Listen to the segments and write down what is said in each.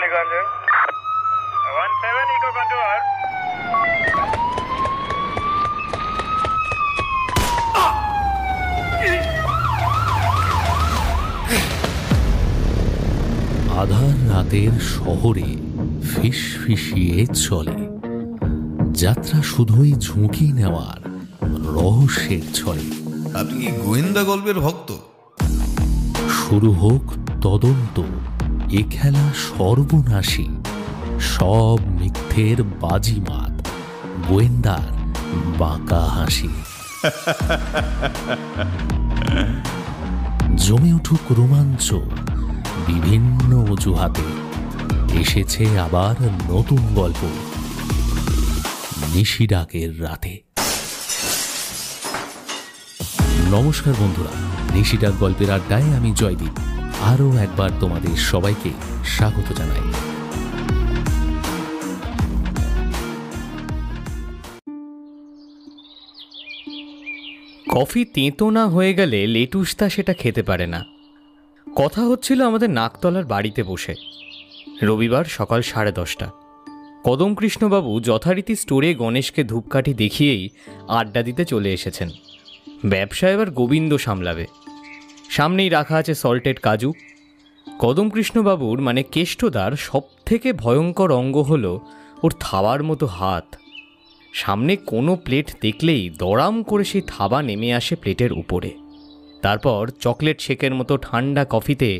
Nilanjan. 17 Eco Contour. আধার রাতের শহরে ফিসফিসিয়ে চলে যাত্রা, শুধুই ঝুঁকি নেওয়ার রহস্যের ছলে। আপনি গোয়েন্দা গল্পের ভক্ত? শুরু হোক তদন্ত, এ খেলা সর্বনাশী, সব মিথ্যের বাজিমাত, গোয়েন্দার বাঁকা হাসি। জমে উঠুক রোমাঞ্চ, বিভিন্ন অজুহাতে এসেছে আবার নতুন গল্প নিশিডাকের রাতে। নমস্কার বন্ধুরা, নিশিডাক গল্পের আড্ডায় আমি জয়দীপ আরও একবার তোমাদের সবাইকে স্বাগত জানাই। কফি তেঁতো না হয়ে গেলে লেটুসদা সেটা খেতে পারে না। কথা হচ্ছিল আমাদের নাকতলার বাড়িতে বসে। রবিবার সকাল 10:30। কদমকৃষ্ণবাবু যথারীতি স্টোরে গণেশকে ধূপকাঠি দেখিয়েই আড্ডা দিতে চলে এসেছেন। ব্যবসা এবার গোবিন্দ সামলাবে। সামনেই রাখা আছে সল্টেড কাজু। কদমকৃষ্ণবাবুর মানে কেষ্টদার সবথেকে ভয়ঙ্কর অঙ্গ হল ওর থাবার মতো হাত। সামনে কোনো প্লেট দেখলেই দড়াম করে সেই থাবা নেমে আসে প্লেটের উপরে। তারপর চকলেট শেকের মতো ঠান্ডা কফিতে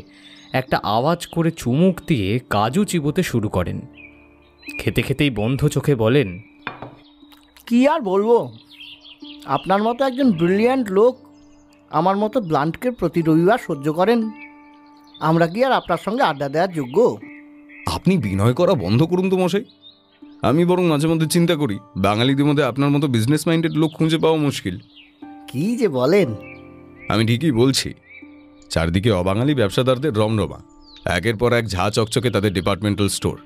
একটা আওয়াজ করে চুমুক দিয়ে কাজু চিবোতে শুরু করেন। খেতে খেতেই বন্ধ চোখে বলেন, কি আর বলবো, আপনার মতো একজন ব্রিলিয়ান্ট লোক আমার মতো ব্লান্টকে প্রতি রবিবার সহ্য করেন। আমরা কি আর আপনার সঙ্গে আড্ডা দেওয়ার যোগ্য? আপনি বিনয় করা বন্ধ করুন তো মশাই। আমি বরং মাঝে মধ্যে চিন্তা করি, বাঙালিদের মধ্যে আপনার মতো বিজনেস মাইন্ডেড লোক খুঁজে পাওয়া মুশকিল। কি যে বলেন! আমি ঠিকই বলছি। চারদিকে অবাঙালি ব্যবসাদারদের রমরমা, একের পর এক ঝা চকচকে তাদের ডিপার্টমেন্টাল স্টোর।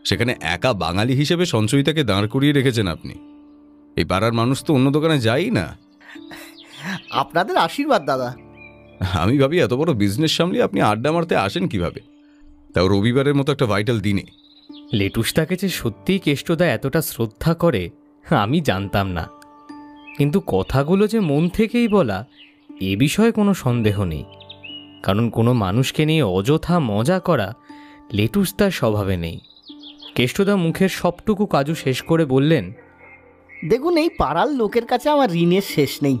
সেখানে একা বাঙালি হিসেবে সঞ্চয়িতাকে দাঁড় করিয়ে রেখেছেন আপনি। এই পাড়ার মানুষ তো অন্য দোকানে যাই না। আপনাদের আশীর্বাদ দাদা। আমি ভাবি এত বড় বিজনেস সামলিয়ে আপনি আড্ডা মারতে আসেন কিভাবে, তাও রবিবারের মতো একটা ভাইটাল দিনে। লেটুসদাকে যে সত্যিই কেষ্টদা এতটা শ্রদ্ধা করে আমি জানতাম না। কিন্তু কথাগুলো যে মন থেকেই বলা, এ বিষয়ে কোনো সন্দেহ নেই। কারণ কোনো মানুষকে নিয়ে অযথা মজা করা লেটুসদার স্বভাবে নেই। কেষ্টদা মুখের সবটুকু কাজু শেষ করে বললেন, দেখুন, এই পাড়ার লোকের কাছে আমার ঋণের শেষ নেই।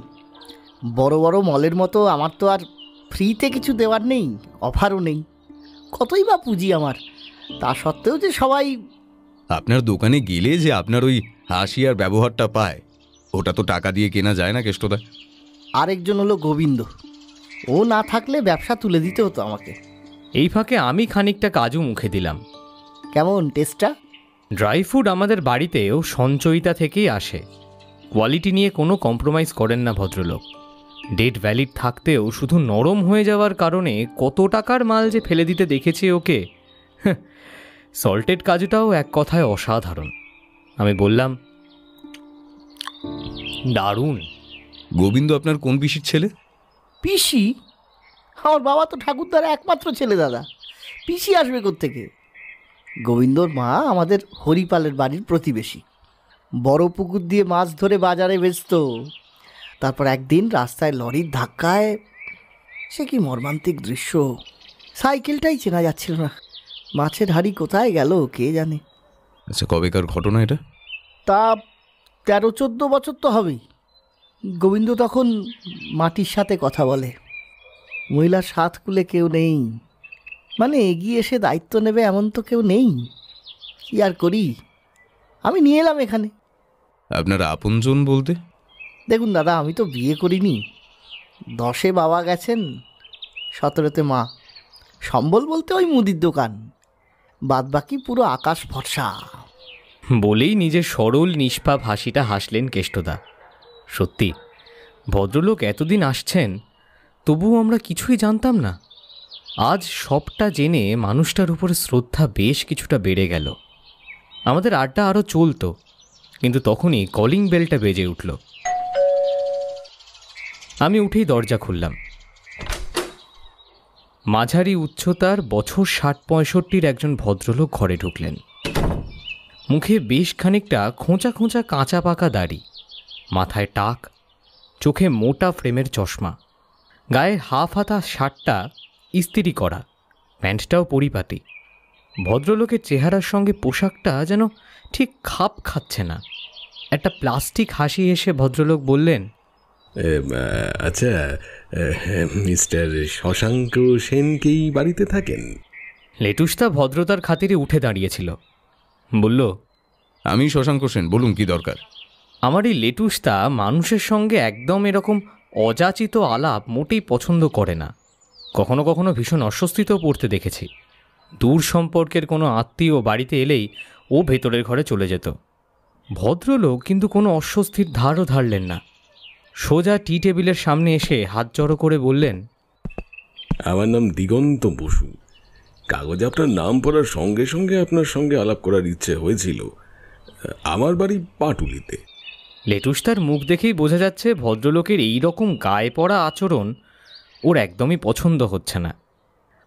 বড় বড় মলের মতো আমার তো আর ফ্রিতে কিছু দেওয়ার নেই, অফারও নেই। কতই বা পুঁজি আমার, তা সত্ত্বেও যে সবাই আপনার দোকানে গেলে যে আপনার ওই হাসি আর ব্যবহারটা পায়, ওটা তো টাকা দিয়ে কেনা যায় না কেষ্টদা। আরেকজন হলো গোবিন্দ, ও না থাকলে ব্যবসা তুলে দিতে হতো আমাকে। এই ফাঁকে আমি খানিকটা কাজু মুখে দিলাম। কেমন টেস্টটা? ড্রাই ফ্রুট আমাদের বাড়িতেও সঞ্চয়িতা থেকেই আসে। কোয়ালিটি নিয়ে কোনো কম্প্রোমাইজ করেন না ভদ্রলোক। ডেট ভ্যালিড থাকতেও শুধু নরম হয়ে যাওয়ার কারণে কত টাকার মাল যে ফেলে দিতে দেখেছি ওকে। সল্টেড কাজুটাও এক কথায় অসাধারণ। আমি বললাম, দারুণ। গোবিন্দ আপনার কোন পিসির ছেলে? পিসি? আমার বাবা তো ঠাকুরদার একমাত্র ছেলে দাদা, পিসি আসবে কোত্থেকে? গোবিন্দর মা আমাদের হরিপালের বাড়ির প্রতিবেশী। বড় পুকুর দিয়ে মাছ ধরে বাজারে বেচত। তারপর একদিন রাস্তায় লরির ধাক্কায়, সে কি মর্মান্তিক দৃশ্য! সাইকেলটাই চেনা যাচ্ছিল না। মাছের হাড়ি কোথায় গেল কে জানে। আচ্ছা, কবেকার ঘটনা এটা? তা 13-14 বছর তো হবেই। গোবিন্দ তখন মাটির সাথে কথা বলে। মহিলার সাথ কুলে কেউ নেই, মানে এগিয়ে এসে দায়িত্ব নেবে এমন তো কেউ নেই। কি আর করি, আমি নিয়ে এলাম এখানে। আপনার আপনজন বলতে? দেখুন দাদা, আমি তো বিয়ে করিনি। 10-এ বাবা গেছেন, 17-তে মা। সম্বল বলতে ওই মুদির দোকান, বাদবাকি পুরো আকাশ ভরসা। বলেই নিজের সরল নিষ্পাপ হাসিটা হাসলেন কেষ্টদা। সত্যি, ভদ্রলোক এতদিন আসছেন, তবুও আমরা কিছুই জানতাম না। আজ সবটা জেনে মানুষটার উপরে শ্রদ্ধা বেশ কিছুটা বেড়ে গেল। আমাদের আড্ডা আরও চলত, কিন্তু তখনই কলিং বেলটা বেজে উঠল। আমি উঠেই দরজা খুললাম। মাঝারি উচ্চতার বছর ৬০-৬৫ একজন ভদ্রলোক ঘরে ঢুকলেন। মুখে বেশ খানিকটা খোঁচা খোঁচা কাঁচা পাকা দাড়ি, মাথায় টাক, চোখে মোটা ফ্রেমের চশমা, গায়ে হাফ হাতা শার্টটা ইস্ত্রি করা, প্যান্টটাও পরিপাটি। ভদ্রলোকের চেহারার সঙ্গে পোশাকটা যেন ঠিক খাপ খাচ্ছে না। একটা প্লাস্টিক হাসি এসে ভদ্রলোক বললেন, আচ্ছা, মিস্টার শশাঙ্ক সেনকেই বাড়িতে থাকেন? লেটুসদা ভদ্রতার খাতিরে উঠে দাঁড়িয়েছিল, বলল, আমি শশাঙ্ক সেন, বলুন কি দরকার? আমার এই লেটুসদা মানুষের সঙ্গে একদম এরকম অযাচিত আলাপ মোটেই পছন্দ করে না। কখনো কখনো ভীষণ অস্বস্তিতেও পড়তে দেখেছি। দূর সম্পর্কের কোনো আত্মীয় বাড়িতে এলেই ও ভেতরের ঘরে চলে যেত। ভদ্রলোক কিন্তু কোনো অস্বস্তির ধারও ধারলেন না। সোজা টি টেবিলের সামনে এসে হাত জড়ো করে বললেন, আমার নাম দিগন্ত বসু। কাগজে আপনার নাম পড়ার সঙ্গে সঙ্গে আপনার সঙ্গে আলাপ করার ইচ্ছে হয়েছিল। আমার বাড়ি পাটুলিতে। লেটুসদার মুখ দেখেই বোঝা যাচ্ছে ভদ্রলোকের এই রকম গায়ে পড়া আচরণ ওর একদমই পছন্দ হচ্ছে না।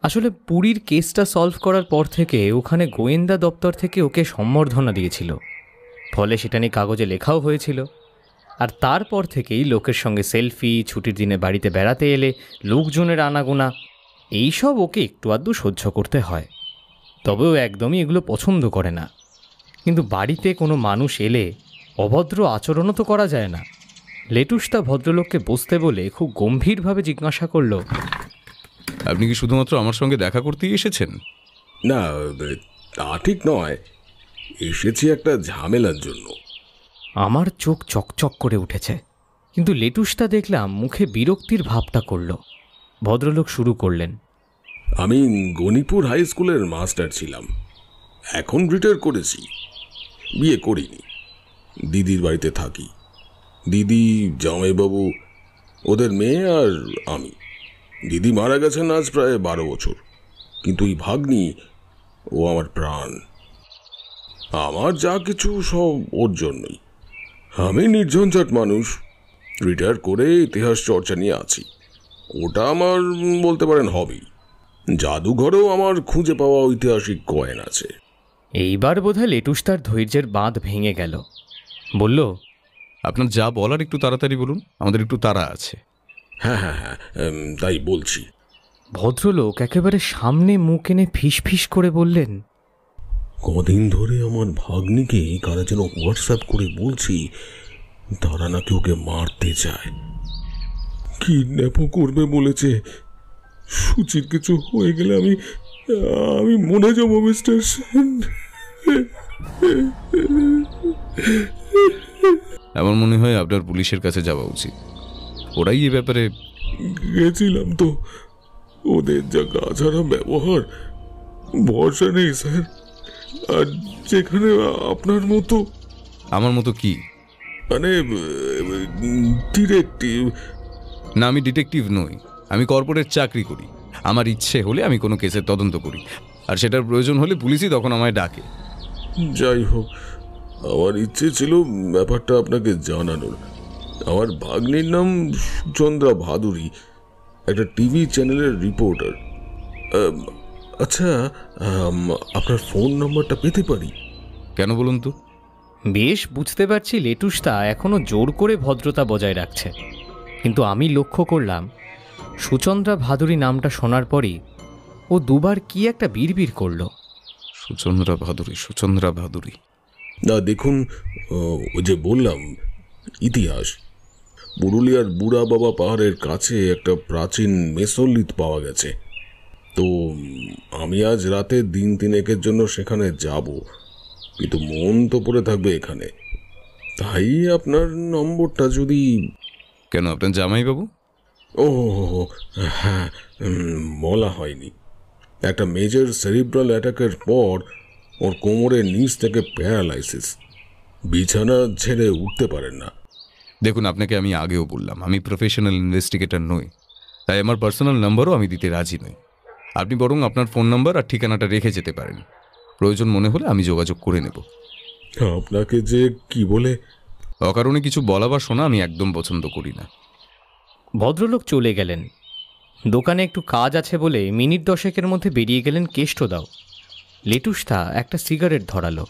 আসলে পুরীর কেসটা সলভ করার পর থেকে ওখানে গোয়েন্দা দপ্তর থেকে ওকে সম্বর্ধনা দিয়েছিল, ফলে সেটা নিয়ে কাগজে লেখাও হয়েছিল। আর তারপর থেকেই লোকের সঙ্গে সেলফি, ছুটির দিনে বাড়িতে বেড়াতে এলে লোকজনের আনাগোনা, এইসব ওকে একটু আধটু সহ্য করতে হয়। তবে ও একদমই এগুলো পছন্দ করে না। কিন্তু বাড়িতে কোনো মানুষ এলে অভদ্র আচরণও তো করা যায় না। লেটুসদা ভদ্রলোককে বসতে বলে খুব গম্ভীরভাবে জিজ্ঞাসা করল, আপনি কি শুধুমাত্র আমার সঙ্গে দেখা করতেই এসেছেন? না, তা ঠিক নয়, এসেছি একটা ঝামেলার জন্য। আমার চোখ চকচক করে উঠেছে, কিন্তু লেটুসদা দেখলাম মুখে বিরক্তির ভাবটা করল। ভদ্রলোক শুরু করলেন, আমি গণিপুর হাই স্কুলের মাস্টার ছিলাম, এখন রিটায়ার করেছি। বিয়ে করিনি, দিদির বাড়িতে থাকি। দিদি, জামাইবাবু, ওদের মেয়ে আর আমি। দিদি মারা গেছেন আজ প্রায় 12 বছর, কিন্তু এই ভাগ্নি, ও আমার প্রাণ। আমার যা কিছু সব ওর জন্যই। আমি নির্ঝঞ্ঝাট মানুষ, রিটায়ার করে ইতিহাস চর্চা নিয়ে আছি। ওটা আমার বলতে পারেন হবি। জাদুঘরেও আমার খুঁজে পাওয়া ঐতিহাসিক কয়েন আছে। এইবার বোধহয় লেটুসদার ধৈর্যের বাঁধ ভেঙে গেল। বলল, আপনার যা বলার একটু তাড়াতাড়ি বলুন, আমাদের একটু তাড়া আছে। হ্যাঁ হ্যাঁ হ্যাঁ, তাই বলছি। ভদ্রলোক একেবারে সামনে মুখ এনে ফিস ফিস করে বললেন, কদিন ধরে আমার ভাগ্নিকে কারা যেন হোয়াটসঅ্যাপ করে বলছি তারা নাকি ওকে মারতে চায়, কিডন্যাপও করবে বলেছে। সুচির কিছু হয়ে গেলে আমি মরে যাব মিস্টার সেন। আমার মনে হয় আপনার পুলিশের কাছে যাওয়া উচিত। ওরাই এ ব্যাপারে। গেছিলাম তো, ওদের যা গাছাড়া ব্যবহার, ভরসা নেই স্যার। আর যেখানে আপনার মতো। আমার মতো কি? মানে ডিটেকটিভ। না, আমি ডিটেকটিভ নই, আমি কর্পোরেট চাকরি করি। আমার ইচ্ছে হলে আমি কোনো কেসের তদন্ত করি, আর সেটার প্রয়োজন হলে পুলিশই তখন আমায় ডাকে। যাই হোক, আমার ইচ্ছে ছিল ব্যাপারটা আপনাকে জানানোর। আমার ভাগ্নির নাম সুচন্দ্রা ভাদুরী, একটা টিভি চ্যানেলের রিপোর্টার। আচ্ছা, আপনার ফোন নাম্বারটা পেতে পারি? কেন বলুন তো? বেশ বুঝতে পারছি লেটুসদা এখনো জোর করে ভদ্রতা বজায় রাখছে, কিন্তু আমি লক্ষ্য করলাম সুচন্দ্রা ভাদুরী নামটা শোনার পরই ও দুবার কি একটা বিড়বিড় করল। সুচন্দ্রা ভাদুরী, সুচন্দ্রা ভাদুরী। না দেখুন, ওই যে বললাম ইতিহাস, পুরুলিয়ার বুড়া বাবা পাহাড়ের কাছে একটা প্রাচীন মেসোলিথ পাওয়া গেছে। তো আমি আজ রাতে দিন 3 জন্য সেখানে যাব, কিন্তু মন তো পড়ে থাকবে এখানে। তাই আপনার নম্বরটা যদি। কেন, আপনার জামাইবাবু? ও হ্যাঁ, বলা হয়নি। একটা মেজর সেরিব্রাল অ্যাটাকের পর ওর কোমরের নিচ থেকে প্যারালাইসিস, বিছানা ছেড়ে উঠতে পারেন না। দেখুন, আপনাকে আমি আগেও বললাম আমি প্রফেশনাল ইনভেস্টিগেটর নই, তাই আমার পার্সোনাল নাম্বারও আমি দিতে রাজি নই। আপনি বরং আপনার ফোন নাম্বার আর ঠিকানাটা রেখে যেতে পারেন, প্রয়োজন মনে হলে আমি যোগাযোগ করে নেব। আপনাকে যে কি বলে অকারণে কিছু বলা বা শোনা আমি একদম পছন্দ করি না। ভদ্রলোক চলে গেলেন। দোকানে একটু কাজ আছে বলে মিনিট 10 মধ্যে বেরিয়ে গেলেন কেষ্টদাও। লেটুসদা একটা সিগারেট ধরালো।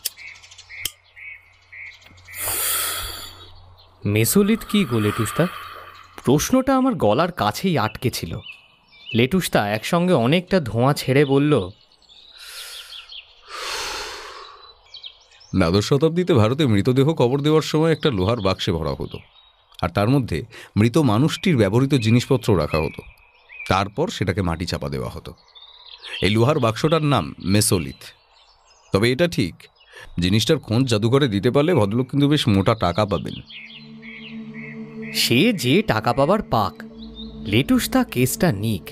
মেসোলিথ কি গো লেটুসদা? প্রশ্নটা আমার গলার কাছেই আটকে ছিল। লেটুসদা একসঙ্গে অনেকটা ধোঁয়া ছেড়ে বলল, দ্বাদশ শতাব্দীতে ভারতে মৃতদেহ কবর দেওয়ার সময় একটা লোহার বাক্সে ভরা হতো, আর তার মধ্যে মৃত মানুষটির ব্যবহৃত জিনিসপত্র রাখা হতো। তারপর সেটাকে মাটি চাপা দেওয়া হতো। এই লোহার বাক্সটার নাম মেসোলিথ। তবে এটা ঠিক, জিনিসটার খোঁজ জাদুঘরে দিতে পারলে ভদ্রলোক কিন্তু বেশ মোটা টাকা পাবেন। সে যে টাকা পাবার পাক, লেটুসদা কেসটা নিক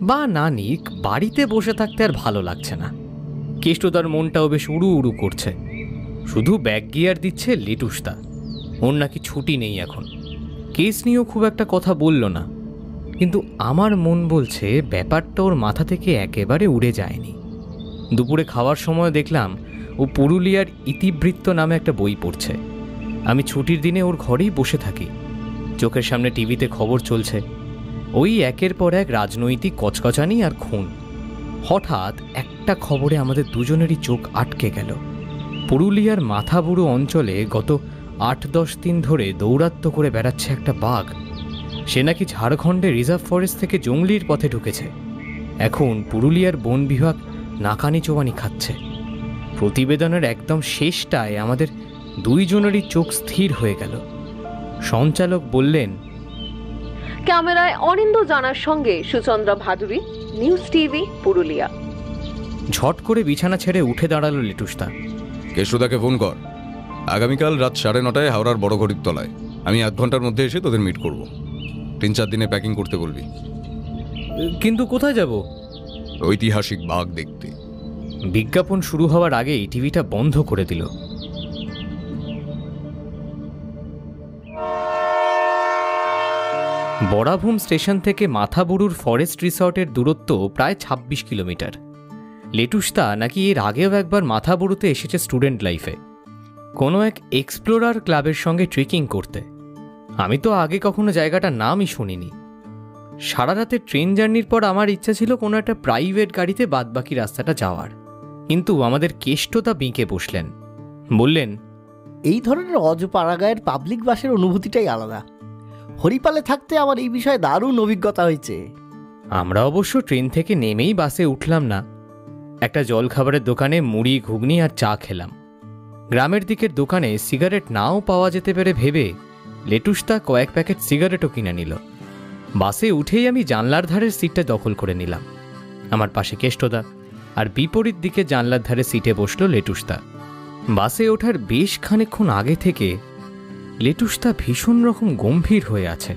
বা না নিক, বাড়িতে বসে থাকতে আর ভালো লাগছে না। কেষ্টদার মনটাও বেশ উড়ু উড়ু করছে। শুধু ব্যাগ গিয়ার দিচ্ছে লেটুসদা। ওর নাকি ছুটি নেই এখন। কেস নিয়েও খুব একটা কথা বলল না, কিন্তু আমার মন বলছে ব্যাপারটা ওর মাথা থেকে একেবারে উড়ে যায়নি। দুপুরে খাওয়ার সময় দেখলাম ও পুরুলিয়ার ইতিবৃত্ত নামে একটা বই পড়ছে। আমি ছুটির দিনে ওর ঘরেই বসে থাকি। চোখের সামনে টিভিতে খবর চলছে, ওই একের পর এক রাজনৈতিক কচকচানি আর খুন। হঠাৎ একটা খবরে আমাদের দুজনেরই চোখ আটকে গেল। পুরুলিয়ার মাথাবুড়ো অঞ্চলে গত 8-10 দিন ধরে দৌরাত্ম্য করে বেড়াচ্ছে একটা বাঘ। সে নাকি ঝাড়খণ্ডের রিজার্ভ ফরেস্ট থেকে জঙ্গলির পথে ঢুকেছে। এখন পুরুলিয়ার বন বিভাগ নাকানি চোবানি খাচ্ছে। প্রতিবেদনের একদম শেষটায় আমাদের দুইজনেরই চোখ স্থির হয়ে গেল। সঞ্চালক বললেন, ক্যামেরায় অনিন্দ্য জানার সঙ্গে সুচন্দ্রা ভাদুরী, নিউজ টিভি, পুরুলিয়া। ঝট করে বিছানা ছেড়ে উঠে দাঁড়ালো লেটুসদা। কেষ্টদাকে ফোন কর, আগামীকাল রাত 9:30 হাওড়ার বড় ঘড়ির তলায়। আমি 1 ঘন্টার মধ্যে এসে তোদের মিট করব। 3-4 দিনে প্যাকিং করতে বলবি। কিন্তু কোথায় যাব? ঐতিহাসিক বাঘ দেখতে। বিজ্ঞাপন শুরু হওয়ার আগেই টিভিটা বন্ধ করে দিল। বড়াভূম স্টেশন থেকে মাথাবুড়ুর ফরেস্ট রিসর্টের দূরত্ব প্রায় 26 কিলোমিটার। লেটুসদা নাকি এর আগেও একবার মাথাবুড়ুতে এসেছে স্টুডেন্ট লাইফে, কোনো এক এক্সপ্লোরার ক্লাবের সঙ্গে ট্রেকিং করতে। আমি তো আগে কখনো জায়গাটার নামই শুনিনি। সারা রাতের ট্রেন জার্নির পর আমার ইচ্ছা ছিল কোনো একটা প্রাইভেট গাড়িতে বাদবাকি রাস্তাটা যাওয়ার, কিন্তু আমাদের কেষ্টদা বিঁকে বসলেন। বললেন, এই ধরনের অজপাড়াগায়ের পাবলিক বাসের অনুভূতিটাই আলাদা। হরিপালে থাকতে আমার এই বিষয়ে দারুণ অভিজ্ঞতা হয়েছে। আমরা অবশ্য ট্রেন থেকে নেমেই বাসে উঠলাম না। একটা জলখাবারের দোকানে মুড়ি, ঘুগনি আর চা খেলাম। গ্রামের দিকের দোকানে সিগারেট নাও পাওয়া যেতে পারে ভেবে লেটুসদা কয়েক প্যাকেট সিগারেটও কিনে নিল। বাসে উঠেই আমি জানলার ধারের সিটটা দখল করে নিলাম। আমার পাশে কেষ্টদা, আর বিপরীত দিকে জানলার ধারে সিটে বসল লেটুসদা। বাসে ওঠার বেশ খানিকক্ষণ আগে থেকে লেটুসদা ভীষণ রকম গম্ভীর হয়ে আছে।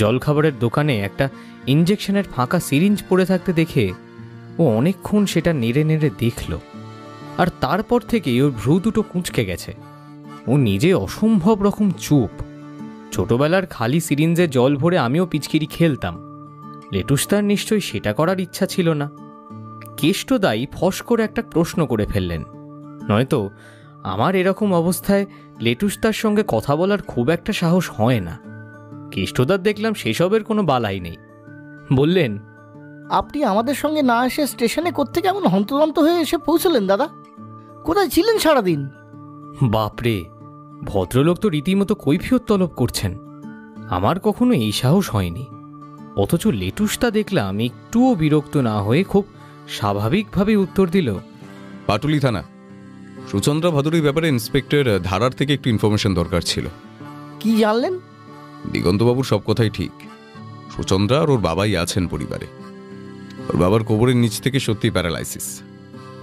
জলখাবারের দোকানে একটা ইঞ্জেকশনের ফাঁকা সিরিঞ্জ পড়ে থাকতে দেখে ও অনেকক্ষণ সেটা নেড়ে নেড়ে দেখল, আর তারপর থেকে ওর ভ্রু দুটো কুঁচকে গেছে। ও নিজে অসম্ভব রকম চুপ। ছোটবেলার খালি সিরিঞ্জে জল ভরে আমিও পিচকিরি খেলতাম। লেটুসদার নিশ্চয়ই সেটা করার ইচ্ছা ছিল না। কেষ্টদাই ফস করে একটা প্রশ্ন করে ফেললেন, নয়তো আমার এরকম অবস্থায় লেটুসদার সঙ্গে কথা বলার খুব একটা সাহস হয় না। কেষ্টদার দেখলাম সেসবের কোনো বালাই নেই। বললেন, আপনি আমাদের সঙ্গে না এসে স্টেশনে কোত্থেকে কেমন হন্তদন্ত হয়ে এসে পৌঁছলেন দাদা? কোথায় ছিলেন সারাদিন? বাপরে, ভদ্রলোক তো রীতিমতো কৈফিয়ত তলব করছেন। আমার কখনো এই সাহস হয়নি। অথচ লেটুসদা দেখলাম একটুও বিরক্ত না হয়ে খুব স্বাভাবিকভাবে উত্তর দিল, পাটুলি থানা। সুচন্দ্রা ভাদুরীর ব্যাপারে ইন্সপেক্টর ধারার থেকে একটু ইনফরমেশন দরকার ছিল। কি জানলেন? দিগন্তবাবুর সব কথাই ঠিক। সুচন্দ্রা আর ওর বাবাই আছেন পরিবারে। ওর বাবার কোমরের নিচ থেকে সত্যি প্যারালাইসিস।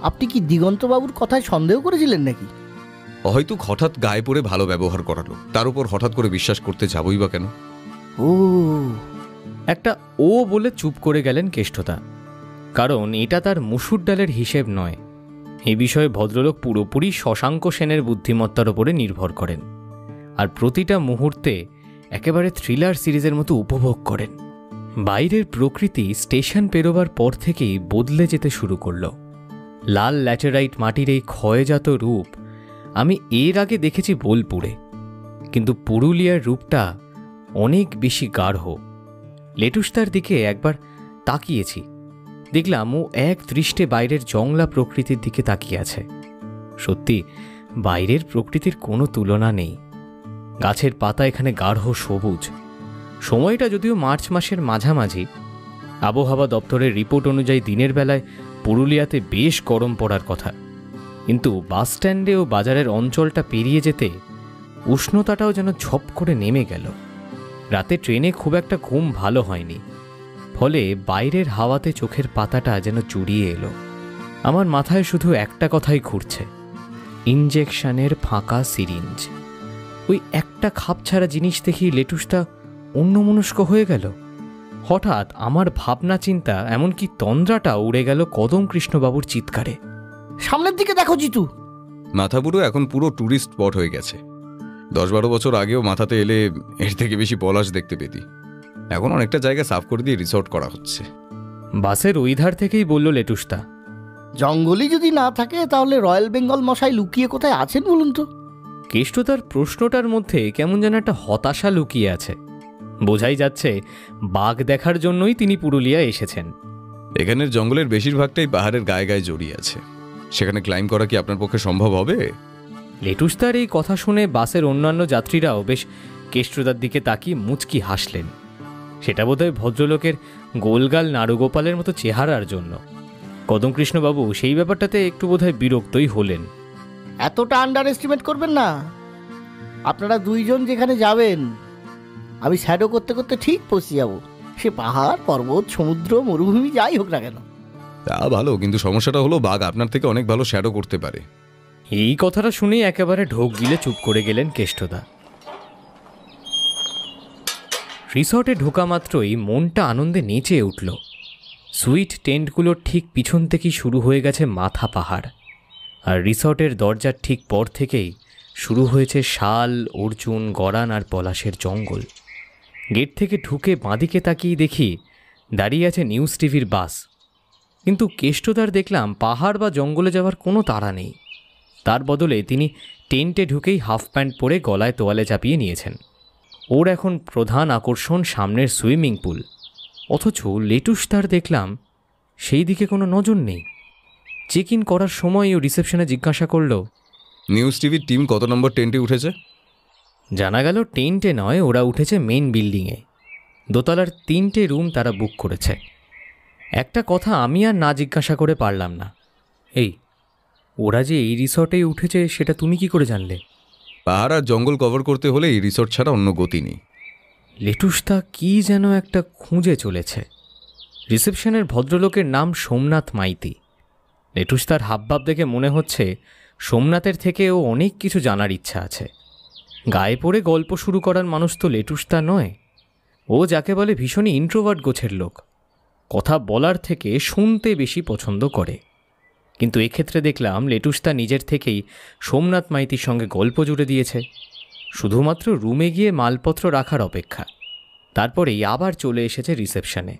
আপনি কি দিগন্তবাবুর কথায় সন্দেহ করেছিলেন নাকি? হয়তো হঠাৎ গায়ে পড়ে ভালো ব্যবহার করালো, তার উপর হঠাৎ করে বিশ্বাস করতে যাবই বা কেন? ও, একটা ও বলে চুপ করে গেলেন কেষ্টদা। কারণ এটা তার মুসুর ডালের হিসেব নয়। এ বিষয়ে ভদ্রলোক পুরোপুরি শশাঙ্ক সেনের বুদ্ধিমত্তার ওপরে নির্ভর করেন, আর প্রতিটা মুহূর্তে একেবারে থ্রিলার সিরিজের মতো উপভোগ করেন। বাইরের প্রকৃতি স্টেশন পেরোবার পর থেকেই বদলে যেতে শুরু করল। লাল ল্যাটেরাইট মাটির এই ক্ষয়জাত রূপ আমি এর আগে দেখেছি বোলপুরে, কিন্তু পুরুলিয়ার রূপটা অনেক বেশি গাঢ়। লেটুসদার দিকে একবার তাকিয়েছি, দেখলাম ও এক দৃষ্টে বাইরের জংলা প্রকৃতির দিকে তাকিয়ে আছে। সত্যি বাইরের প্রকৃতির কোনো তুলনা নেই। গাছের পাতা এখানে গাঢ় সবুজ। সময়টা যদিও মার্চ মাসের মাঝামাঝি। আবহাওয়া দপ্তরের রিপোর্ট অনুযায়ী দিনের বেলায় পুরুলিয়াতে বেশ গরম পড়ার কথা, কিন্তু বাস স্ট্যান্ডে ও বাজারের অঞ্চলটা পেরিয়ে যেতে উষ্ণতাটাও যেন ঝপ করে নেমে গেল। রাতে ট্রেনে খুব একটা ঘুম ভালো হয়নি, ফলে বাইরের হাওয়াতে চোখের পাতাটা যেন জুড়িয়ে এলো। আমার মাথায় শুধু একটা কথাই ঘুরছে, ইনজেকশনের ফাঁকা সিরিঞ্জ। ওই একটা খাপছাড়া জিনিস দেখি লেটুসটা অন্যমনস্ক হয়ে গেল। হঠাৎ আমার ভাবনা চিন্তা, এমনকি তন্দ্রাটা উড়ে গেল কদম কৃষ্ণবাবুর চিৎকারে। সামনের দিকে দেখো জিতু। মাথাপুরো এখন পুরো ট্যুরিস্ট স্পট হয়ে গেছে। 10-12 বছর আগেও মাথাতে এলে এর থেকে বেশি পলাশ দেখতে পেতি। এখন অনেকটা জায়গা সাফ করে দিয়ে রিসর্ট করা হচ্ছে। বাসের ওই ধার থেকেই বলল লেটুসদা। জঙ্গলই যদি না থাকে তাহলে রয়্যাল বেঙ্গল মশাই লুকিয়ে কোথায় আছেন বলুন তো? কেষ্টতার প্রশ্নটার মধ্যে কেমন যেন একটা হতাশা লুকিয়ে আছে। বোঝাই যাচ্ছে বাঘ দেখার জন্যই তিনি পুরুলিয়া এসেছেন। এখানের জঙ্গলের বেশিরভাগটাই পাহাড়ের গায়ে গায়ে জড়িয়ে আছে। সেখানে ক্লাইম্ব করা কি আপনার পক্ষে সম্ভব হবে? লেটুসদার এই কথা শুনে বাসের অন্যান্য যাত্রীরাও বেশ কেষ্টদার দিকে তাকিয়ে মুচকি হাসলেন। সেটা বোধহয় ভদ্রলোকের গোলগাল নাড়ুগোপালের মতো চেহারার জন্য। কদমকৃষ্ণবাবু সেই ব্যাপারটাতে একটু বোধহয় বিরক্তই হলেন। এতটা আন্ডার এস্টিমেট করবেন না। আপনারা দুইজন যেখানে যাবেন আমি শ্যাডো করতে করতে ঠিক পৌঁছে যাব। সে পাহাড়, পর্বত, সমুদ্র, মরুভূমি যাই হোক না কেন। তা ভালো, কিন্তু সমস্যাটা হলো বাঘ আপনার থেকে অনেক ভালো শ্যাডো করতে পারে। এই কথাটা শুনেই একেবারে ঢোক গিলে চুপ করে গেলেন কেষ্টদা। রিসর্টে ঢোকা মাত্রই মনটা আনন্দে নেচে উঠল। সুইট টেন্টগুলোর ঠিক পিছন থেকেই শুরু হয়ে গেছে মাথা পাহাড়, আর রিসর্টের দরজার ঠিক পর থেকেই শুরু হয়েছে শাল, অর্জুন, গরান আর পলাশের জঙ্গল। গেট থেকে ঢুকে বাঁদিকে তাকিয়ে দেখি দাঁড়িয়ে আছে নিউজ টিভির বাস। কিন্তু কেষ্টদার দেখলাম পাহাড় বা জঙ্গলে যাওয়ার কোনো তাড়া নেই। তার বদলে তিনি টেন্টে ঢুকেই হাফ প্যান্ট পরে গলায় তোয়ালে চাপিয়ে নিয়েছেন। ওর এখন প্রধান আকর্ষণ সামনের সুইমিং পুল, অথচ লেটুসদার দেখলাম সেই দিকে কোনো নজর নেই। চেক ইন করার সময় ও রিসেপশনে জিজ্ঞাসা করল, নিউজ টিভির টিম কত নম্বর টেন্টে উঠেছে? জানা গেল টেন্টে নয়, ওরা উঠেছে মেন বিল্ডিংয়ে। দোতলার 3টে রুম তারা বুক করেছে। একটা কথা আমি আর না জিজ্ঞাসা করে পারলাম না, এই ওরা যে এই রিসর্টেই উঠেছে সেটা তুমি কি করে জানলে? পাহাড় আর জঙ্গল কভার করতে হলে এই রিসর্ট ছাড়া অন্য গতি নেই। লেটুসদা কি যেন একটা খুঁজে চলেছে। রিসেপশনের ভদ্রলোকের নাম সোমনাথ মাইতি। লেটুসদার হাবভাব দেখে মনে হচ্ছে সোমনাথের থেকে ও অনেক কিছু জানার ইচ্ছা আছে। গায়ে পড়ে গল্প শুরু করার মানুষ তো লেটুসদা নয়। ও যাকে বলে ভীষণই ইন্ট্রোভার্ট গোছের লোক, কথা বলার থেকে শুনতে বেশি পছন্দ করে। কিন্তু এক্ষেত্রে দেখলাম লেটুসদা নিজের থেকেই সোমনাথ মাইতির সঙ্গে গল্প জুড়ে দিয়েছে, শুধুমাত্র রুমে গিয়ে মালপত্র রাখার অপেক্ষা। তারপরেই আবার চলে এসেছে রিসেপশনে।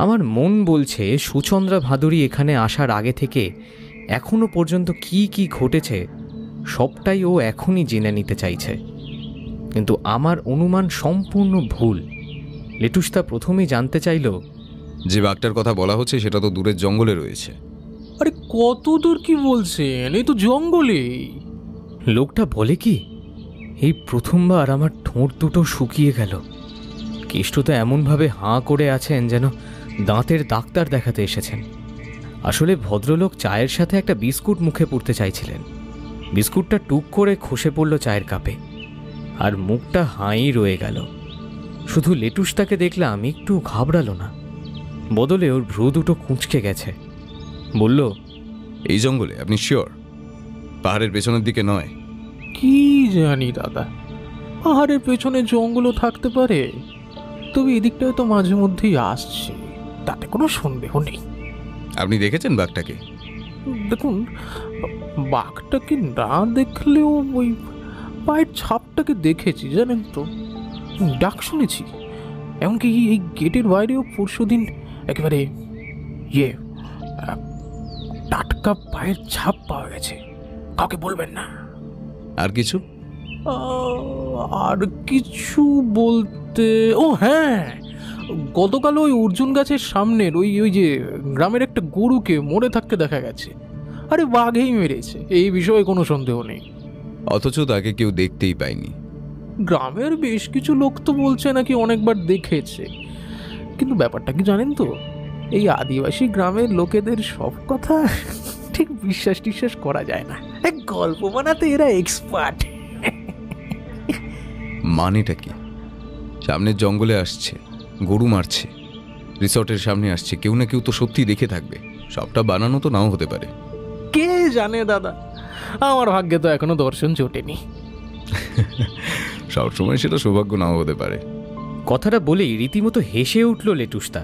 আমার মন বলছে সুচন্দ্রা ভাদুরী এখানে আসার আগে থেকে এখনো পর্যন্ত কি কি ঘটেছে সবটাই ও এখনই জেনে নিতে চাইছে। কিন্তু আমার অনুমান সম্পূর্ণ ভুল। লেটুসদা প্রথমেই জানতে চাইল, যে বাঘটার কথা বলা হচ্ছে সেটা তো দূরের জঙ্গলে রয়েছে। আরে কত দূর কি বলছেন? এই তো জঙ্গলে। লোকটা বলে কি? এই প্রথমবার আমার ঠোঁট দুটো শুকিয়ে গেল। কেষ্টদা এমনভাবে হাঁ করে আছেন যেন দাঁতের ডাক্তার দেখাতে এসেছেন। আসলে ভদ্রলোক চায়ের সাথে একটা বিস্কুট মুখে পুরতে চাইছিলেন। বিস্কুটটা টুক করে খসে পড়ল চায়ের কাপে, আর মুখটা হাঁই রয়ে গেল। শুধু লেটুসদাকে দেখলাম একটু ঘাবড়ালো না, বদলে ওর ভ্রু দুটো কুঁচকে গেছে। বলল, এই জঙ্গলে আপনি শিওর? পাহাড়ের পেছনের দিকে নয়? কি জানি দাদা, পাহাড়ের পেছনে জঙ্গলও থাকতে পারে, তবে এদিকটায় তো মাঝে মধ্যেই আসছে, তাতে কোনো সন্দেহ নেই। আপনি দেখেছেন বাঘটাকে? দেখুন, বাঘটাকে না দেখলেও ওই পায়ের ছাপটাকে দেখেছি, জানেন তো, ডাক শুনেছি। এমনকি এই গেটের বাইরেও পরশুদিন একেবারে টাটকা পায়ের ছাপ পাওয়া গেছে। কাউকে বলবেন না। আর কিছু? আর কিছু বলতে, ও হ্যাঁ, গতকাল ওই অর্জুন গাছের সামনের ওই ওই যে গ্রামের একটা গরুকে মরে থাকতে দেখা গেছে। আরে বাঘেই মেরেছে, এই বিষয়ে কোনো সন্দেহ নেই। অথচ তাকে কেউ দেখতেই পায়নি। গ্রামের বেশ কিছু লোক তো বলছে নাকি অনেকবার দেখেছে, কিন্তু ব্যাপারটা কি জানেন তো, এই আদিবাসী গ্রামের লোকেদের সব কথা ঠিক বিশ্বাস করা যায় না। গল্প বানাতে এরা এক্সপার্ট। মানেটা কি? সামনের জঙ্গলে আসছে, গরু মারছে, রিসর্টের সামনে আসছে, কেউ না কেউ তো সত্যি দেখে থাকবে। সবটা বানানো তো নাও হতে পারে। কে জানে দাদা, আমার ভাগ্যে তো এখনো দর্শন জোটেনি। সবসময় সেটা সৌভাগ্য নাও হতে পারে। কথাটা বলেই রীতিমতো হেসে উঠল লেটুসদা।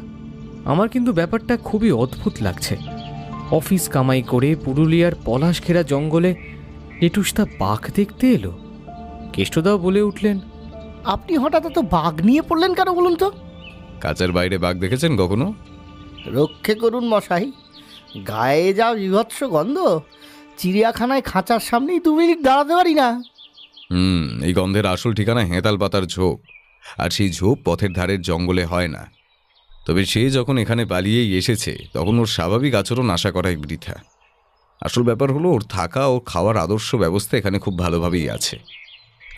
আমার কিন্তু ব্যাপারটা খুবই অদ্ভুত লাগছে। অফিস কামাই করে পুরুলিয়ার পলাশ ঘেরা জঙ্গলে লেটুসদা বাঘ দেখতে এলো। কেষ্টদাও বলে উঠলেন, আপনি হঠাৎ এত বাঘ নিয়ে পড়লেন কেন বলুন তো? কাঁচের বাইরে বাঘ দেখেছেন কখনো? রক্ষে করুন মশাই, গায়ে যা বিভৎস গন্ধ, চিড়িয়াখানায় খাঁচার সামনেই 2 মিনিট দাঁড়াতে পারি না। এই গন্ধের আসল ঠিকানা হেঁতাল পাতার ঝোপ, আর সেই ঝোপ পথের ধারের জঙ্গলে হয় না। তবে সে যখন এখানে পালিয়েই এসেছে, তখন ওর স্বাভাবিক আচরণ আশা করাই বৃথা। আসল ব্যাপার হলো ওর থাকা ও খাওয়ার আদর্শ ব্যবস্থা এখানে খুব ভালোভাবেই আছে,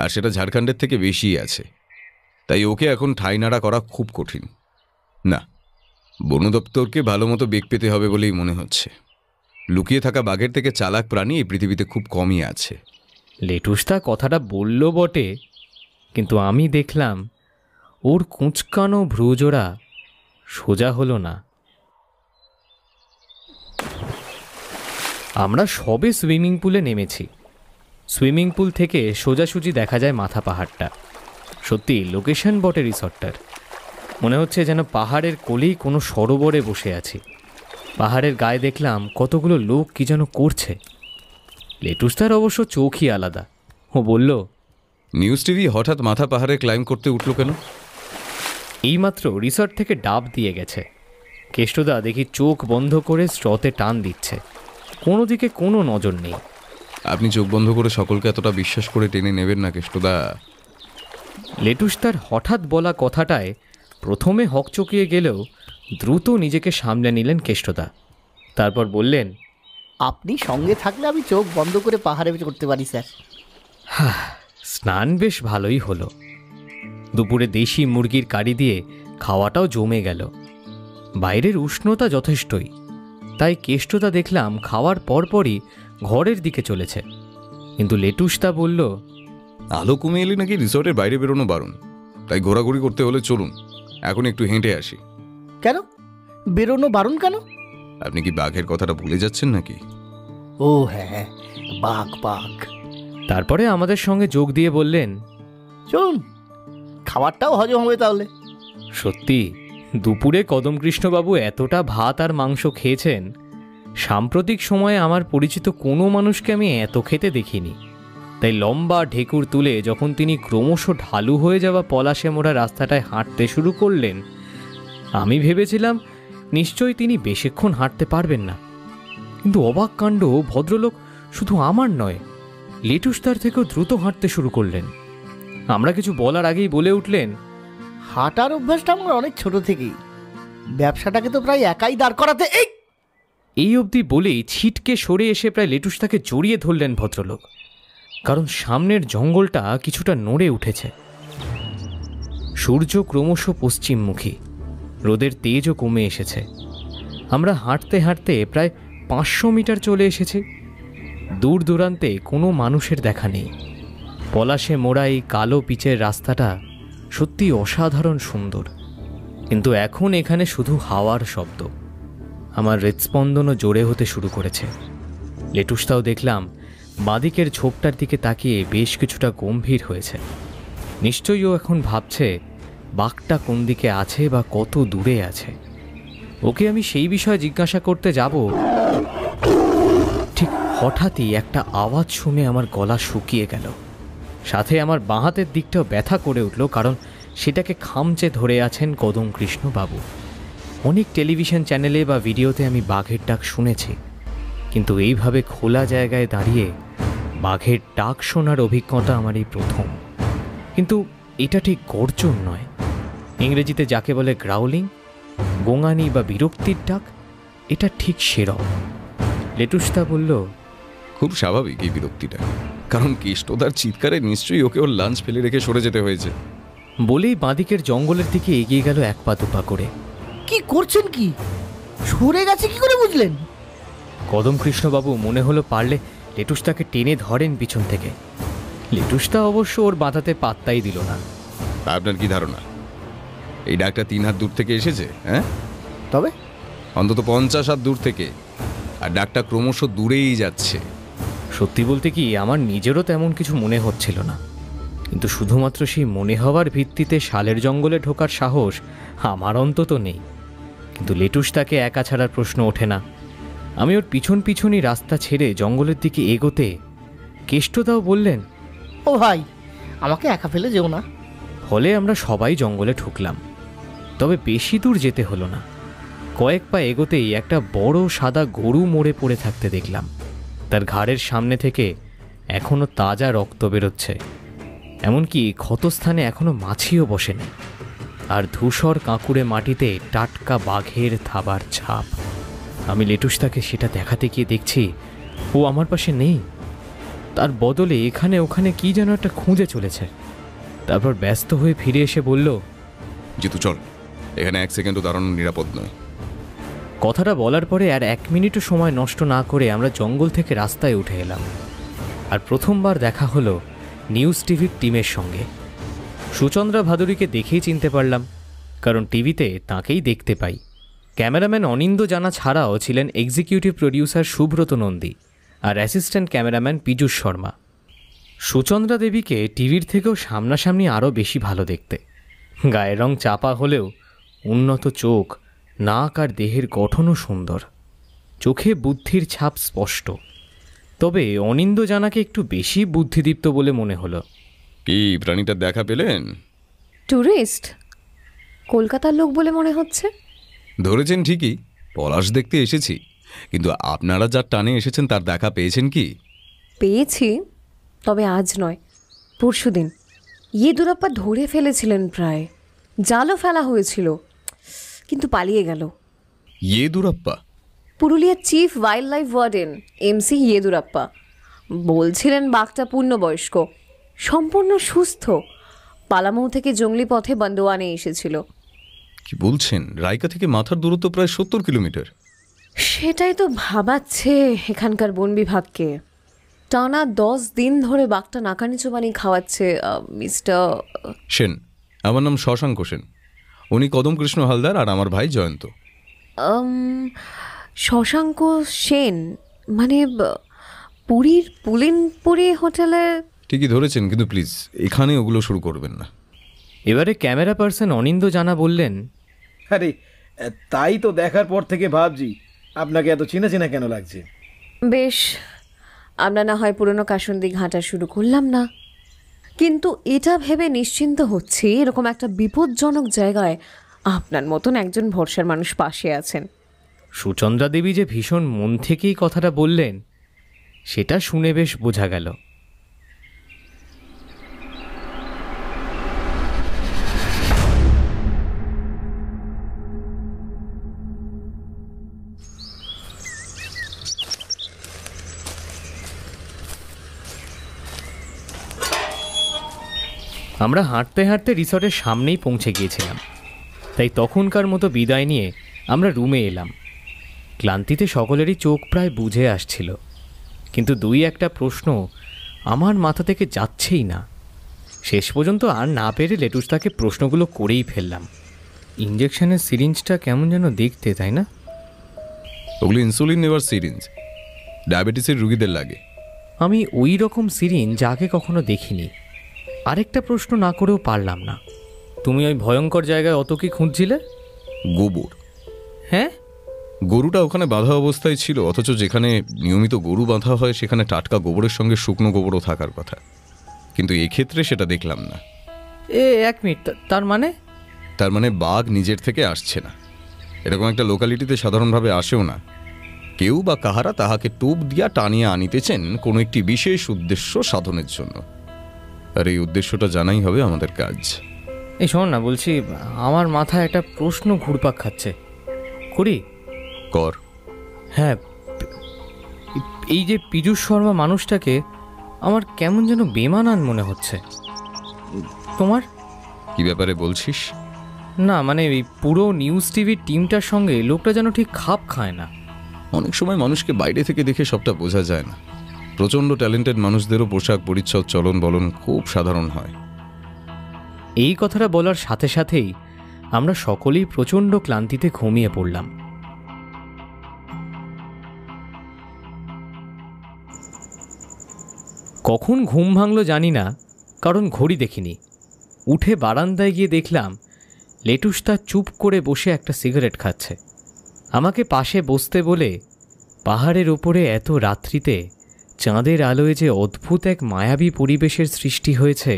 আর সেটা ঝাড়খণ্ডের থেকে বেশিই আছে। তাই ওকে এখন ঠাঁই নাড়া করা খুব কঠিন। না, বন দপ্তরকে ভালো মতো বেগ পেতে হবে বলেই মনে হচ্ছে। লুকিয়ে থাকা বাঘের থেকে চালাক প্রাণী এই পৃথিবীতে খুব কমই আছে। লেটুসদা কথাটা বলল বটে, কিন্তু আমি দেখলাম ওর কুঁচকানো ভ্রুজোড়া সোজা হলো না। আমরা সবে সুইমিং পুলে নেমেছি। সুইমিং পুল থেকে সোজাসুজি দেখা যায় মাথা পাহাড়টা। সত্যি লোকেশন বটে রিসর্টটার। মনে হচ্ছে যেন পাহাড়ের কোলেই কোনো সরোবরে বসে আছি। পাহাড়ের গায়ে দেখলাম কতগুলো লোক কি যেন করছে। লেটুসদার অবশ্য চোখই আলাদা। ও বলল, নিউজ টিভি হঠাৎ মাথা পাহাড়ে ক্লাইম করতে উঠল কেন? এইমাত্র রিসর্ট থেকে ডাব দিয়ে গেছে। কেষ্টদা দেখি চোখ বন্ধ করে স্রোতে টান দিচ্ছে, কোনো দিকে কোনো নজর নেই। আপনি চোখ বন্ধ করে সকলকে এতটা বিশ্বাস করে টেনে নেবেন না কেষ্টদা। লেটুসদার হঠাৎ বলা কথাটায় প্রথমে হকচকিয়ে গেলেও দ্রুত নিজেকে সামলে নিলেন কেষ্টদা। তারপর বললেন, আপনি সঙ্গে থাকলে আমি চোখ বন্ধ করে পাহাড়ে করতে পারি স্যার। স্নান বেশ ভালোই হলো। দুপুরে দেশি মুরগির কারি দিয়ে খাওয়াটাও জমে গেল। বাইরের উষ্ণতা যথেষ্টই, তাই কেষ্টদা দেখলাম খাওয়ার পরপরই ঘরের দিকে চলেছে। কিন্তু লেটুসদা বলল, আলো কমে এলে নাকি রিসর্টের বাইরে বেরোনো বারণ, তাই ঘোরাঘুরি করতে হলে চলুন, এখন একটু হেঁটে আসি। কেন বেরোনো বারণ কেন? আপনি কি বাঘের কথাটা ভুলে যাচ্ছেন নাকি? ও হ্যাঁ, বাঘ বাঘ। তারপরে আমাদের সঙ্গে যোগ দিয়ে বললেন, চলুন, খাবারটাও হজম হবে তাহলে। সত্যি দুপুরে কদমকৃষ্ণবাবু এতটা ভাত আর মাংস খেয়েছেন, সাম্প্রতিক সময়ে আমার পরিচিত কোনো মানুষকে আমি এত খেতে দেখিনি। তাই লম্বা ঢেকুর তুলে যখন তিনি ক্রমশ ঢালু হয়ে যাওয়া পলাশে মোড়া রাস্তাটায় হাঁটতে শুরু করলেন, আমি ভেবেছিলাম নিশ্চয়ই তিনি বেশিক্ষণ হাঁটতে পারবেন না। কিন্তু অবাক কাণ্ড, ভদ্রলোক শুধু আমার নয়, লেটুসদার থেকেও দ্রুত হাঁটতে শুরু করলেন। আমরা কিছু বলার আগেই বলে উঠলেন, হাঁটার অভ্যাসটা আমার অনেক ছোট থেকেই, ব্যবসাটাকে তো প্রায় একাই দাঁড় করাতে। এই অবধি বলেই ছিটকে সরে এসে প্রায় লেটুসদাকে জড়িয়ে ধরলেন ভদ্রলোক, কারণ সামনের জঙ্গলটা কিছুটা নড়ে উঠেছে। সূর্য ক্রমশ পশ্চিমমুখী, রোদের তেজও কমে এসেছে। আমরা হাঁটতে হাঁটতে প্রায় 500 মিটার চলে এসেছি। দূর দূরান্তে কোনো মানুষের দেখা নেই। পলাশে মোড়া এই কালো পিচের রাস্তাটা সত্যি অসাধারণ সুন্দর, কিন্তু এখন এখানে শুধু হাওয়ার শব্দ। আমার হৃৎস্পন্দনও জোরে হতে শুরু করেছে। লেটুসদাও দেখলাম বাঁদিকের ঝোপটার দিকে তাকিয়ে বেশ কিছুটা গম্ভীর হয়েছে। নিশ্চয়ই ও এখন ভাবছে বাঘটা কোন দিকে আছে বা কত দূরে আছে। ওকে আমি সেই বিষয়ে জিজ্ঞাসা করতে যাব, ঠিক হঠাৎই একটা আওয়াজ শুনে আমার গলা শুকিয়ে গেল। সাথে আমার বাঁ হাতের দিকটাও ব্যথা করে উঠল, কারণ সেটাকে খামচে ধরে আছেন কদমকৃষ্ণবাবু। অনেক টেলিভিশন চ্যানেলে বা ভিডিওতে আমি বাঘের ডাক শুনেছি, কিন্তু এইভাবে খোলা জায়গায় দাঁড়িয়ে বাঘের ডাক শোনার অভিজ্ঞতা আমার এই প্রথম। কিন্তু এটা ঠিক গর্জন নয়, ইংরেজিতে যাকে বলে গ্রাউলিং, গোঙানি বা বিরক্তির ডাক, এটা ঠিক সেরকম। লেটুসদা বলল, খুব স্বাভাবিক এই বিরক্তিটা, কারণ কেষ্টদার চিৎকারে নিশ্চয়ই ওকে ওর লাঞ্চ ফেলে রেখে সরে যেতে হয়েছে। বলেই বাঁদিকের জঙ্গলের দিকে এগিয়ে গেল এক পা দুপা করে। কি করছেন কি? সরে গেছে কি করে বুঝলেন? কদমকৃষ্ণবাবু মনে হলো পারলে লেটুসদাকে টেনে ধরেন পিছন থেকে। লেটুসদা অবশ্য ওর বাঁধাতে পাত্তাই দিল না। আপনার কি ধারণা এই ডাকটা 3 হাত দূর থেকে এসেছে? হ্যাঁ, তবে অন্তত 50 হাত দূর থেকে, আর ডাকটা ক্রমশ দূরেই যাচ্ছে। সত্যি বলতে কি, আমার নিজেরও তেমন কিছু মনে হচ্ছিল না, কিন্তু শুধুমাত্র সেই মনে হওয়ার ভিত্তিতে শালের জঙ্গলে ঢোকার সাহস আমার অন্তত নেই। কিন্তু লেটুসদাকে একা ছাড়ার প্রশ্ন ওঠে না। আমি ওর পিছন পিছনই রাস্তা ছেড়ে জঙ্গলের দিকে এগোতে কেষ্টদাও বললেন, ও ভাই, আমাকে একা ফেলে যেও না। ফলে আমরা সবাই জঙ্গলে ঢুকলাম। তবে বেশি দূর যেতে হলো না। কয়েক পা এগোতেই একটা বড় সাদা গরু মরে পড়ে থাকতে দেখলাম। তার ঘাড়ের সামনে থেকে এখনো তাজা রক্ত বেরোচ্ছে, এমনকি ক্ষতস্থানে এখনো মাছিও বসেনি, আর ধূসর কাঁকুড়ে মাটিতে টাটকা বাঘের থাবার ছাপ। আমি লেটুসদাকে সেটা দেখাতে গিয়ে দেখছি ও আমার পাশে নেই, তার বদলে এখানে ওখানে কি যেন একটা খুঁজে চলেছে। তারপর ব্যস্ত হয়ে ফিরে এসে বলল, জিতু চল, এখানে 1 সেকেন্ডও দাঁড়ানো নিরাপদ নয়। কথাটা বলার পরে আর 1 মিনিটও সময় নষ্ট না করে আমরা জঙ্গল থেকে রাস্তায় উঠে এলাম। আর প্রথমবার দেখা হলো নিউজ টিভির টিমের সঙ্গে। সুচন্দ্রা ভাদুরীকে দেখেই চিনতে পারলাম, কারণ টিভিতে তাঁকেই দেখতে পাই। ক্যামেরাম্যান অনিন্দ জানা ছাড়াও ছিলেন এক্সিকিউটিভ প্রডিউসার সুব্রত নন্দী আর অ্যাসিস্ট্যান্ট ক্যামেরাম্যান পীযূষ শর্মা। সুচন্দ্রা দেবীকে টিভির থেকেও সামনাসামনি আরও বেশি ভালো দেখতে। গায়ের রং চাপা হলেও উন্নত চোখ, নাক আর দেহের গঠনও সুন্দর, চোখে বুদ্ধির ছাপ স্পষ্ট। তবে অনিন্দ জানাকে একটু বেশি বুদ্ধিদীপ্ত বলে মনে হলো। কি প্রাণীটার দেখা পেলেন? ট্যুরিস্ট, কলকাতার লোক বলে মনে হচ্ছে। ধরেছেন ঠিকই, পলাশ দেখতে এসেছি, কিন্তু আপনারা যার টানে এসেছেন তার দেখা পেয়েছেন কি? পেয়েছি, তবে আজ নয়, পরশুদিন। ইয়েদুরাপ্পা ধরে ফেলেছিলেন, প্রায় জালও ফেলা হয়েছিল, কিন্তু পালিয়ে গেল। ইয়েদুরাপ্পা? পুরুলিয়ার chief wild life warden MC Yediyurappa বলছিলেন বাঘটা পূর্ণবয়স্ক, সম্পূর্ণ সুস্থ, পালামৌ থেকে জঙ্গলি পথে বন্দোয়ানে এসেছিল। কি বলছেন? রায়কা থেকে মাথার দূরত্ব প্রায় 70 কিলোমিটার। সেটাই তো ভাবাচ্ছে এখানকার বন বিভাগকে। টানা 10 দিন ধরে বাঘটা নাকানিচু বানিয়ে খাওয়াচ্ছে মিস্টার সেন। আমার নাম শশাঙ্ক সেন, উনি কদমকৃষ্ণ হালদার আর আমার ভাই জয়ন্ত। শশাঙ্ক সেন মানে পুরীর পুলিনপুরি হোটেলে? ঠিকই ধরেছেন, কিন্তু প্লিজ এখানে ওগুলো শুরু করবেন না। এবারে ক্যামেরা পার্সন অনিন্দ জানা বললেন, আরে তাই তো দেখার পর থেকে ভাবছি আপনাকে এত চেনা চেনা কেন লাগছে। বেশ, আমরা না হয় পুরনো কাসুন্দি ঘাঁটা শুরু করলাম না, কিন্তু এটা ভেবে নিশ্চিন্ত হচ্ছি এরকম একটা বিপজ্জনক জায়গায় আপনার মতন একজন ভরসার মানুষ পাশে আছেন। সুচন্দ্রা দেবী যে ভীষণ মন থেকেই কথাটা বললেন সেটা শুনে বেশ বোঝা গেল। আমরা হাঁটতে হাঁটতে রিসর্টের সামনেই পৌঁছে গিয়েছিলাম, তাই তখনকার মতো বিদায় নিয়ে আমরা রুমে এলাম। ক্লান্তিতে সকলেরই চোখ প্রায় বুঝে আসছিল, কিন্তু 2-1টা প্রশ্ন আমার মাথা থেকে যাচ্ছেই না। শেষ পর্যন্ত আর না পেরে লেটুসদাকে প্রশ্নগুলো করেই ফেললাম। ইঞ্জেকশনের সিরিঞ্জটা কেমন যেন দেখতে, তাই না? ওগুলো ইনসুলিন নেওয়ার সিরিঞ্জ, ডায়াবেটিসের রুগীদের লাগে। আমি ওই রকম সিরিঞ্জ আগে কখনো দেখিনি। আরেকটা প্রশ্ন না করেও পারলাম না, তুমি ওই ভয়ঙ্কর জায়গায় অত কি খুঁজছিলে? গোবর। হ্যাঁ, গরুটা ওখানে বাঁধা অবস্থায় ছিল, অথচ যেখানে নিয়মিত গরু বাঁধা হয় সেখানে টাটকা গোবরের সঙ্গে শুকনো গোবরও থাকার কথা, কিন্তু এক্ষেত্রে সেটা দেখলাম না। 1 মিনিট, তার মানে বাঘ নিজের থেকে আসছে না, এরকম একটা লোকালিটিতে সাধারণভাবে আসেও না। কেউ বা কাহারা তাহাকে টোপ দিয়া টানিয়া আনিতেছেন কোনো একটি বিশেষ উদ্দেশ্য সাধনের জন্য, আর এই উদ্দেশ্যটা জানাই হবে আমাদের কাজ। এই শোন না, বলছি আমার মাথায় একটা প্রশ্ন ঘুরপাক খাচ্ছে। করি? কর। হ্যাঁ, এই যে পীযূষ শর্মা মানুষটাকে আমার কেমন যেন বেমানান মনে হচ্ছে। তোমার কি ব্যাপারে বলছিস? না মানে এই পুরো নিউজ টিভির টিমটার সঙ্গে লোকটা যেন ঠিক খাপ খায় না। অনেক সময় মানুষকে বাইরে থেকে দেখে সবটা বোঝা যায় না। প্রচণ্ড ট্যালেন্টেড মানুষদেরও পোশাক পরিচ্ছদ চলন বলন খুব সাধারণ হয়। এই কথাটা বলার সাথে সাথেই আমরা সকলেই প্রচণ্ড ক্লান্তিতে ঘুমিয়ে পড়লাম। কখন ঘুম ভাঙল জানি না, কারণ ঘড়ি দেখিনি। উঠে বারান্দায় গিয়ে দেখলাম লেটুসদা চুপ করে বসে একটা সিগারেট খাচ্ছে। আমাকে পাশে বসতে বলে পাহাড়ের ওপরে এত রাত্রিতে চাঁদের আলোয় যে অদ্ভুত এক মায়াবী পরিবেশের সৃষ্টি হয়েছে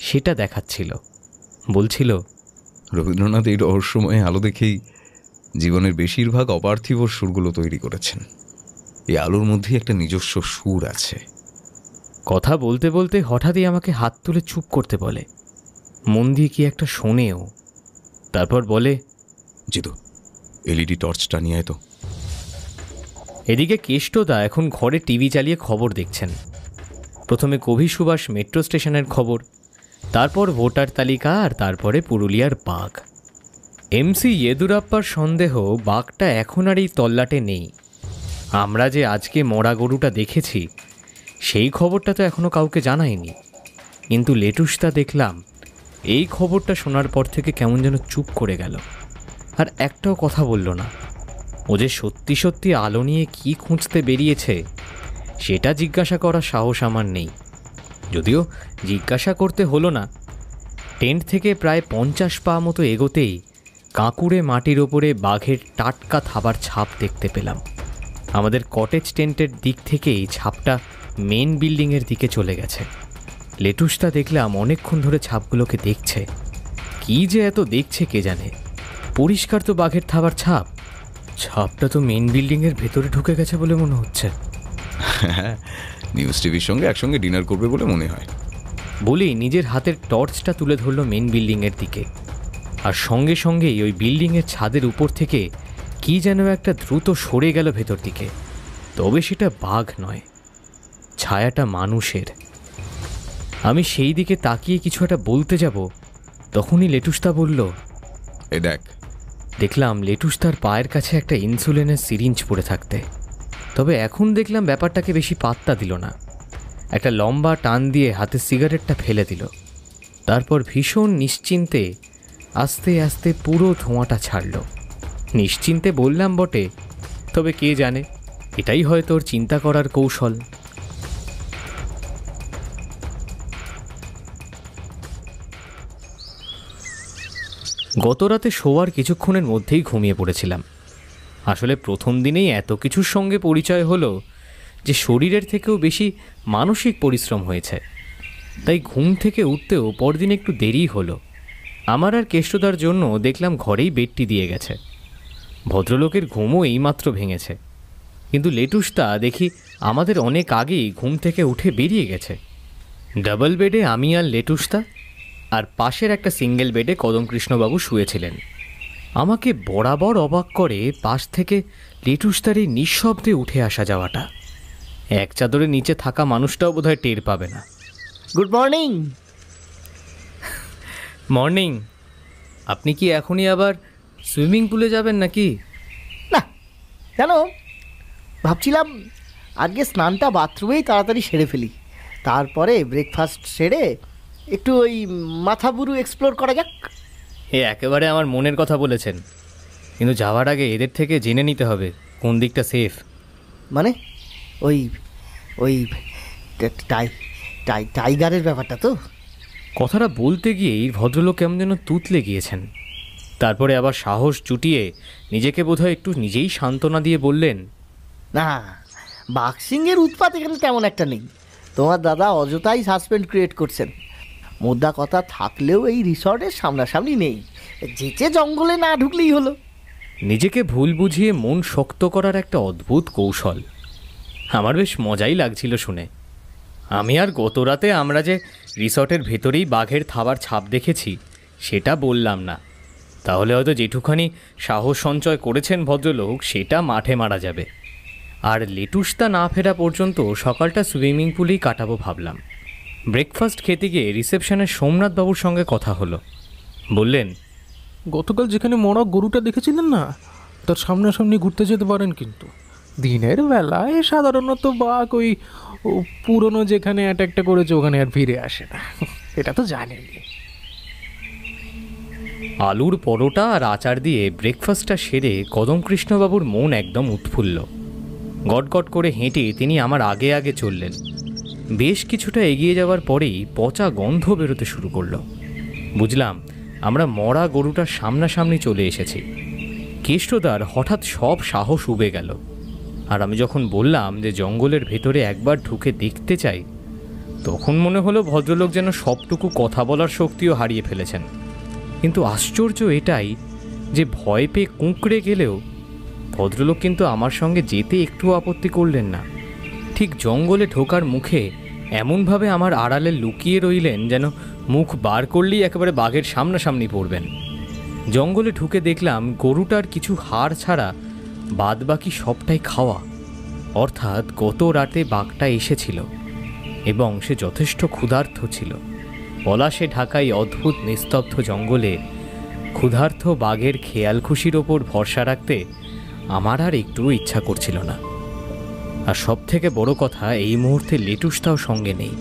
সেটা দেখাচ্ছিল। বলছিল, রবীন্দ্রনাথ এই রহস্যময় আলো দেখেই জীবনের বেশিরভাগ অপার্থিব সুরগুলো তৈরি করেছেন। এই আলোর মধ্যে একটা নিজস্ব সুর আছে। কথা বলতে বলতে হঠাৎই আমাকে হাত তুলে চুপ করতে বলে। মন দিয়ে কি একটা শোনেও। তারপর বলে, জিতু, এলইডি টর্চটা নিয়ে আয় তো। এদিকে কেষ্টদা এখন ঘরে টিভি চালিয়ে খবর দেখছেন। প্রথমে কবি সুভাষ মেট্রো স্টেশনের খবর, তারপর ভোটার তালিকা, আর তারপরে পুরুলিয়ার বাঘ। এমসি ইয়েদুরাপ্পার সন্দেহ বাঘটা এখন আর এই তল্লাটে নেই। আমরা যে আজকে মরা গরুটা দেখেছি সেই খবরটা তো এখনও কাউকে জানায়নি। কিন্তু লেটুসদা দেখলাম এই খবরটা শোনার পর থেকে কেমন যেন চুপ করে গেল, আর একটাও কথা বলল না। ও যে সত্যি সত্যি আলো নিয়ে কি খুঁজতে বেরিয়েছে সেটা জিজ্ঞাসা করার সাহস আমার নেই। যদিও জিজ্ঞাসা করতে হলো না। টেন্ট থেকে প্রায় 50 পা মতো এগোতেই কাঁকুড়ে মাটির ওপরে বাঘের টাটকা থাবার ছাপ দেখতে পেলাম। আমাদের কটেজ টেন্টের দিক থেকেই ছাপটা মেন বিল্ডিংয়ের দিকে চলে গেছে। লেটুসদা দেখলাম অনেকক্ষণ ধরে ছাপগুলোকে দেখছে। কি যে এত দেখছে কে জানে। পরিষ্কার তো বাঘের থাবার ছাপ। ছাপটা তো মেন বিল্ডিংয়ের ভেতরে ঢুকে গেছে বলে মনে হচ্ছে। হ্যাঁ, নিউজ টিভির সঙ্গে একসঙ্গে ডিনার করবে বলে মনে হয়। বলেই নিজের হাতের টর্চটা তুলে ধরল মেন বিল্ডিংয়ের দিকে। আর সঙ্গে সঙ্গেই ওই বিল্ডিংয়ের ছাদের উপর থেকে কি যেন একটা দ্রুত সরে গেল ভেতর দিকে। তবে সেটা বাঘ নয়, ছায়াটা মানুষের। আমি সেই দিকে তাকিয়ে কিছু একটা বলতে যাব, তখনই লেটুসদা বলল, এই দেখ। দেখলাম লেটুসদার পায়ের কাছে একটা ইনসুলিনের সিরিঞ্জ পড়ে থাকতে। তবে এখন দেখলাম ব্যাপারটাকে বেশি পাত্তা দিল না। একটা লম্বা টান দিয়ে হাতে সিগারেটটা ফেলে দিল। তারপর ভীষণ নিশ্চিন্তে আস্তে আস্তে পুরো ধোঁয়াটা ছাড়ল। নিশ্চিন্তে বললাম বটে, তবে কে জানে এটাই হয়তো ওর চিন্তা করার কৌশল। গতরাতে শোয়ার কিছুক্ষণের মধ্যেই ঘুমিয়ে পড়েছিলাম। আসলে প্রথম দিনেই এত কিছুর সঙ্গে পরিচয় হলো যে শরীরের থেকেও বেশি মানসিক পরিশ্রম হয়েছে। তাই ঘুম থেকে উঠতেও পরদিন একটু দেরি হলো। আমার আর কেষ্টদার জন্য দেখলাম ঘরেই বেডটি দিয়ে গেছে। ভদ্রলোকের ঘুমও এইমাত্র ভেঙেছে। কিন্তু লেটুসদা দেখি আমাদের অনেক আগেই ঘুম থেকে উঠে বেরিয়ে গেছে। ডাবল বেডে আমি আর লেটুসদা, আর পাশের একটা সিঙ্গেল বেডে কদমকৃষ্ণবাবু শুয়েছিলেন। আমাকে বরাবর অবাক করে পাশ থেকে লেটুসদার এই নিঃশব্দে উঠে আসা যাওয়াটা। এক চাদরের নিচে থাকা মানুষটাও বোধহয় টের পাবে না। Good morning. মর্নিং। আপনি কি এখনই আবার সুইমিং পুলে যাবেন নাকি? না, জানো, ভাবছিলাম আজকে স্নানটা বাথরুমেই তাড়াতাড়ি সেরে ফেলি, তারপরে ব্রেকফাস্ট সেরে একটু ওই মাথাবুরু এক্সপ্লোর করা যাক। একেবারে আমার মনের কথা বলেছেন, কিন্তু যাওয়ার আগে এদের থেকে জেনে নিতে হবে কোন দিকটা সেফ। মানে ওই ওই টাইগারের ব্যাপারটা তো। কথাটা বলতে গিয়েই ভদ্রলোক কেমন যেন তুতলে গিয়েছেন। তারপরে আবার সাহস জুটিয়ে নিজেকে বোধহয় একটু নিজেই সান্ত্বনা দিয়ে বললেন, না, বাক্সিংয়ের উৎপাত এখানে তেমন একটা নেই। তোমার দাদা অযথাই সাসপেন্ড ক্রিয়েট করছেন। মোদ্দা কথা থাকলেও এই রিসর্টের সামনাসামনি নেই, যেচে জঙ্গলে না ঢুকলেই হলো। নিজেকে ভুল বুঝিয়ে মন শক্ত করার একটা অদ্ভুত কৌশল। আমার বেশ মজাই লাগছিল শুনে। আমি আর গত রাতে আমরা যে রিসর্টের ভেতরেই বাঘের থাবার ছাপ দেখেছি সেটা বললাম না, তাহলে হয়তো যেটুখানি সাহস সঞ্চয় করেছেন ভদ্রলোক সেটা মাঠে মারা যাবে। আর লেটুসদা না ফেরা পর্যন্ত সকালটা সুইমিং পুলেই কাটাবো ভাবলাম। ব্রেকফাস্ট খেতে গিয়ে রিসেপশনের সোমনাথবাবুর সঙ্গে কথা হলো। বললেন, গতকাল যেখানে মরা গরুটা দেখেছিলেন না, তার সামনাসামনি ঘুরতে যেতে পারেন, কিন্তু দিনের বেলায় সাধারণত বাঘ ওই পুরনো যেখানে অ্যাটাকটা করেছে ওখানে আর ফিরে আসে না, এটা তো জানেনি। আলুর পরোটা আর আচার দিয়ে ব্রেকফাস্টটা সেরে কদমকৃষ্ণবাবুর মন একদম উৎফুল্ল। গটগট করে হেঁটে তিনি আমার আগে আগে চললেন। বেশ কিছুটা এগিয়ে যাওয়ার পরেই পচা গন্ধ বেরোতে শুরু করলো। বুঝলাম আমরা মরা গরুটার সামনাসামনি চলে এসেছি। কেষ্টদার হঠাৎ সব সাহস উবে গেল। আর আমি যখন বললাম যে জঙ্গলের ভেতরে একবার ঢুকে দেখতে চাই, তখন মনে হলো ভদ্রলোক যেন সবটুকু কথা বলার শক্তিও হারিয়ে ফেলেছেন। কিন্তু আশ্চর্য এটাই যে ভয় পেয়ে কুঁকড়ে গেলেও ভদ্রলোক কিন্তু আমার সঙ্গে যেতে একটু আপত্তি করলেন না। ঠিক জঙ্গলে ঢোকার মুখে এমনভাবে আমার আড়ালে লুকিয়ে রইলেন যেন মুখ বার করলেই একেবারে বাঘের সামনাসামনি পড়বেন। জঙ্গলে ঢুকে দেখলাম গরুটার কিছু হাড় ছাড়া বাদবাকি সবটাই খাওয়া, অর্থাৎ গত রাতে বাঘটা এসেছিল এবং সে যথেষ্ট ক্ষুধার্ত ছিল। পলাশে ঢাকাই অদ্ভুত নিস্তব্ধ জঙ্গলে ক্ষুধার্ত বাঘের খেয়াল খুশির ওপর ভরসা রাখতে আমার আর একটুও ইচ্ছা করছিল না। আর সব থেকে বড় কথা, এই মুহূর্তে লেটুসটাও সঙ্গে নেই।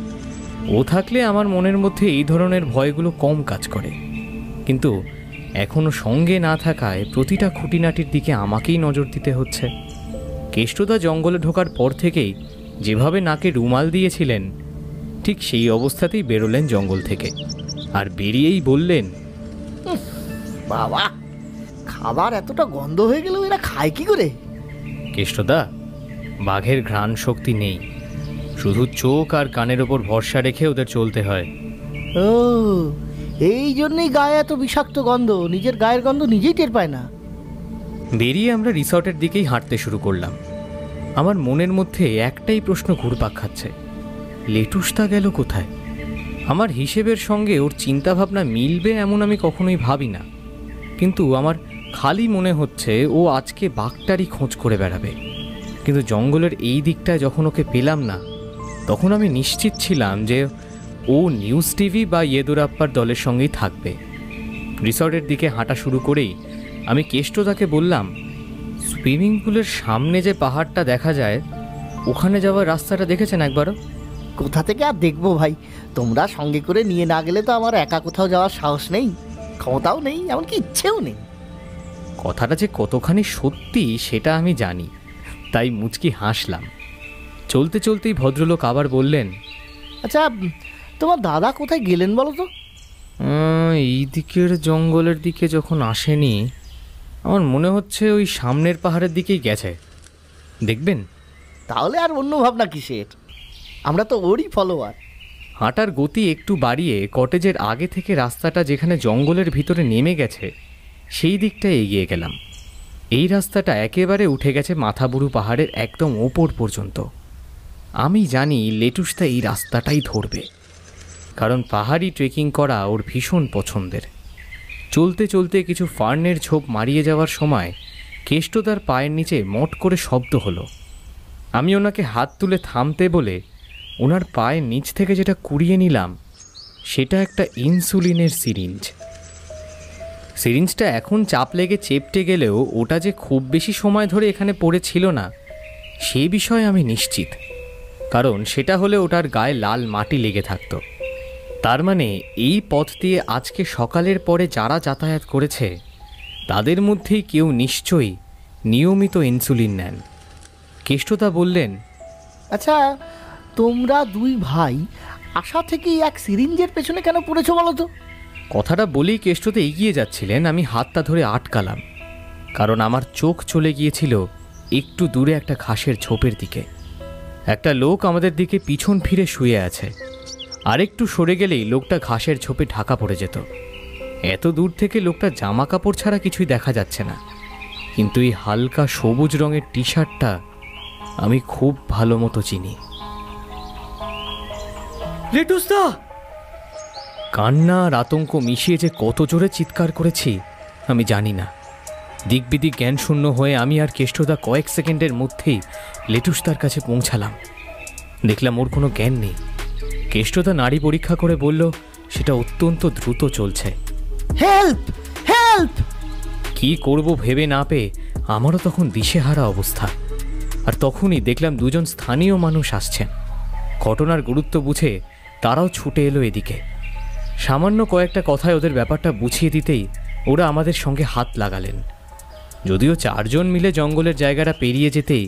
ও থাকলে আমার মনের মধ্যে এই ধরনের ভয়গুলো কম কাজ করে, কিন্তু এখনও সঙ্গে না থাকায় প্রতিটা খুঁটিনাটির দিকে আমাকেই নজর দিতে হচ্ছে। কেষ্টদা জঙ্গলে ঢোকার পর থেকেই যেভাবে নাকে রুমাল দিয়েছিলেন, ঠিক সেই অবস্থাতেই বেরোলেন জঙ্গল থেকে। আর বেরিয়েই বললেন, বাবা, খাবার এতটা গন্ধ হয়ে গেল, এরা খায় কি করে? কেষ্টদা, বাঘের ঘ্রাণ শক্তি নেই, শুধু চোখ আর কানের ওপর ভরসা রেখে ওদের চলতে হয়। ও, এই জন্যই গায়ে এত বিষাক্ত গন্ধ, নিজের গায়ের গন্ধ নিজেই টের পায় না। বেরিয়ে আমরা রিসর্টের দিকেই হাঁটতে শুরু করলাম। আমার মনের মধ্যে একটাই প্রশ্ন ঘুরপাক খাচ্ছে, লেটুসদা গেল কোথায়? আমার হিসেবের সঙ্গে ওর চিন্তাভাবনা মিলবে এমন আমি কখনোই ভাবি না, কিন্তু আমার খালি মনে হচ্ছে ও আজকে বাঘটারই খোঁজ করে বেড়াবে। কিন্তু জঙ্গলের এই দিকটায় যখন ওকে পেলাম না, তখন আমি নিশ্চিত ছিলাম যে ও নিউজ টিভি বা ইয়েদুরাপ্পার দলের সঙ্গেই থাকবে। রিসর্টের দিকে হাঁটা শুরু করেই আমি কেষ্টদাকে বললাম, সুইমিং পুলের সামনে যে পাহাড়টা দেখা যায়, ওখানে যাওয়ার রাস্তাটা দেখেছেন একবারও? কোথা থেকে আর দেখবো ভাই, তোমরা সঙ্গে করে নিয়ে না গেলে তো আমার একা কোথাও যাওয়ার সাহস নেই, ক্ষমতাও নেই, এমনকি ইচ্ছেও নেই। কথাটা যে কতখানি সত্যি সেটা আমি জানি, তাই মুচকি হাসলাম। চলতে চলতেই ভদ্রলোক আবার বললেন, আচ্ছা, তোমার দাদা কোথায় গেলেন বলো তো? এই দিকের জঙ্গলের দিকে যখন আসেনি, আমার মনে হচ্ছে ওই সামনের পাহাড়ের দিকেই গেছে, দেখবেন। তাহলে আর অন্য ভাবনা কিসের, আমরা তো ওরই ফলোয়ার। হাঁটার গতি একটু বাড়িয়ে কটেজের আগে থেকে রাস্তাটা যেখানে জঙ্গলের ভিতরে নেমে গেছে সেই দিকটায় এগিয়ে গেলাম। এই রাস্তাটা একেবারে উঠে গেছে মাথাবুরু পাহাড়ের একদম ওপর পর্যন্ত। আমি জানি লেটুসদা এই রাস্তাটাই ধরবে, কারণ পাহাড়ি ট্রেকিং করা ওর ভীষণ পছন্দের। চলতে চলতে কিছু ফার্নের ঝোপ মারিয়ে যাওয়ার সময় কেষ্টদার পায়ের নিচে মট করে শব্দ হলো। আমি ওনাকে হাত তুলে থামতে বলে ওনার পায়ের নিচ থেকে যেটা কুড়িয়ে নিলাম সেটা একটা ইনসুলিনের সিরিঞ্জ। সিরিঞ্জটা এখন চাপ লেগে চেপটে গেলেও ওটা যে খুব বেশি সময় ধরে এখানে পড়েছিল না সেই বিষয়ে আমি নিশ্চিত, কারণ সেটা হলে ওটার গায়ে লাল মাটি লেগে থাকতো। তার মানে এই পথ দিয়ে আজকে সকালের পরে যারা যাতায়াত করেছে তাদের মধ্যেই কেউ নিশ্চয়ই নিয়মিত ইনসুলিন নেন। কেষ্টদা বললেন, আচ্ছা, তোমরা দুই ভাই আশা থেকেই এক সিরিঞ্জের পেছনে কেন পড়েছো বলো তো? কথাটা বলেই কেষ্টদা এগিয়ে যাচ্ছিলেন, আমি হাতটা ধরে আটকালাম, কারণ আমার চোখ চলে গিয়েছিল একটু দূরে একটা ঘাসের ঝোপের দিকে। একটা লোক আমাদের দিকে পিছন ফিরে শুয়ে আছে, আরেকটু সরে গেলেই লোকটা ঘাসের ঝোপে ঢাকা পড়ে যেত। এত দূর থেকে লোকটা জামা কাপড় ছাড়া কিছুই দেখা যাচ্ছে না, কিন্তু এই হালকা সবুজ রঙের টি শার্টটা আমি খুব ভালো মতো চিনি। লেটুসদা! কান্না আর আতঙ্ক মিশিয়ে যে কত জোরে চিৎকার করেছি আমি জানি না। দিকবিদিক জ্ঞান শূন্য হয়ে আমি আর কেষ্টদা কয়েক সেকেন্ডের মধ্যেই লেটুসদার কাছে পৌঁছালাম। দেখলাম ওর কোনো জ্ঞান নেই। কেষ্টদা নাড়ি পরীক্ষা করে বলল সেটা অত্যন্ত দ্রুত চলছে। Help, help! কি করব ভেবে না পেয়ে আমারও তখন দিশেহারা অবস্থা। আর তখনই দেখলাম দুজন স্থানীয় মানুষ আসছেন। ঘটনার গুরুত্ব বুঝে তারাও ছুটে এলো এদিকে। সামান্য কয়েকটা কথায় ওদের ব্যাপারটা বুঝিয়ে দিতেই ওরা আমাদের সঙ্গে হাত লাগালেন। যদিও 4 জন মিলে জঙ্গলের জায়গাটা পেরিয়ে যেতেই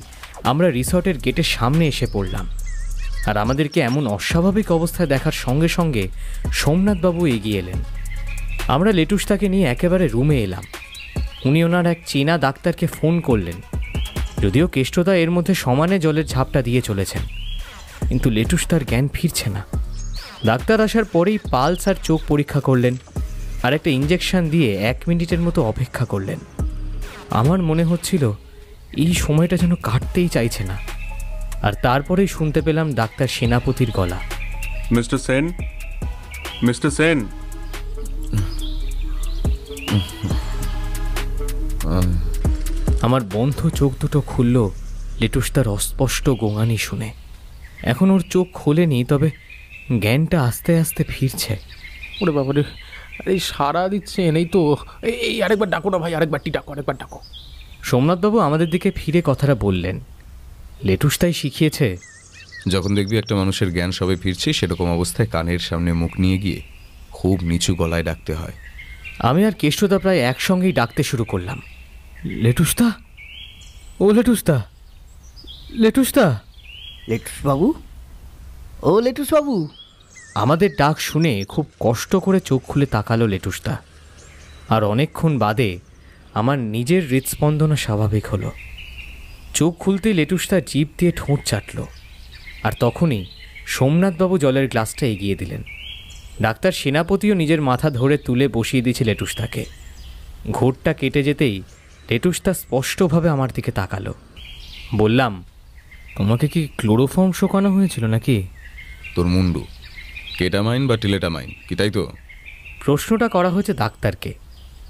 আমরা রিসর্টের গেটের সামনে এসে পড়লাম। আর আমাদেরকে এমন অস্বাভাবিক অবস্থায় দেখার সঙ্গে সঙ্গে সোমনাথবাবু এগিয়ে এলেন। আমরা লেটুসদাকে নিয়ে একেবারে রুমে এলাম। উনি ওনার এক চীনা ডাক্তারকে ফোন করলেন। যদিও কেষ্টদা এর মধ্যে সমানে জলের ঝাপটা দিয়ে চলেছেন, কিন্তু লেটুসদার জ্ঞান ফিরছে না। ডাক্তার আসার পরেই পালস আর চোখ পরীক্ষা করলেন আর একটা ইঞ্জেকশন দিয়ে 1 মিনিটের মতো অপেক্ষা করলেন। আমার মনে হচ্ছিল এই সময়টা যেন কাটতেই চাইছে না। আর তারপরেই শুনতে পেলাম ডাক্তার সেনাপতির গলা। Mister Sen, mister Sen. আমার বন্ধ চোখ দুটো খুলল লেটুসদার অস্পষ্ট গোঙানি শুনে। এখন ওর চোখ খোলেনি, তবে জ্ঞানটা আস্তে আস্তে ফিরছে। ওরে বাবারে, আরে সারা দিচ্ছেন এই তো। এই আরেকবার ডাকো না ভাই, আরেকবারটি ডাকো, আরেকবার ডাকো। সোমনাথবাবু আমাদের দিকে ফিরে কথাটা বললেন। লেটুসদাই শিখিয়েছে, যখন দেখবি একটা মানুষের জ্ঞান সবে ফিরছে সেরকম অবস্থায় কানের সামনে মুখ নিয়ে গিয়ে খুব নিচু গলায় ডাকতে হয়। আমি আর কেষ্টদা প্রায় একসঙ্গেই ডাকতে শুরু করলাম, লেটুসদা, ও লেটুসদা, লেটুসদা। লেটুসবাবু, ও লেটুসবাবু! আমাদের ডাক শুনে খুব কষ্ট করে চোখ খুলে তাকালো লেটুসদা। আর অনেকক্ষণ বাদে আমার নিজের হৃৎস্পন্দনা স্বাভাবিক হলো। চোখ খুলতেই লেটুসদা জিভ দিয়ে ঠোঁট চাটল। আর তখনই সোমনাথবাবু জলের গ্লাসটা এগিয়ে দিলেন। ডাক্তার সেনাপতিও নিজের মাথা ধরে তুলে বসিয়ে দিয়েছে লেটুসদাকে। ঘোরটা কেটে যেতেই লেটুসদা স্পষ্টভাবে আমার দিকে তাকালো। বললাম, তোমাকে কি ক্লোরোফর্ম শোকানো হয়েছিল নাকি? তোর মুন্ডু কেটামাইন বা টিলেটামাইন কি, তাই তো? প্রশ্নটা করা হয়েছে ডাক্তারকে।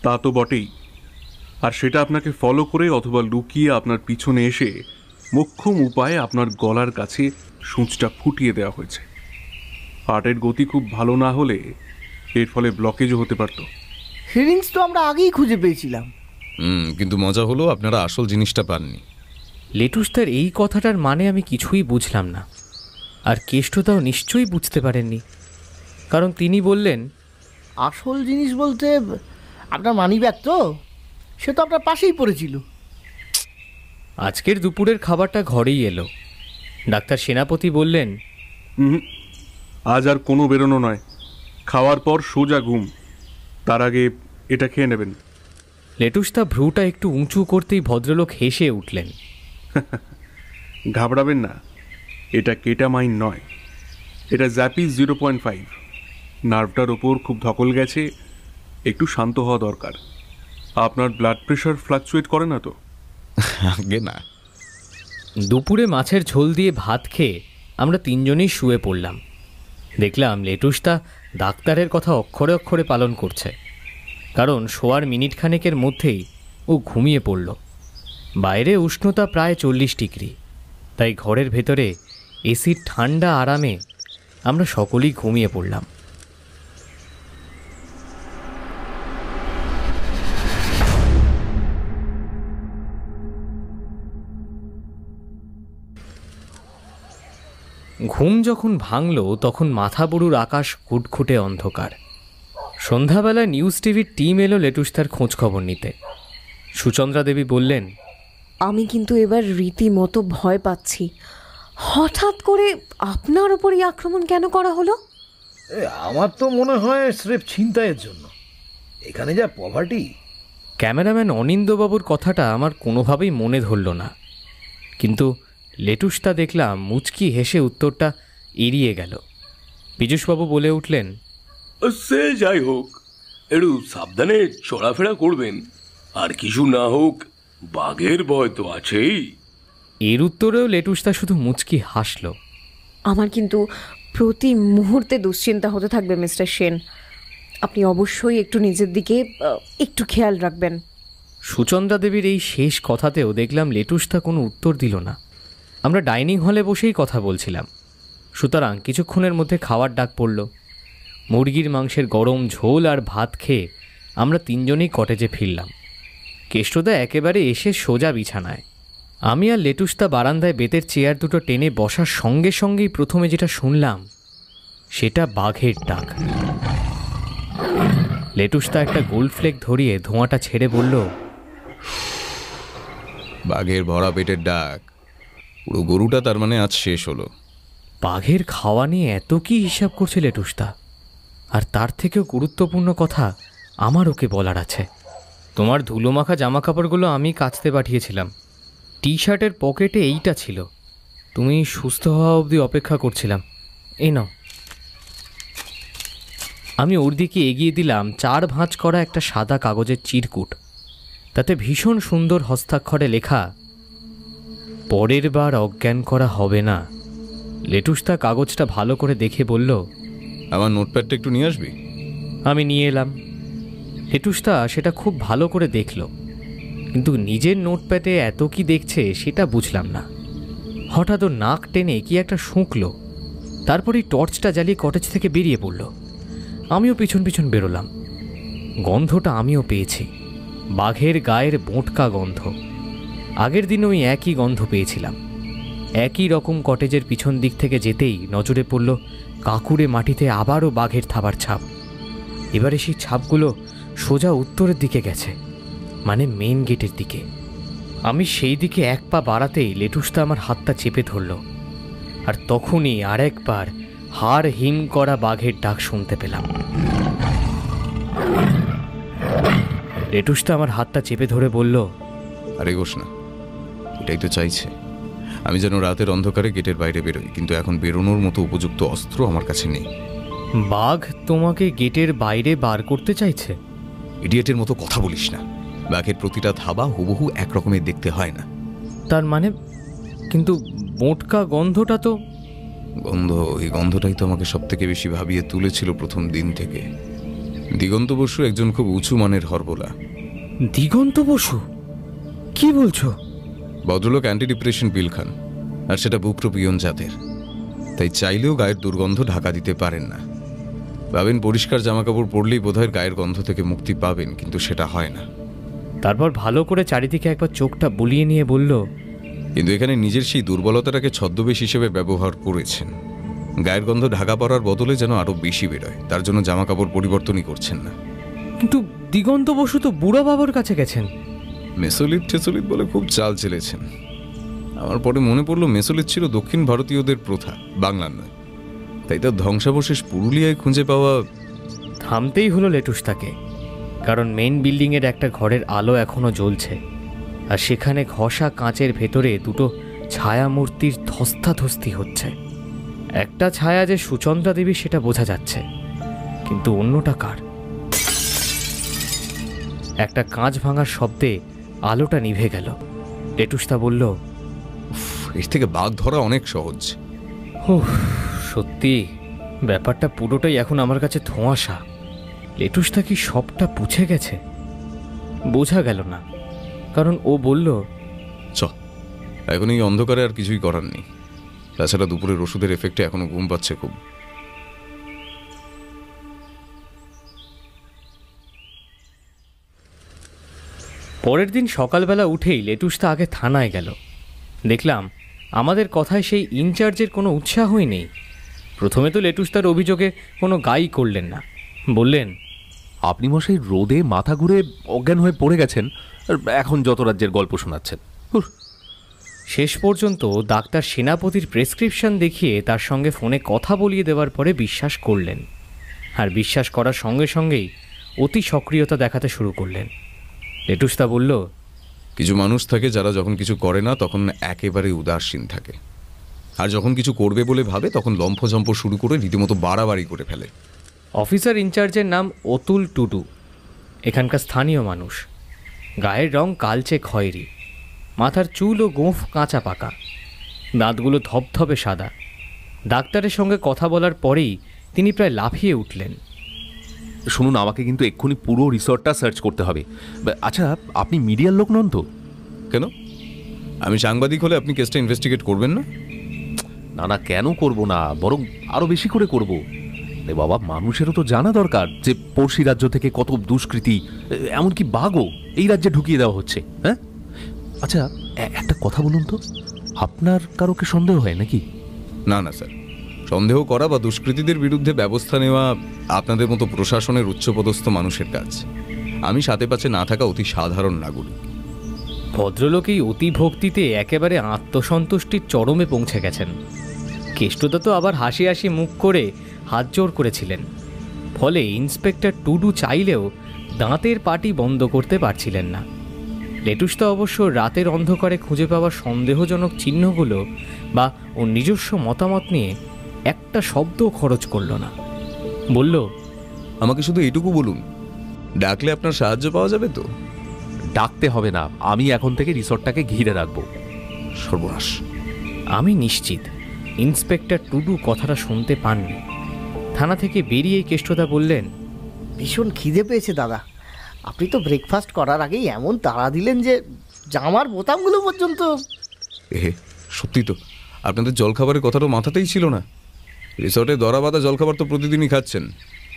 তা তো বটেই। আর সেটা আপনাকে ফলো করে অথবা লুকিয়ে আপনার পিছনে এসে মোক্ষম উপায়ে আপনার গলার কাছে সূঁচটা ফুটিয়ে দেওয়া হয়েছে। হার্টের গতি খুব ভালো না হলে এর ফলে ব্লকেজও হতে পারত। সিরিঞ্জ তো আমরা আগেই খুঁজে পেয়েছিলাম। কিন্তু মজা হলো আপনারা আসল জিনিসটা পাননি। লেটুসদার এই কথাটার মানে আমি কিছুই বুঝলাম না। আর কেষ্টদাও নিশ্চয়ই বুঝতে পারেননি, কারণ তিনি বললেন, আসল জিনিস বলতে আপনার মানিব্যাগ তো, সে তো আপনার পাশেই পড়েছিল। আজকের দুপুরের খাবারটা ঘরেই এলো। ডাক্তার সেনাপতি বললেন, আজ আর কোনো বেরোনো নয়, খাওয়ার পর সোজা ঘুম। তার আগে এটা খেয়ে নেবেন। লেটুসদা ভ্রুটা একটু উঁচু করতেই ভদ্রলোক হেসে উঠলেন। ঘাবড়াবেন না, এটা কেটামাইন নয়, এটা জ্যাপিস 0.5। নার্ভটার ওপর খুব ধকল গেছে, একটু শান্ত হওয়া দরকার। আপনার ব্লাড প্রেশার ফ্লাকচুয়েট করে না তো? আগে না। দুপুরে মাছের ঝোল দিয়ে ভাত খেয়ে আমরা 3 জনেই শুয়ে পড়লাম। দেখলাম লেটুসদা ডাক্তারের কথা অক্ষরে অক্ষরে পালন করছে, কারণ শোয়ার মিনিট খানেকের মধ্যেই ও ঘুমিয়ে পড়ল। বাইরে উষ্ণতা প্রায় 40 ডিগ্রি, তাই ঘরের ভেতরে এসির ঠান্ডা আরামে আমরা সকলেই ঘুমিয়ে পড়লাম। ঘুম যখন ভাঙল তখন মাথাবুরুর আকাশ ঘুটঘুটে অন্ধকার। সন্ধ্যাবেলা নিউজ টিভির টিম এলো লেটুসদার খোঁজ খবর নিতে। সুচন্দ্রা দেবী বললেন, আমি কিন্তু এবার রীতিমতো ভয় পাচ্ছি। হঠাৎ করে আপনার ওপরই আক্রমণ কেন করা হলো? আমার তো মনে হয় স্রেফ ছিনতাইয়ের জন্য। এখানে যা পভার্টি। ক্যামেরাম্যান অনিন্দবাবুর কথাটা আমার কোনোভাবেই মনে ধরল না, কিন্তু লেটুসদা দেখলাম মুচকি হেসে উত্তরটা এড়িয়ে গেল। পীযূষবাবু বলে উঠলেন, সে যাই হোক, একটু সাবধানে চলাফেরা করবেন। আর কিছু না হোক, বাঘের ভয় তো আছেই। এর উত্তরেও লেটুসদা শুধু মুচকি হাসল। আমার কিন্তু প্রতি মুহূর্তে দুশ্চিন্তা হতে থাকবে মিস্টার সেন। আপনি অবশ্যই একটু নিজের দিকে একটু খেয়াল রাখবেন। সুচন্দ্রা দেবীর এই শেষ কথাতেও দেখলাম লেটুসদা কোনো উত্তর দিল না। আমরা ডাইনিং হলে বসেই কথা বলছিলাম। সুতরাং কিছুক্ষণের মধ্যে খাওয়ার ডাক পড়ল। মুরগির মাংসের গরম ঝোল আর ভাত খেয়ে আমরা তিনজনেই কটেজে ফিরলাম। কেষ্টদা একেবারে এসে সোজা বিছানায়। আমি আর লেটুসদা বারান্দায় বেতের চেয়ার দুটো টেনে বসার সঙ্গে সঙ্গেই প্রথমে যেটা শুনলাম সেটা বাঘের ডাক। লেটুসদা একটা গোল্ড ফ্লেক ধরিয়ে ধোঁয়াটা ছেড়ে বলল, বাঘের ভরা পেটের ডাক। পুরো গরুটা তার মানে আজ শেষ হলো। বাঘের খাওয়া নিয়ে এত কি হিসাব করছে লেটুসদা? আর তার থেকেও গুরুত্বপূর্ণ কথা আমার ওকে বলার আছে। তোমার ধুলোমাখা জামা কাপড়গুলো আমি কাচতে পাঠিয়েছিলাম। টি শার্টের পকেটে এইটা ছিল। তুমি সুস্থ হওয়া অবধি অপেক্ষা করছিলাম। এই নাও। আমি ওর দিকে এগিয়ে দিলাম 4 ভাঁজ করা একটা সাদা কাগজের চিরকুট। তাতে ভীষণ সুন্দর হস্তাক্ষরে লেখা, পরের বার অজ্ঞান করা হবে না। লেটুসদা কাগজটা ভালো করে দেখে বলল, আমার নোটপ্যাডটা একটু নিয়ে আসবি? আমি নিয়ে এলাম। লেটুসদা সেটা খুব ভালো করে দেখল, কিন্তু নিজের নোটপ্যাডে এত কি দেখছে সেটা বুঝলাম না। হঠাৎ ওর নাক টেনে কি একটা শুঁকল। তারপরেই টর্চটা জ্বালিয়ে কটেজ থেকে বেরিয়ে পড়ল। আমিও পিছন পিছন বেরোলাম। গন্ধটা আমিও পেয়েছি, বাঘের গায়ের বোঁটকা গন্ধ। আগের দিন ওই একই গন্ধ পেয়েছিলাম। একই রকম কটেজের পিছন দিক থেকে যেতেই নজরে পড়ল কাকুরে মাটিতে আবারও বাঘের থাবার ছাপ। এবারে সেই ছাপগুলো সোজা উত্তরের দিকে গেছে, মানে মেন গেটের দিকে। আমি সেই দিকে 1 পা বাড়াতেই লেটুসদা আমার হাতটা চেপে ধরল। আর তখনই আরেকবার হাড় হিম করা বাঘের ডাক শুনতে পেলাম। লেটুসদা আমার হাতটা চেপে ধরে বলল, আরে গোস না, এটাই তো চাইছে। আমি যেন রাতের অন্ধকারে গেটের বাইরে বেরোই, কিন্তু এখন বেরোনোর মতো উপযুক্ত অস্ত্র আমার কাছে নেই। বাঘ তোমাকে গেটের বাইরে বার করতে চাইছে? ইডিয়েটের মতো কথা বলিস না। বাঘের প্রতিটা থাবা হুবহু একরকমের দেখতে হয় না। তার মানে? কিন্তু বোঁটকা গন্ধটা তো... গন্ধ, এই গন্ধটাই তো আমাকে সব থেকে বেশি ভাবিয়ে তুলেছিল প্রথম দিন থেকে। দিগন্ত বসু একজন খুব উঁচু মানের হরবোলা। দিগন্ত বসু? কি বলছো? ভদ্রলোক অ্যান্টি ডিপ্রেশন পিল খান, আর সেটা বুপ্রোপিয়ন জাতের। তাই চাইলেও গায়ের দুর্গন্ধ ঢাকা দিতে পারেন না। ভাবেন পরিষ্কার জামাকাপড় পরলেই বোধহয় গায়ের গন্ধ থেকে মুক্তি পাবেন, কিন্তু সেটা হয় না। তারপর ভালো করে চারিদিকে একবার চোখটা বুলিয়ে নিয়ে বলল, কিন্তু এখানে নিজের সেই দুর্বলতাটাকে ছদ্মবেশ হিসেবে ব্যবহার করেছেন। গায়ের গন্ধ ঢাকা পড়ার বদলে যেন আরো বেশি বেরোয়, তার জন্য জামাকাপড় পরিবর্তনই করছেন না। কিন্তু দিগন্ত বসু তো বুড়ো বাবার কাছে গেছেন। মেসোলিথ টেসোলিথ বলে খুব চাল চেলেছেন। আমার পরে মনে পড়লো মেসোলিথ ছিল দক্ষিণ ভারতীয়দের প্রথা, বাংলার নয়। তাই তার ধ্বংসাবশেষ পুরুলিয়ায় খুঁজে পাওয়া... থামতেই হলো লেটুসদাকে, কারণ মেন বিল্ডিংয়ের একটা ঘরের আলো এখনো জ্বলছে, আর সেখানে ঘষা কাঁচের ভেতরে দুটো ছায়ামূর্তির ধস্তাধস্তি হচ্ছে। একটা ছায়া যে সুচন্দ্রা দেবী সেটা বোঝা যাচ্ছে, কিন্তু অন্যটা কার? একটা কাঁচ ভাঙার শব্দে আলোটা নিভে গেল। লেটুসদা বলল, এর থেকে বাঘ ধরা অনেক সহজ। সত্যি ব্যাপারটা পুরোটাই এখন আমার কাছে ধোঁয়াশা। লেটুসদা কি সবটা বুঝে গেছে? বোঝা গেল না, কারণ ও বলল, এখন এই অন্ধকারে আর কিছুই করার নেই। তাছাড়া দুপুরের ওষুধের এফেক্টে এখনো ঘুম পাচ্ছে খুব। পরের দিন সকালবেলা উঠেই লেটুসদা আগে থানায় গেল। দেখলাম আমাদের কথায় সেই ইনচার্জের কোনো উৎসাহই নেই। প্রথমে তো লেটুসদার অভিযোগে কোনো গাই করলেন না। বললেন, আপনি মশাই রোদে মাথা ঘুরে অজ্ঞান হয়ে পড়ে গেছেন, আর এখন যত রাজ্যের গল্প শোনাচ্ছেন। শেষ পর্যন্ত ডাক্তার সেনাপতির প্রেসক্রিপশন দেখিয়ে তার সঙ্গে ফোনে কথা বলিয়ে দেওয়ার পরে বিশ্বাস করলেন, আর বিশ্বাস করার সঙ্গে সঙ্গেই অতি সক্রিয়তা দেখাতে শুরু করলেন। লেটুসদা বলল, কিছু মানুষ থাকে যারা যখন কিছু করে না তখন একেবারে উদাসীন থাকে, আর যখন কিছু করবে বলে ভাবে তখন লম্ফঝম্প শুরু করে রীতিমতো বাড়াবাড়ি করে ফেলে। অফিসার ইনচার্জের নাম অতুল টুডু, এখানকার স্থানীয় মানুষ। গায়ের রং কালচে খয়েরি, মাথার চুল ও গোঁফ কাঁচা পাকা, দাঁতগুলো ধবধবে সাদা। ডাক্তারের সঙ্গে কথা বলার পরেই তিনি প্রায় লাফিয়ে উঠলেন। শুনুন, আমাকে কিন্তু এক্ষুনি পুরো রিসর্টটা সার্চ করতে হবে। আচ্ছা, আপনি মিডিয়ার লোক নন তো? কেন? আমি সাংবাদিক হলে আপনি কেসটা ইনভেস্টিগেট করবেন না? না না, কেন করব না, বরং আরো বেশি করে করব। রে বাবা, মানুষেরও তো জানা দরকার যে পড়শি রাজ্য থেকে কত দুষ্কৃতী, এমনকি বাঘও এই রাজ্যে ঢুকিয়ে দেওয়া হচ্ছে। হ্যাঁ, আচ্ছা একটা কথা বলুন তো, আপনার কারোকে সন্দেহ হয় নাকি? না না স্যার, সন্দেহ করা বা দুষ্কৃতীদের বিরুদ্ধে ব্যবস্থা নেওয়া আপনাদের মতো প্রশাসনের উচ্চপদস্থ মানুষের কাজ। আমি সাথে পাশে না থাকা অতি সাধারণ নাগরিক। ভদ্রলোক এই অতি ভক্তিতে একেবারে আত্মসন্তুষ্টির চরমে পৌঁছে গেছেন। কেষ্টদা তো আবার হাসি হাসি মুখ করে হাত জোড় করেছিলেন, ফলে ইন্সপেক্টর টুডু চাইলেও দাঁতের পাটি বন্ধ করতে পারছিলেন না। লেটুসদা অবশ্য রাতের অন্ধকারে খুঁজে পাওয়া সন্দেহজনক চিহ্নগুলো বা ওর নিজস্ব মতামত নিয়ে একটা শব্দও খরচ করল না। বলল, আমাকে শুধু এইটুকু বলুন, ডাকলে আপনার সাহায্য পাওয়া যাবে তো? ডাকতে হবে না, আমি এখন থেকে রিসর্টটাকে ঘিরে রাখবো। সর্বনাশ! আমি নিশ্চিত ইন্সপেক্টর টুডু কথাটা শুনতে পাননি। থানা থেকে বেরিয়ে কেষ্টদা বললেন, ভীষণ খিদে পেয়েছে দাদা। আপনি তো ব্রেকফাস্ট করার আগেই এমন তাড়া দিলেন যে জামার বোতামগুলো পর্যন্ত। সত্যি তো, আপনাদের জলখাবারের কথাটা মাথাতেই ছিল না। রিসর্টে দরা বাঁধা জলখাবার তো প্রতিদিনই খাচ্ছেন।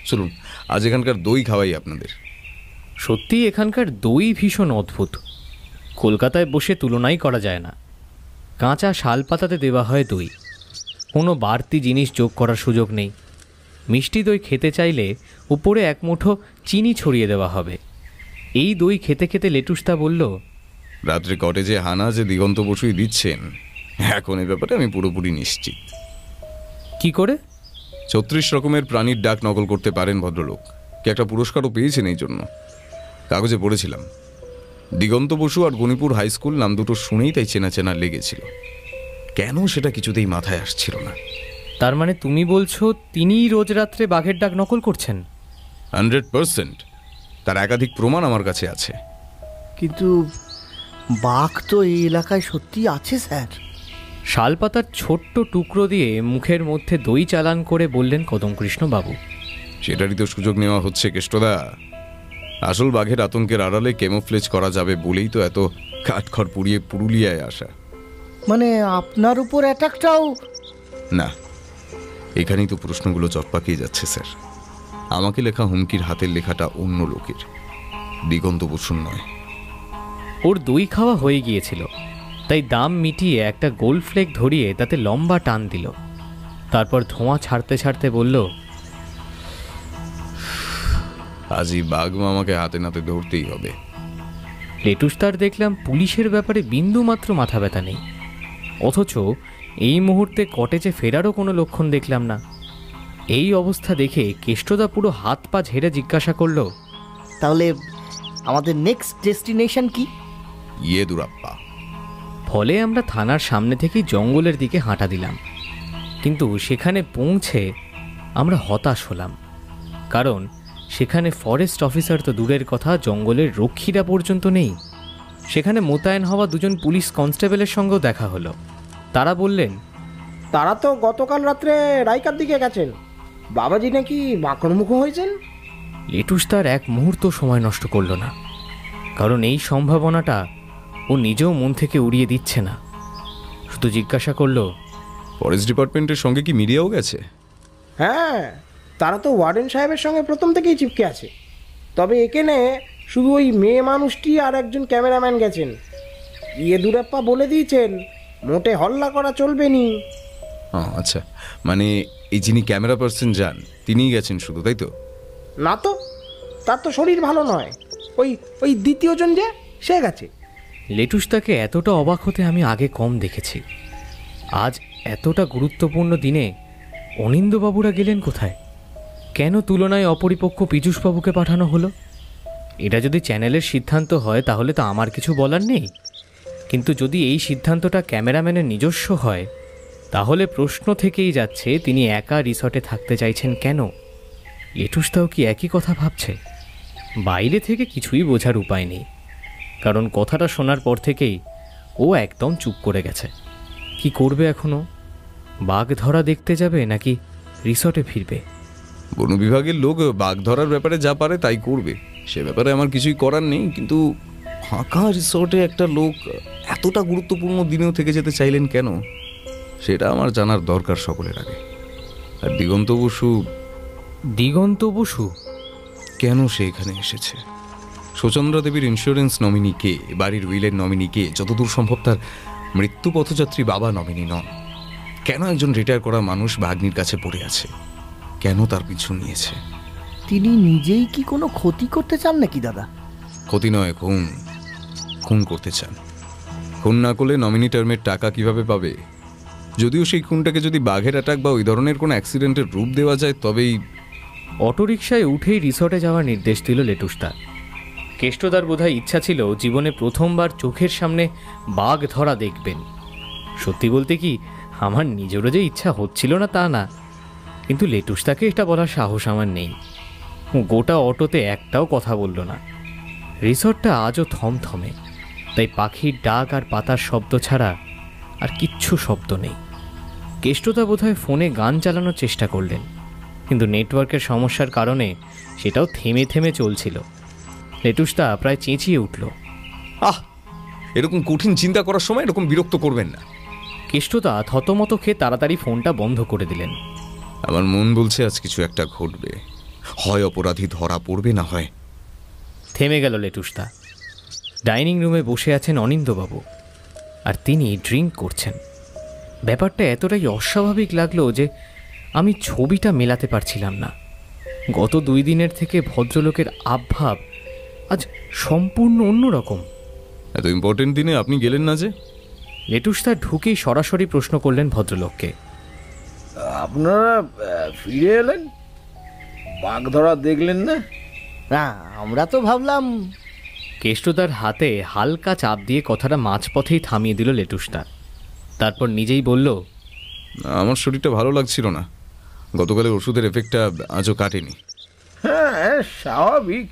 চলুন, আজ এখানকার দই খাওয়াই আপনাদের। সত্যি এখানকার দই ভীষণ অদ্ভুত, কলকাতায় বসে তুলনাই করা যায় না। কাঁচা শাল পাতাতে দেওয়া হয় দই, কোনো বাড়তি জিনিস যোগ করার সুযোগ নেই। মিষ্টি দই খেতে চাইলে উপরে এক মুঠো চিনি ছড়িয়ে দেওয়া হবে। এই দই খেতে খেতে লেটুসদা বলল, রাত্রে কটেজে হানা যে দিগন্ত বসুই দিচ্ছেন, এখন এই ব্যাপারে আমি পুরোপুরি নিশ্চিত। কি করে? 36 রকমের প্রাণীর ডাক নকল করতে পারেন ভদ্রলোক। কি একটা পুরস্কারও পেয়েছেন এই জন্য, কাগজে পড়েছিলাম। দিগন্ত বসু আর গণিপুর হাই স্কুল নাম দুটো শুনেই তাই চেনা চেনা লেগেছিল। কেন সেটা কিছুতেই মাথায় আসছিল না। তার মানে তুমি বলছো তিনিই রোজ রাত্রে বাঘের ডাক নকল করছেন? 100%। তার একাধিক প্রমাণ আমার কাছে আছে। কিন্তু বাঘ তো এই এলাকায় সত্যি আছে স্যার। শালপাতার ছোট্ট টুকরো দিয়ে মুখের মধ্যে দই চালান করে বললেন কদমকৃষ্ণ বাবু। সেটারই তো সুযোগ নেওয়া হচ্ছে কেষ্টদা। আসল বাঘের আতঙ্কের আড়ালে কেমোফ্লেজ করা যাবে বলেই তো এত কাঠখড় পুড়িয়ে পুরুলিয়ায় আসা। মানে আপনার উপর অ্যাটাকটাও? না, এখানেই তো প্রশ্নগুলো চটপাকিয়ে যাচ্ছে স্যার। আমাকে লেখা হুমকির হাতের লেখাটা অন্য লোকের, দিগন্ত বসুন নয়। ওর দই খাওয়া হয়ে গিয়েছিল, তাই দাম মিটিয়ে একটা গোল ফ্লেক ধরিয়ে তাতে লম্বা টান দিল। তারপর ধোঁয়া ছাড়তে ছাড়তে বলল, আজই বাঘ মামাকে হাতে নাতে ধরতেই হবে। লেটুসদার দেখলাম পুলিশের ব্যাপারে বিন্দু মাত্র মাথা ব্যথা নেই, অথচ এই মুহূর্তে কটেজে ফেরারও কোনো লক্ষণ দেখলাম না। এই অবস্থা দেখে কেষ্টদা পুরো হাত পা ঝেড়ে জিজ্ঞাসা করল, তাহলে আমাদের নেক্সট ডেস্টিনেশন কি? ইয়েদুরাপ্পা। ফলে আমরা থানার সামনে থেকেই জঙ্গলের দিকে হাঁটা দিলাম। কিন্তু সেখানে পৌঁছে আমরা হতাশ হলাম, কারণ সেখানে ফরেস্ট অফিসার তো দূরের কথা, জঙ্গলের রক্ষীরা পর্যন্ত নেই। সেখানে মোতায়েন হওয়া দুজন পুলিশ কনস্টেবলের সঙ্গেও দেখা হলো। তারা বললেন, তারা তো গতকাল রাত্রে রাইকার দিকে গেছেন, বাবাজি নাকি বাঁকড়মুখ হয়েছেন। লেটুস তার এক মুহূর্ত সময় নষ্ট করল না, কারণ এই সম্ভাবনাটা ও নিজেও মন থেকে উড়িয়ে দিচ্ছে না। শুধু জিজ্ঞাসা করল, ফরেস্ট ডিপার্টমেন্টের সঙ্গে কি মিডিয়াও গেছে? হ্যাঁ, তারা তো ওয়ার্ডেন সাহেবের সঙ্গে প্রথম থেকেই চিপকে আছে। তবে এখানে শুধু ওই মেয়ে মানুষটি আর একজন ক্যামেরাম্যান গেছেন। ইয়েদুরাপ্পা বলে দিয়েছেন মোটে হল্লা করা চলবে নি। আচ্ছা, মানে এই যিনি ক্যামেরা পার্সন যান তিনিই গেছেন শুধু, তাই তো? না তো, তার তো শরীর ভালো নয়। ওই দ্বিতীয়জন যে সে গেছে। লেটুস তাকে এতটা অবাক হতে আমি আগে কম দেখেছি। আজ এতটা গুরুত্বপূর্ণ দিনে অনিন্দবাবুরা গেলেন কোথায়? কেন তুলনায় অপরিপক্ক পীযূষবাবুকে পাঠানো হলো? এটা যদি চ্যানেলের সিদ্ধান্ত হয় তাহলে তো আমার কিছু বলার নেই, কিন্তু যদি এই সিদ্ধান্তটা ক্যামেরাম্যানের নিজস্ব হয় তাহলে প্রশ্ন থেকেই যাচ্ছে তিনি একা রিসর্টে থাকতে চাইছেন কেন? লেটুসটাও কি একই কথা ভাবছে? বাইরে থেকে কিছুই বোঝার উপায় নেই, কারণ কথাটা শোনার পর থেকেই ও একদম চুপ করে গেছে। কি করবে এখনো? বাঘ ধরা দেখতে যাবে নাকি রিসর্টে ফিরবে? বন বিভাগের লোক বাঘ ধরার ব্যাপারে যা পারে তাই করবে, সে ব্যাপারে আমার কিছুই করার নেই। কিন্তু ফাঁকা রিসোর্টে একটা লোক এতটা গুরুত্বপূর্ণ দিনেও থেকে যেতে চাইলেন কেন, সেটা আমার জানার দরকার সকলের আগে। আর দিগন্ত বসু কেন সে এখানে এসেছে? সুচন্দ্রা দেবীর ইন্স্যুরেন্স নমিনি কে? বাড়ির উইলের নমিনি কে? যতদূর সম্ভব তার মৃত্যু পথযাত্রী বাবা নমিনি নন। কেন একজন রিটায়ার করা মানুষ ভাগ্নির কাছে পড়ে আছে? কেন তার পিছু নিয়েছে? তিনি নিজেই কি কোনো ক্ষতি করতে চান নাকি দাদা? ক্ষতি নয়, খুন করতে চান। খুন না করলে নমিনি টার্মের টাকা কিভাবে পাবে? যদিও সেই খুনটাকে যদি বাঘের অ্যাটাক বা ওই ধরনের কোনো অ্যাক্সিডেন্টের রূপ দেওয়া যায় তবেই। অটোরিকশায় উঠেই রিসর্টে যাওয়ার নির্দেশ দিল লেটুসদা। কেষ্টদার বোধহয় ইচ্ছা ছিল জীবনে প্রথমবার চোখের সামনে বাঘ ধরা দেখবেন। সত্যি বলতে কি, আমার নিজেরও যে ইচ্ছা হচ্ছিল না তা না, কিন্তু লেটুসদাকে এটা বলার সাহস আমার নেই। গোটা অটোতে একটাও কথা বলল না। রিসর্টটা আজও থমথমে, তাই পাখির ডাক আর পাতার শব্দ ছাড়া আর কিচ্ছু শব্দ নেই। কেষ্টদা বোধহয় ফোনে গান চালানোর চেষ্টা করলেন, কিন্তু নেটওয়ার্কের সমস্যার কারণে সেটাও থেমে থেমে চলছিল। লেটুসদা প্রায় চেঁচিয়ে উঠল, এরকম কঠিন চিন্তা করার সময় এরকম বিরক্ত করবেন না। কেষ্টদা থতমত খেয়ে তাড়াতাড়ি ফোনটা বন্ধ করে দিলেন। আমার মন বলছে আজ কিছু একটা ঘটবে, হয় অপরাধী ধরা পড়বে, না হয়। থেমে গেল লেটুসদা। ডাইনিং রুমে বসে আছেন অনিন্দবাবু, আর তিনি ড্রিঙ্ক করছেন। ব্যাপারটা এতটাই অস্বাভাবিক লাগলো যে আমি ছবিটা মেলাতে পারছিলাম না। গত 2 দিনের থেকে ভদ্রলোকের আবভাব আজ সম্পূর্ণ অন্যরকম। এত ইম্পর্টেন্ট দিনে আপনি গেলেন না যে? লেটুসদা ঢুকেই সরাসরি প্রশ্ন করলেন ভদ্রলোককে, আপনারা ফিরে এলেন, বাঘ ধরা দেখলেন না? না, আমরা তো ভাবলাম। কেষ্টদার হাতে হালকা চাপ দিয়ে কথাটা মাঝপথেই থামিয়ে দিল লেটুসদা। তারপর নিজেই বলল, আমার শরীরটা ভালো লাগছিল না, গতকালের ওষুধের এফেক্টটা আজও কাটেনি। হ্যাঁ, স্বাভাবিক।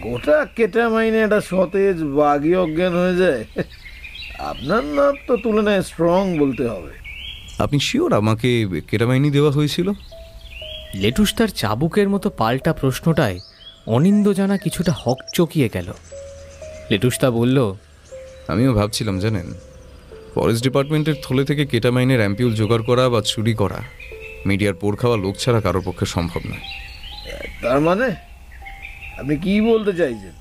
গোটা কেটামাইনে একটা সতেজ বাঘই অজ্ঞান হয়ে যায়। আপনার নাম তো তুলনায় স্ট্রং বলতে হবে। আপনি শিওর আমাকে কেটামাইনি দেওয়া হয়েছিল? লেটুসদার চাবুকের মতো পাল্টা প্রশ্নটায় অনিন্দ জানা কিছুটা হকচকিয়ে গেল। লেটুসদা বলল, আমিও ভাবছিলাম জানেন, ফরেস্ট ডিপার্টমেন্টের থলে থেকে কেটামাইনের অ্যাম্পিউল জোগাড় করা বা চুরি করা মিডিয়ার পোড় খাওয়া লোক ছাড়া কারোর পক্ষে সম্ভব নয়। তার মানে আপনি কি বলতে চাইছেন?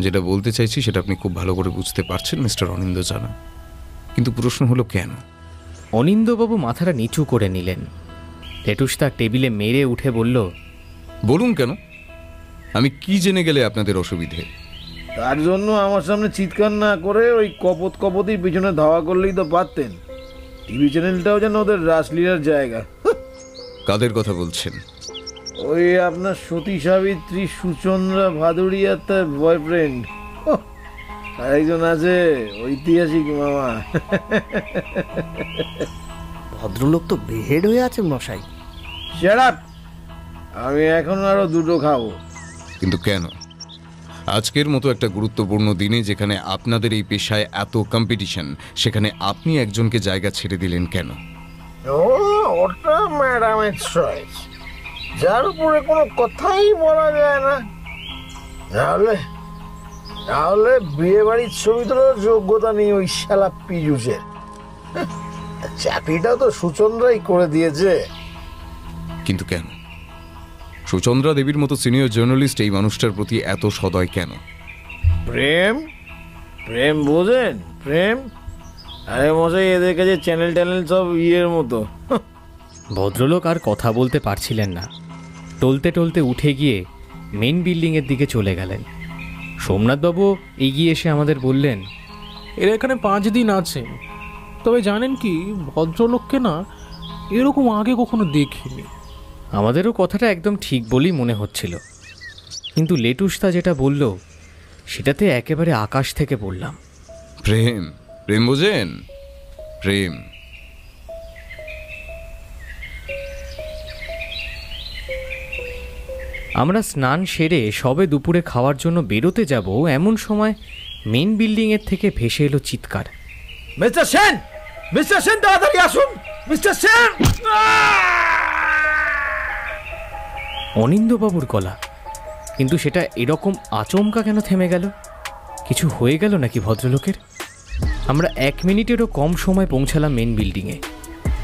যেটা বলতে চাইছি সেটা আপনি খুব ভালো করে বুঝতে পারছেন মিস্টার অনিন্দ জানা, কিন্তু প্রশ্ন হলো কেন? অনিন্দবাবু মাথাটা নিচু করে নিলেন। লেটুসদা টেবিলে মেরে উঠে বলল, বলুন কেন? আমি কি জেনে গেলে আপনাদের অসুবিধে? তার জন্য আমার সামনে চিৎকার না করে ওই কপতির পিছনে ধাওয়া করলেই তো পারতেন। টিভি চ্যানেলটাও যেন ওদের রাসলীলার জায়গা। কাদের কথা বলছেন? ওই আপনার সতী সাবিত্রী সুচন্দ্রা ভাদুড়িয়া তার বয়ফ্রেন্ড, আরেকজন আছে ঐতিহাসিক মামা। ভদ্রলোক তো বেহেড হয়ে আছেন মশাই। Shut up! আমি এখন আরো 2টো খাবো। কিন্তু কেন? আজকের মতো একটা গুরুত্বপূর্ণ দিনে যেখানে আপনাদের এই পেশায় এত কম্পিটিশন, সেখানে আপনি একজনকে জায়গা ছেড়ে দিলেন কেন? ওটা ম্যাডামের চয়েস, যার উপরে কোনো কথাই বলা যায় না। নাহলে বিয়ে বাড়ির ছবি তোলার যোগ্যতা নেই ওই শালা পিজুসের। চাকরিটাও তো সুচন্দ্রাই করে দিয়েছে। কিন্তু কেন? সুচন্দ্রা দেবীর মতো সিনিয়র জার্নালিস্ট এই মানুষটার প্রতি এত সদয় কেন? প্রেম বোঝেন? প্রেম? আরে মশাই, এদের কাছে চ্যানেল সব ইয়ের মতো। ভদ্রলোক আর কথা বলতে পারছিলেন না। টলতে টলতে উঠে গিয়ে মেন বিল্ডিংয়ের দিকে চলে গেলেন। সোমনাথবাবু এগিয়ে এসে আমাদের বললেন, এরা এখানে 5 দিন আছে, তবে জানেন কি, ভদ্রলোককে না এরকম আগে কখনো দেখিনি। আমাদেরও কথাটা একদম ঠিক বলেই মনে হচ্ছিল, কিন্তু লেটুসদা যেটা বলল সেটাতে একেবারে আকাশ থেকে পড়লাম। প্রেম বোঝেন? প্রেম। আমরা স্নান সেরে সবে দুপুরে খাওয়ার জন্য বেরোতে যাব, এমন সময় মেন বিল্ডিংয়ের থেকে ভেসে এলো চিৎকার, মিস্টার সেন, তাড়াতাড়ি আসুন! মিস্টার সেন! অনিন্দ্যবাবুর গলা, কিন্তু সেটা এরকম আচমকা কেন থেমে গেল? কিছু হয়ে গেল নাকি ভদ্রলোকের? আমরা 1 মিনিটেরও কম সময় পৌঁছালাম মেন বিল্ডিংয়ে,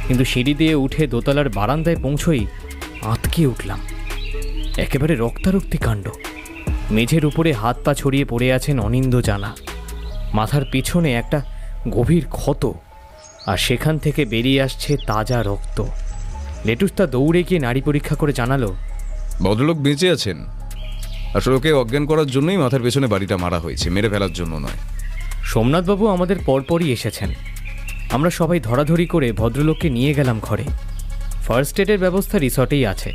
কিন্তু সিঁড়ি দিয়ে উঠে দোতলার বারান্দায় পৌঁছই আঁতকে উঠলাম। একেবারে রক্তারক্তি কাণ্ড। মেঝের উপরে হাত পা ছড়িয়ে পড়ে আছেন অনিন্দ্য জানা। মাথার পিছনে একটা গভীর ক্ষত, আর সেখান থেকে বেরিয়ে আসছে তাজা রক্ত। লেটুসদা দৌড়ে গিয়ে নাড়ি পরীক্ষা করে জানালো, ভদ্রলোক বেঁচে আছেন। আসলে ওকে অজ্ঞান করার জন্যই মাথার পেছনে বাড়িটা মারা হয়েছে, মেরে ফেলার জন্য নয়। সোমনাথবাবু আমাদের পরপরই এসেছেন। আমরা সবাই ধরাধরি করে ভদ্রলোককে নিয়ে গেলাম ঘরে। ফার্স্ট এডের ব্যবস্থা রিসর্টেই আছে।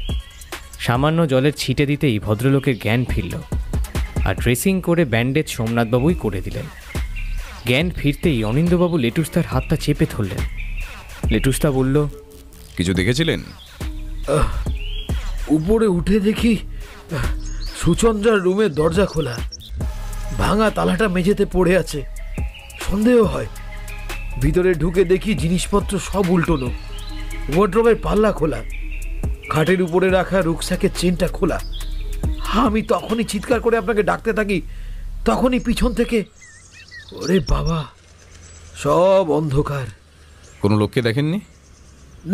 সামান্য জলের ছিটে দিতেই ভদ্রলোকের জ্ঞান ফিরল, আর ড্রেসিং করে ব্যান্ডেজ সোমনাথবাবুই করে দিলেন। জ্ঞান ফিরতেই অনিন্দ্যবাবু লেটুসদার হাতটা চেপে ধরলেন। লেটুসদা বলল, কিছু দেখেছিলেন? উপরে উঠে দেখি সুচন্দ্রার রুমের দরজা খোলা, ভাঙা তালাটা মেঝেতে পড়ে আছে। সন্দেহ হয়। ভিতরে ঢুকে দেখি জিনিসপত্র সব উল্টোনো, ওয়ার্ড্রোবের পাল্লা খোলা, খাটের উপরে রাখা রুকস্যাকের চেনটা খোলা। আমি তখনই চিৎকার করে আপনাকে ডাকতে থাকি, তখনই পিছন থেকে, ওরে বাবা, সব অন্ধকার। কোনো লোককে দেখেননি?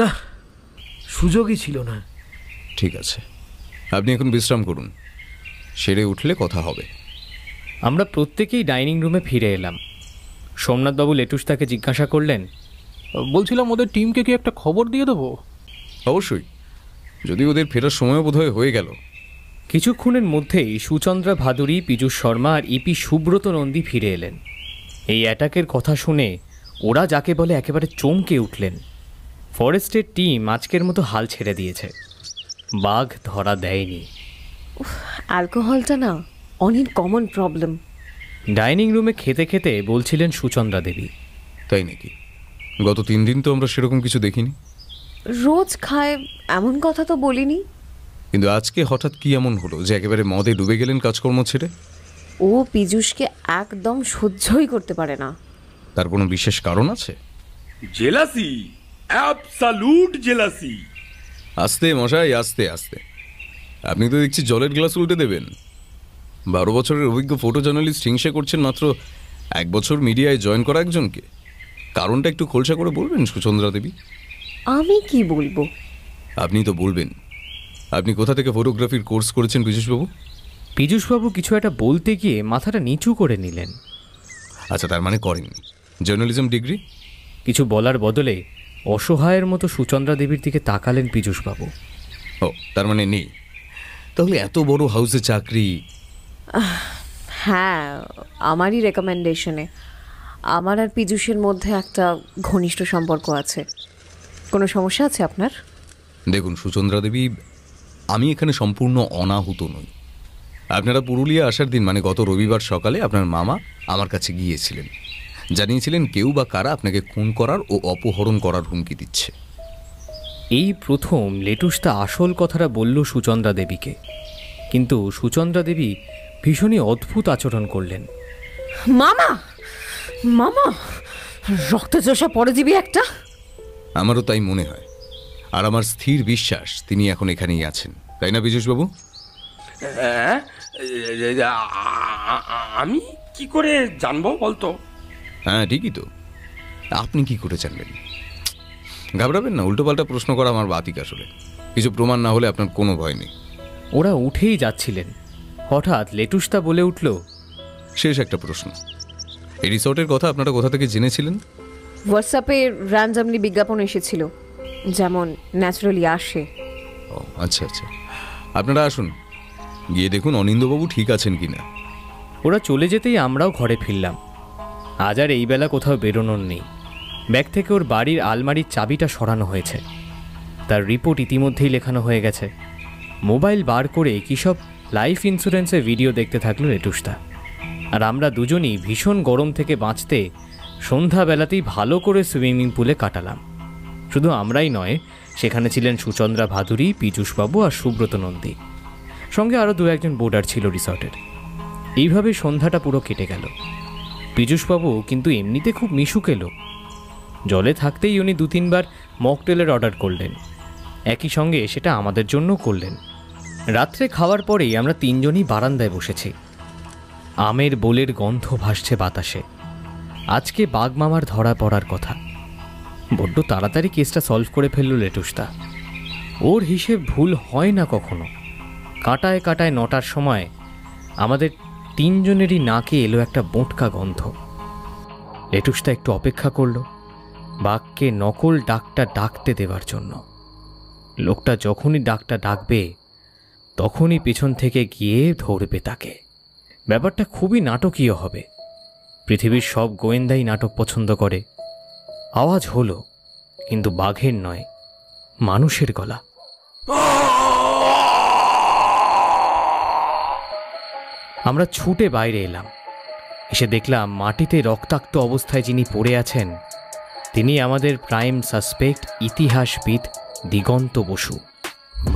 না, সুযোগই ছিল না। ঠিক আছে, আপনি এখন বিশ্রাম করুন, সেরে উঠলে কথা হবে। আমরা প্রত্যেকেই ডাইনিং রুমে ফিরে এলাম। সোমনাথবাবু লেটুসদাকে জিজ্ঞাসা করলেন, বলছিলাম ওদের টিমকে কি একটা খবর দিয়ে দেবো? অবশ্যই, যদি ওদের ফেরার সময়ও বোধহয় হয়ে গেল। কিছুক্ষণের মধ্যেই সুচন্দ্রা ভাদুরী, পীযূষ শর্মা আর ইপি সুব্রত নন্দী ফিরে এলেন। এই অ্যাটাকের কথা শুনে ওরা যাকে বলে একেবারে চমকে উঠলেন। ফরেস্টের টিম আজকের মতো হাল ছেড়ে দিয়েছে, বাঘ ধরা দেয়নি। অ্যালকোহলটা না অনেক কমন প্রবলেম। ডাইনিং রুমে খেতে খেতে বলছিলেন সুচন্দ্রা দেবী, তাই নাকি? গত 3 দিন তো আমরা সেরকম কিছু দেখিনি। রোজ খায় এমন কথা তো বলিনি। কিন্তু আজকে হঠাৎ কি এমন হলো যে একেবারে মদে ডুবে গেলেন কাজকর্ম ছেড়ে? ও পীযূষকে একদম সহ্যই করতে পারে না। তার কোনো বিশেষ কারণ আছে? Jealousy, absolute jealousy. আস্তে মশাই, আস্তে আস্তে। আপনি তো দেখছি জলের গ্লাস উল্টে দেবেন। 12 বছরের অভিজ্ঞ ফটো জার্নালিস্ট হিংসা করছেন মাত্র 1 বছর মিডিয়ায় জয়েন করা একজনকে। কারণটা একটু খোলসা করে বলবেন সুচন্দ্রা দেবী। আমি কি বলবো? আপনি তো বলবেন। আপনি কোথা থেকে ফটোগ্রাফির কোর্স করেছেন পীযূষবাবু? পীযূষবাবু কিছু একটা বলতে গিয়ে মাথাটা নিচু করে নিলেন। আচ্ছা, তার মানে করেননি। Journalism degree? কিছু বলার বদলে অসহায়ের মতো সুচন্দ্রা দেবীর দিকে তাকালেন পীযূষবাবু। ও, তার মানে নেই। তাহলে এত বড় হাউসে চাকরি? হ্যাঁ, আমারই রেকমেন্ডেশনে। আমার আর পীযূষের মধ্যে একটা ঘনিষ্ঠ সম্পর্ক আছে। কোনো সমস্যা আছে আপনার? দেখুন সুচন্দ্রা দেবী, আমি এখানে সম্পূর্ণ অনাহুত নই। আপনারা পুরুলিয়া আসার দিন মানে গত রবিবার সকালে আপনার মামা আমার কাছে গিয়েছিলেন, জানিয়েছিলেন কেউ বা কারা আপনাকে খুন করার ও অপহরণ করার হুমকি দিচ্ছে। এই প্রথম লেটুসদা আসল কথাটা বলল সুচন্দ্রা দেবীকে, কিন্তু সুচন্দ্রা দেবী ভীষণই অদ্ভুত আচরণ করলেন। মামা, মামা, রক্তচোষা পরজীবী একটা। আমারও তাই মনে হয়, আর আমার স্থির বিশ্বাস তিনি এখন এখানেই আছেন, তাই না পীযূষবাবু? আমি কি করে জানবো বলতো? হ্যাঁ ঠিকই তো, আপনি কি করে জানবেন? ঘাবড়াবেন না, উল্টোপাল্টা প্রশ্ন করা আমার বাতিক। আসলে কিছু প্রমাণ না হলে আপনার কোনো ভয় নেই। ওরা উঠেই যাচ্ছিলেন, হঠাৎ লেটুসদা বলে উঠল, শেষ একটা প্রশ্ন, এই রিসর্টের কথা আপনারা কোথা থেকে জেনেছিলেন? হোয়াটসঅ্যাপে র্যান্ডামলি বিজ্ঞাপন এসেছিল, যেমন ন্যাচারালি আসে। ও আচ্ছা আচ্ছা, আপনারা আসুন, গিয়ে দেখুন অনিন্দ্যবাবু ঠিক আছেন কিনা। ওরা চলে যেতেই আমরাও ঘরে ফিরলাম। আজ আর এই বেলা কোথাও বেরোনোর নেই। ব্যাগ থেকে ওর বাড়ির আলমারির চাবিটা সরানো হয়েছে, তার রিপোর্ট ইতিমধ্যেই লেখানো হয়ে গেছে। মোবাইল বার করে কী সব লাইফ ইন্স্যুরেন্সের ভিডিও দেখতে থাকলো লেটুসদা। আর আমরা দুজনই ভীষণ গরম থেকে বাঁচতে সন্ধ্যাবেলাতেই ভালো করে সুইমিং পুলে কাটালাম। শুধু আমরাই নয়, সেখানে ছিলেন সুচন্দ্রা ভাদুরী, পীযূষবাবু আর সুব্রত নন্দী, সঙ্গে আরও 2-1 বোর্ডার ছিল রিসর্টের। এইভাবে সন্ধ্যাটা পুরো কেটে গেল। পীযূষবাবু কিন্তু এমনিতে খুব মিশুক এলো। জলে থাকতেই উনি 2-3 বার মকটেলের অর্ডার করলেন, একই সঙ্গে সেটা আমাদের জন্য করলেন। রাত্রে খাওয়ার পরেই আমরা তিনজনই বারান্দায় বসেছি। আমের বোলের গন্ধ ভাসছে বাতাসে। আজকে বাঘমামার ধরা পড়ার কথা। বড্ড তাড়াতাড়ি কেসটা সলভ করে ফেলল লেটুসদা। ওর হিসেব ভুল হয় না কখনো। কাঁটায় কাঁটায় 9টার সময় আমাদের তিনজনেরই নাকে এলো একটা বোঁটকা গন্ধ। লেটুসদা একটু অপেক্ষা করল বাঘকে নকল ডাকটা ডাকতে দেওয়ার জন্য। লোকটা যখনই ডাকটা ডাকবে তখনই পেছন থেকে গিয়ে ধরবে তাকে। ব্যাপারটা খুবই নাটকীয় হবে। পৃথিবীর সব গোয়েন্দাই নাটক পছন্দ করে। আওয়াজ হলো, কিন্তু বাঘের নয়, মানুষের গলা। আমরা ছুটে বাইরে এলাম। এসে দেখলাম মাটিতে রক্তাক্ত অবস্থায় যিনি পড়ে আছেন তিনি আমাদের প্রাইম সাসপেক্ট ইতিহাসবিদ দিগন্ত বসু।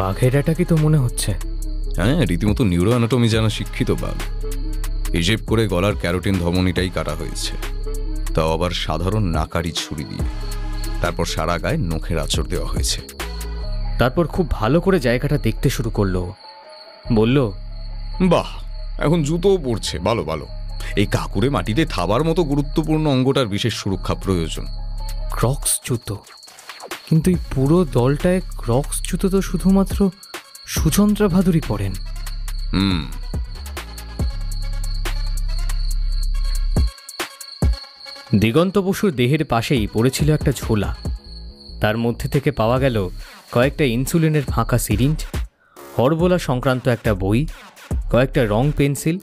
বাঘের অ্যাটাকই তো মনে হচ্ছে। হ্যাঁ, রীতিমতো নিউরো অ্যানাটমি জানা শিক্ষিত বাঘ। হিসেব করে গলার ক্যারোটিন ধমনীটাই কাটা হয়েছে, তাও আবার সাধারণ নাকারি ছুরি দিয়ে। তারপর সারা গায়ে নখের আঁচড় দেওয়া হয়েছে। তারপর খুব ভালো করে জায়গাটা দেখতে শুরু করলো। বলল, বাহ, এখন জুতোও পড়ছে। ভালো ভালো। এই কাকুরে মাটিতে থাবার মতো গুরুত্বপূর্ণ অঙ্গটার বিশেষ সুরক্ষা প্রয়োজন। ক্রক্স জুতো? কিন্তু এই পুরো দলটায় ক্রক্স জুতো তো শুধুমাত্র সুচন্দ্রা ভাদুরী পরেন। দিগন্ত বসুর দেহের পাশেই পড়েছিল একটা ঝোলা। তার মধ্যে থেকে পাওয়া গেল কয়েকটা ইনসুলিনের ফাঁকা সিরিঞ্জ, হরবোলা সংক্রান্ত একটা বই, কয়েকটা রং পেন্সিল,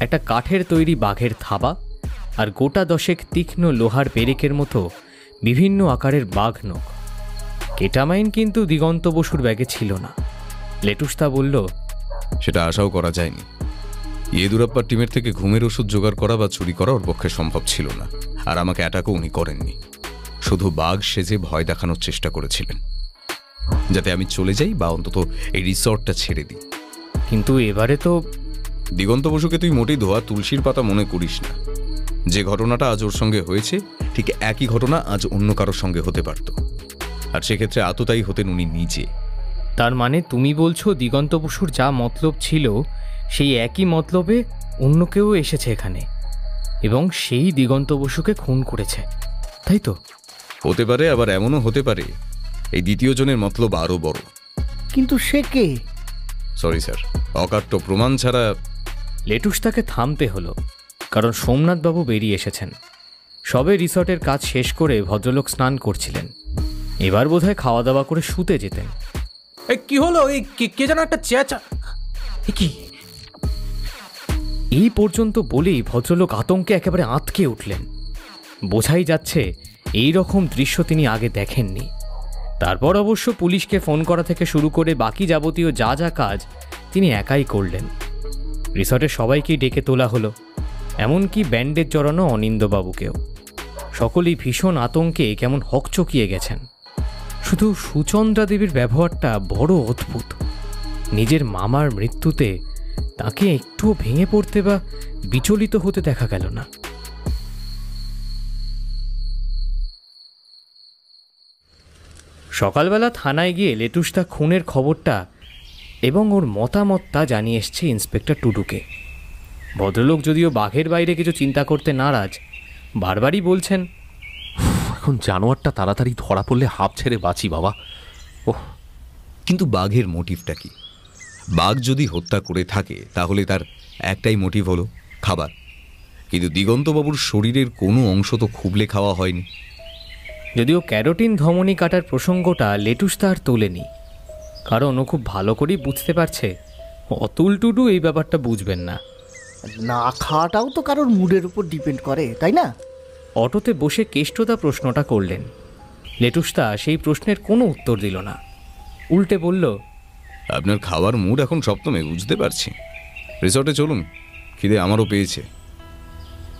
একটা কাঠের তৈরি বাঘের থাবা আর গোটা 10 তীক্ষ্ণ লোহার পেরেকের মতো বিভিন্ন আকারের বাঘ নখ। কেটামাইন কিন্তু দিগন্ত বসুর ব্যাগে ছিল না। লেটুসদা বলল, সেটা আশাও করা যায়নি। ইয়েদুরাপ্পার টিমের থেকে ঘুমের ওষুধ জোগাড় করা বা চুরি করা ওর পক্ষে সম্ভব ছিল না। আর আমাকে অ্যাটাকও উনি করেননি। শুধু বাঘ সেজে ভয় দেখানোর চেষ্টা করেছিলেন, যাতে আমি চলে যাই বা অন্তত এই রিসর্টটা ছেড়ে দিই। কিন্তু এবারে তো দিগন্ত বসুকে তুই মোটেই ধোয়া তুলসীর পাতা মনে করিস না। যে ঘটনাটা আজ ওর সঙ্গে হয়েছে ঠিক একই ঘটনা আজ অন্য কারোর সঙ্গে হতে পারত, আর সেক্ষেত্রে আততায়ী হতেন উনি নিজে। তার মানে তুমি বলছো দিগন্ত বসুর যা মতলব ছিল সেই একই মতলবে অন্য কেউ এসেছে এখানে এবং সেই দিগন্ত বসুকে খুন করেছে, তাই তো? হতে পারে, আবার এমনও হতে পারে এই দ্বিতীয় জনের মতলব আরো বড়। কিন্তু সে কে? সরি স্যার, অকাট্য প্রমাণ ছাড়া। লেটুসদাকে থামতে হলো, কারণ সোমনাথবাবু বেরিয়ে এসেছেন। সবে রিসর্টের কাজ শেষ করে ভদ্রলোক স্নান করছিলেন। এবার বোধহয় খাওয়া দাওয়া করে শুতে যেতেন। কি হলো? এই কে যেন একটা চেঁচা। কি? এই পর্যন্ত বলেই ভদ্রলোক আতঙ্কে একেবারে আঁতকে উঠলেন। বোঝাই যাচ্ছে এই রকম দৃশ্য তিনি আগে দেখেননি। তারপর অবশ্য পুলিশকে ফোন করা থেকে শুরু করে বাকি যাবতীয় যা যা কাজ তিনি একাই করলেন। রিসর্টের সবাইকেই ডেকে তোলা হলো, এমনকি ব্যান্ডেজ জড়ানো অনিন্দবাবুকেও। সকলেই ভীষণ আতঙ্কে কেমন হকচকিয়ে গেছেন। শুধু সুচন্দ্রা দেবীর ব্যবহারটা বড় অদ্ভুত। নিজের মামার মৃত্যুতে তাকে একটুও ভেঙে পড়তে বা বিচলিত হতে দেখা গেল না। সকালবেলা থানায় গিয়ে লেটুসদা খুনের খবরটা এবং ওর মতামতটা জানিয়ে এসছে ইন্সপেক্টর টুডুকে। ভদ্রলোক যদিও বাঘের বাইরে কিছু চিন্তা করতে নারাজ, বারবারই বলছেন, এখন জানোয়ারটা তাড়াতাড়ি ধরা পড়লে হাঁপ ছেড়ে বাঁচি বাবা। ওহ, কিন্তু বাঘের মোটিভটা কি? বাঘ যদি হত্যা করে থাকে তাহলে তার একটাই মোটিভ হলো খাবার। কিন্তু দিগন্তবাবুর শরীরের কোনো অংশ তো খুবলে খাওয়া হয়নি। যদিও ক্যারোটিন ধমনী কাটার প্রসঙ্গটা লেটুসদা আর তোলেনি, কারণ ও খুব ভালো করেই বুঝতে পারছে অতুল টুডু এই ব্যাপারটা বুঝবেন না। না খাওয়াটাও তো কারোর মুডের উপর ডিপেন্ড করে, তাই না? অটোতে বসে কেষ্টদা প্রশ্নটা করলেন। লেটুসদা সেই প্রশ্নের কোনো উত্তর দিল না, উল্টে বলল, আপনার খাওয়ার মুড এখন সপ্তমে, বুঝতে পারছি। রিসর্টে চলুন, খিদে আমারও পেয়েছে।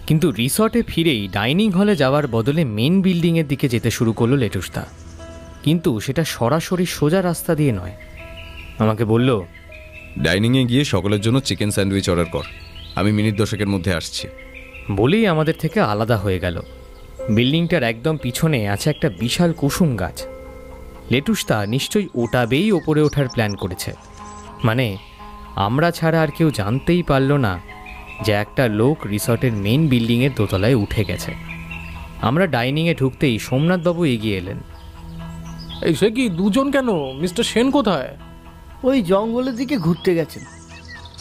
কিন্তু রিসর্টে ফিরেই ডাইনিং হলে যাওয়ার বদলে মেন বিল্ডিংয়ের দিকে যেতে শুরু করলো লেটুসদা। কিন্তু সেটা সরাসরি সোজা রাস্তা দিয়ে নয়। আমাকে বলল, ডাইনিংয়ে গিয়ে সকলের জন্য চিকেন স্যান্ডউইচ অর্ডার কর, আমি মিনিট 10-এর মধ্যে আসছি। বলেই আমাদের থেকে আলাদা হয়ে গেল। বিল্ডিংটার একদম পিছনে আছে একটা বিশাল কুসুম গাছ। লেটুসদা নিশ্চয়ই ওটা বেয়েই ওপরে ওঠার প্ল্যান করেছে। মানে আমরা ছাড়া আর কেউ জানতেই পারল না যে একটা লোক রিসর্টের মেইন বিল্ডিংয়ের দোতলায় উঠে গেছে। আমরা ডাইনিংয়ে ঢুকতেই সোমনাথবাবু এগিয়ে এলেন। এই সে কি, দুজন কেন? মিস্টার সেন কোথায়? ওই জঙ্গলের দিকে ঘুরতে গেছেন।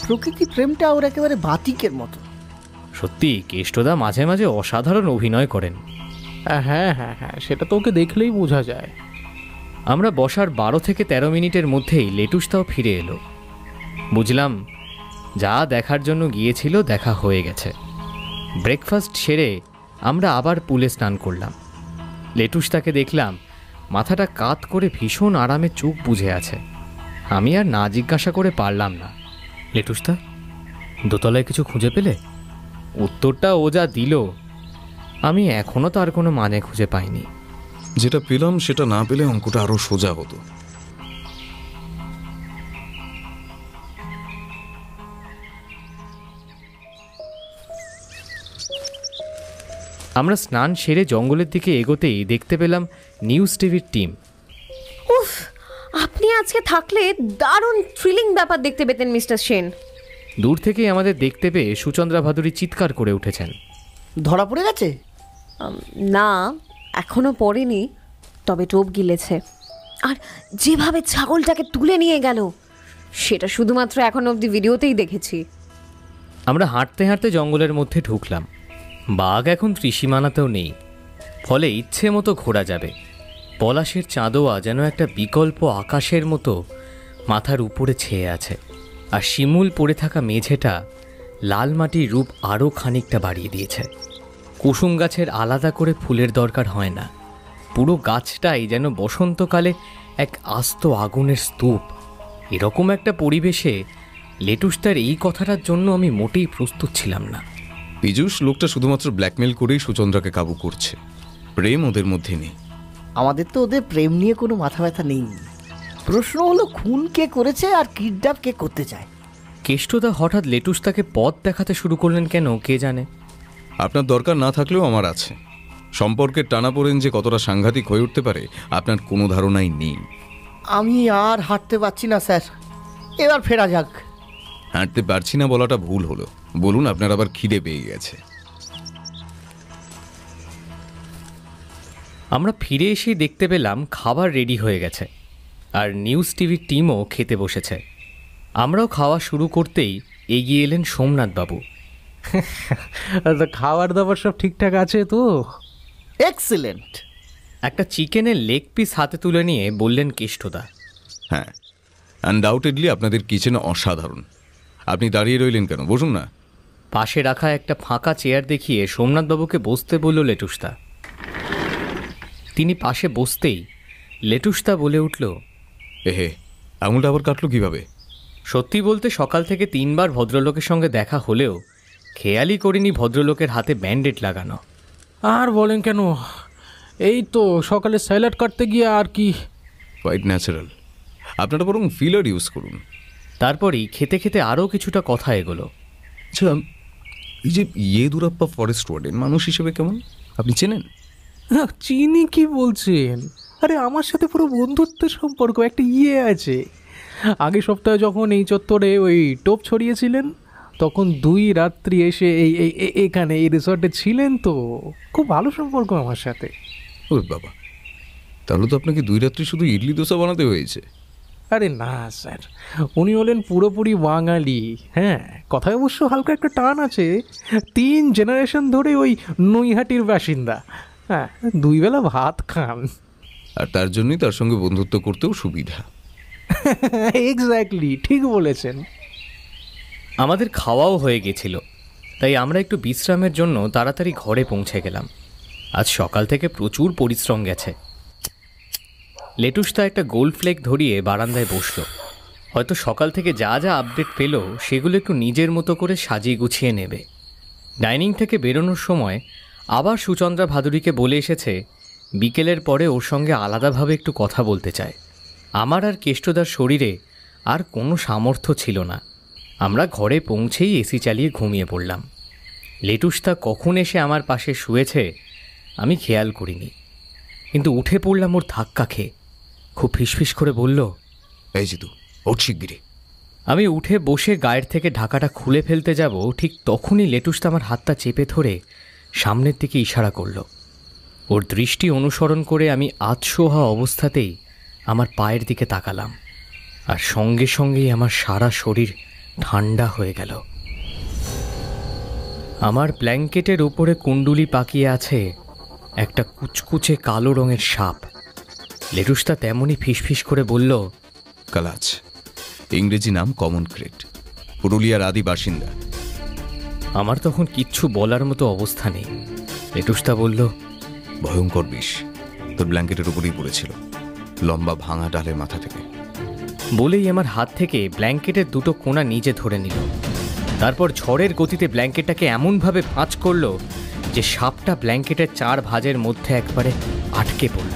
প্রকৃতি প্রেমটা ওর একেবারে বাতিকের মতো। সত্যি কেষ্টদা মাঝে মাঝে অসাধারণ অভিনয় করেন। হ্যাঁ হ্যাঁ হ্যাঁ, সেটা তো ওকে দেখলেই বোঝা যায়। আমরা বসার 12 থেকে 13 মিনিটের মধ্যেই লেটুসটাও ফিরে এলো। বুঝলাম যা দেখার জন্য গিয়েছিল দেখা হয়ে গেছে। ব্রেকফাস্ট সেরে আমরা আবার পুলে স্নান করলাম। লেটুসটাকে দেখলাম মাথাটা কাত করে ভীষণ আরামে চোখ বুজে আছে। আমি আর না জিজ্ঞাসা করে পারলাম না, লেটুসদা দোতলায় কিছু খুঁজে পেলে? উত্তরটা ও যা দিল আমি এখনও তার কোনো মানে খুঁজে পাইনি। যেটা পেলাম সেটা না পেলে অঙ্কটা আরো সোজা হতো। আমরা স্নান সেরে জঙ্গলের দিকে এগোতেই দেখতে পেলাম নিউজ টিভির টিম। উফ, আপনি আজকে থাকলে দারুণ থ্রিলিং ব্যাপার দেখতে পেতেন মিস্টার সেন। দূর থেকেই আমাদের দেখতে পেয়ে সুচন্দ্রা ভাদুরী চিৎকার করে উঠেছেন। ধরা পড়ে গেছে? না, এখনো পড়েনি, তবে টোপ গিলেছে। আর যেভাবে ছাগলটাকে তুলে নিয়ে গেল সেটা শুধুমাত্র এখন অবধি ভিডিওতেই দেখেছি। আমরা হাঁটতে হাঁটতে জঙ্গলের মধ্যে ঢুকলাম। বাঘ এখন ত্রিসীমানাতেও নেই, ফলে ইচ্ছে মতো ঘোরা যাবে। পলাশের চাঁদোয়া যেন একটা বিকল্প আকাশের মতো মাথার উপরে ছেয়ে আছে, আর শিমুল পড়ে থাকা মেঝেটা লাল মাটির রূপ আরও খানিকটা বাড়িয়ে দিয়েছে। কুসুম গাছের আলাদা করে ফুলের দরকার হয় না, পুরো গাছটাই যেন বসন্তকালে এক আস্ত আগুনের স্তূপ। এরকম একটা পরিবেশে লেটুসটার এই কথাটার জন্য আমি মোটেই প্রস্তুত ছিলাম না। পীযূষ লোকটা শুধুমাত্র ব্ল্যাকমেল করেই সুচন্দ্রাকে কাবু করছে, প্রেম ওদের মধ্যে নেই। আমাদের তো ওদের প্রেম নিয়ে কোনো মাথা ব্যথা নেই। প্রশ্ন হলো খুন কে করেছে আর কিডন্যাপ কে করতে চায়। কেষ্টদা হঠাৎ লেটুসটাকে পথ দেখাতে শুরু করলেন কেন কে জানে। আপনার দরকার না থাকলেও আমার আছে। সম্পর্কের টানাপোড়েন যে কতটা সাংঘাতিক হয়ে উঠতে পারে আপনার কোনো ধারণাই নেই। আমি আর হাঁটতে পারছি না স্যার, এবার ফেরা যাক। হাঁটতে পারছি না বলাটা ভুল হলো, বলুন আপনার আবার খিদে পেয়ে গেছে। আমরা ফিরে এসেই দেখতে পেলাম খাবার রেডি হয়ে গেছে, আর নিউজ টিভির টিমও খেতে বসেছে। আমরাও খাওয়া শুরু করতেই এগিয়ে এলেন সোমনাথবাবু। খাবার দাবার সব ঠিকঠাক আছে তো? এক্সিলেন্ট। একটা চিকেনের লেগ পিস হাতে তুলে নিয়ে বললেন কেষ্টদা। হ্যাঁ, আনডাউটেডলি আপনাদের কিচেন অসাধারণ। আপনি দাঁড়িয়ে রইলেন কেন, বসুন না। পাশে রাখা একটা ফাঁকা চেয়ার দেখিয়ে সোমনাথবাবুকে বসতে বলল লেটুসদা। তিনি পাশে বসতেই লেটুসদা বলে উঠল, এহে, আঙুলটা আবার কাটলো কিভাবে? সত্যি বলতে সকাল থেকে 3 বার ভদ্রলোকের সঙ্গে দেখা হলেও খেয়ালই করিনি ভদ্রলোকের হাতে ব্যান্ডেড লাগানো। আর বলেন কেন, এই তো সকালে স্যালাড কাটতে গিয়ে আর কি। Quite natural. আপনারা বরং ফিলার ইউজ করুন। তারপরেই খেতে খেতে আরও কিছুটা কথা এগোলো। আচ্ছা, এই যে ইয়েদুরাপ্পা ফরেস্ট ওয়ার্ডেন মানুষ হিসেবে কেমন, আপনি চেনেন? চিনি কি বলছেন? আরে আমার সাথে পুরো বন্ধুত্বের সম্পর্ক, একটা আছে। আগে সপ্তাহে যখন এই চত্বরে ওই টোপ ছড়িয়েছিলেন তখন 2 রাত্রি এসে এখানে এই রিসর্টে ছিলেন, তো খুব ভালো সম্পর্ক আমার সাথে। ও বাবা, তাহলে তো আপনাকে 2 রাত্রি শুধু ইডলি দোসা বানাতে হয়েছে। আরে না স্যার, উনি হলেন পুরোপুরি বাঙালি। হ্যাঁ, কথায় অবশ্য হালকা একটা টান আছে। 3 জেনারেশন ধরে ওই নৈহাটির বাসিন্দা। হ্যাঁ, 2 বেলা ভাত খান। আর তার জন্যই তার সঙ্গে বন্ধুত্ব করতেও সুবিধা। এক্স্যাক্টলি, ঠিক বলেছেন। আমাদের খাওয়াও হয়ে গেছিল, তাই আমরা একটু বিশ্রামের জন্য তাড়াতাড়ি ঘরে পৌঁছে গেলাম। আজ সকাল থেকে প্রচুর পরিশ্রম গেছে। লেটুসটা একটা গোল্ড ফ্লেক ধরিয়ে বারান্দায় বসল। হয়তো সকাল থেকে যা যা আপডেট পেল সেগুলো একটু নিজের মতো করে সাজিয়ে গুছিয়ে নেবে। ডাইনিং থেকে বেরোনোর সময় আবার সুচন্দ্রা ভাদুরীকে বলে এসেছে বিকেলের পরে ওর সঙ্গে আলাদাভাবে একটু কথা বলতে চায়। আমার আর কেষ্টদার শরীরে আর কোনো সামর্থ্য ছিল না। আমরা ঘরে পৌঁছেই এসি চালিয়ে ঘুমিয়ে পড়লাম। লেটুসটা কখন এসে আমার পাশে শুয়েছে আমি খেয়াল করিনি, কিন্তু উঠে পড়লাম ওর ধাক্কা খেয়ে। খুব ফিসফিস করে বলল, এই জিতু, ওঠ শিগগিরি। আমি উঠে বসে গায়ের থেকে ঢাকাটা খুলে ফেলতে যাব, ঠিক তখনই লেটুসটা আমার হাতটা চেপে ধরে সামনের দিকে ইশারা করল। ওর দৃষ্টি অনুসরণ করে আমি আধশোহা অবস্থাতেই আমার পায়ের দিকে তাকালাম, আর সঙ্গে সঙ্গেই আমার সারা শরীর ঠান্ডা হয়ে গেল। আমার ব্ল্যাঙ্কেটের উপরে কুণ্ডুলি পাকিয়ে আছে একটা কুচকুচে কালো রঙের সাপ। লেটুসটা তেমনই ফিসফিস করে বলল, কালাচ, ইংরেজি নাম কমন ক্রেট, পুরুলিয়ার আদি বাসিন্দা। আমার তখন কিচ্ছু বলার মতো অবস্থা নেই। লেটুসটা বলল, ভয়ঙ্কর বিষ তোর ব্ল্যাঙ্কেটের উপরেই পড়েছিল, লম্বা ভাঙা ডালের মাথা থেকে। বলেই আমার হাত থেকে ব্ল্যাঙ্কেটের দুটো কোণা নিচে ধরে নিল। তারপর ঝড়ের গতিতে ব্ল্যাঙ্কেটটাকে এমনভাবে ভাঁজ করল যে সাপটা ব্ল্যাঙ্কেটের 4 ভাঁজের মধ্যে একবারে আটকে পড়ল,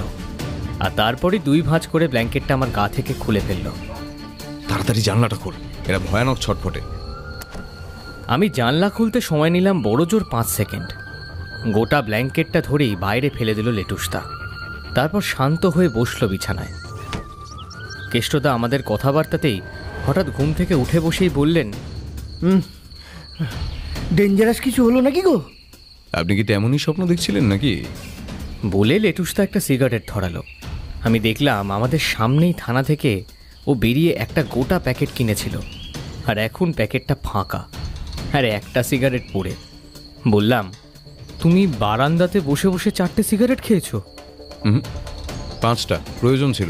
আর তারপরই 2 ভাঁজ করে ব্ল্যাঙ্কেটটা আমার গা থেকে খুলে ফেলল। তাড়াতাড়ি জানলাটা খোল, এরা ভয়ানক ছটফটে। আমি জানলা খুলতে সময় নিলাম বড় জোর 5 সেকেন্ড। গোটা ব্ল্যাঙ্কেটটা ধরেই বাইরে ফেলে দিল লেটুসটা। তারপর শান্ত হয়ে বসল বিছানায়। কেষ্টদা আমাদের কথাবার্তাতেই হঠাৎ ঘুম থেকে উঠে বসেই বললেন, ডেঞ্জারাস কিছু হলো নাকি গো? আপনি কি তেমনই স্বপ্ন দেখছিলেন নাকি? বলে লেটুসটা একটা সিগারেট ধরালো। আমি দেখলাম আমাদের সামনেই থানা থেকে ও বেরিয়ে একটা গোটা প্যাকেট কিনেছিল, আর এখন প্যাকেটটা ফাঁকা, আর একটা সিগারেট পড়ে। বললাম, তুমি বারান্দাতে বসে বসে 4টে সিগারেট খেয়েছো? 5টা প্রয়োজন ছিল।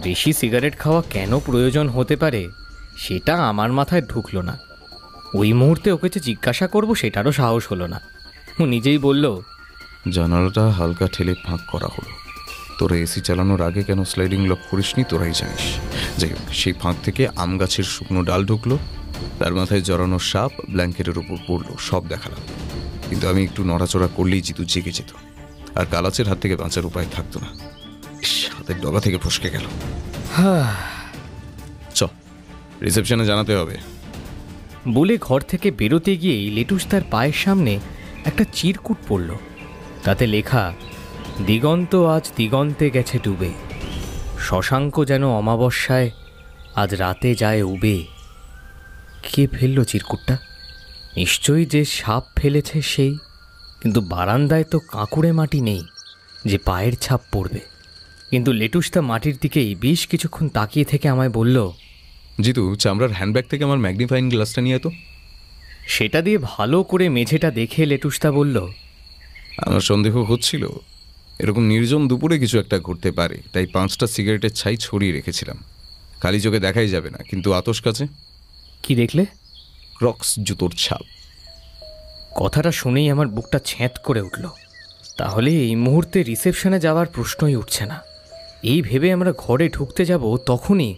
বেশি সিগারেট খাওয়া কেন প্রয়োজন হতে পারে সেটা আমার মাথায় ঢুকলো না। ওই মুহূর্তে ওকে যে জিজ্ঞাসা করবো সেটারও সাহস হলো না। ও নিজেই বলল, জানালাটা হালকা ঠেলে ফাঁক করা হলো। তোরা এসি চালানোর আগে কেন স্লাইডিং লক করিসনি তোরাই জানিস। যাই হোক, সেই ফাঁক থেকে আম গাছের শুকনো ডাল ঢুকলো, তার মাথায় জড়ানো সাপ ব্ল্যাঙ্কেটের উপর পড়লো, সব দেখালাম। কিন্তু আমি একটু নড়াচড়া করলেই জিতু জেগে যেত, আর কালাচের হাত থেকে বাঁচার উপায় থাকতো না। হাতের ডগা থেকে ফসকে গেল। চ, রিসেপশনে জানাতে হবে। বলে ঘর থেকে বেরোতে গিয়েই লেটুস তার পায়ের সামনে একটা চিরকুট পড়ল। তাতে লেখা, দিগন্ত আজ দিগন্তে গেছে ডুবে, শশাঙ্ক যেন অমাবস্যায় আজ রাতে যায় উবে। কে ফেললো চিরকুটটা? নিশ্চয়ই যে সাপ ফেলেছে সেই। কিন্তু বারান্দায় তো কাঁকুড়ে মাটি নেই যে পায়ের ছাপ পড়বে। কিন্তু লেটুসটা মাটির দিকেই বেশ কিছুক্ষণ তাকিয়ে থেকে আমায় বলল, জিতু, চামড়ার হ্যান্ডব্যাগ থেকে আমার ম্যাগনিফাইং গ্লাসটা নিয়ে তো। সেটা দিয়ে ভালো করে মেঝেটা দেখে লেটুসটা বলল, আমার সন্দেহ হচ্ছিল এরকম নির্জন দুপুরে কিছু একটা ঘটতে পারে, তাই 5টা সিগারেটের ছাই ছড়িয়ে রেখেছিলাম। খালি চোখে দেখাই যাবে না, কিন্তু আতশ কাছে। কি দেখলে? ক্রক্স জুতোর ছাপ। কথাটা শুনেই আমার বুকটা ছ্যাঁত করে উঠল। তাহলে এই মুহূর্তে রিসেপশনে যাওয়ার প্রশ্নই উঠছে না। এই ভেবে আমরা ঘরে ঢুকতে যাব, তখনই,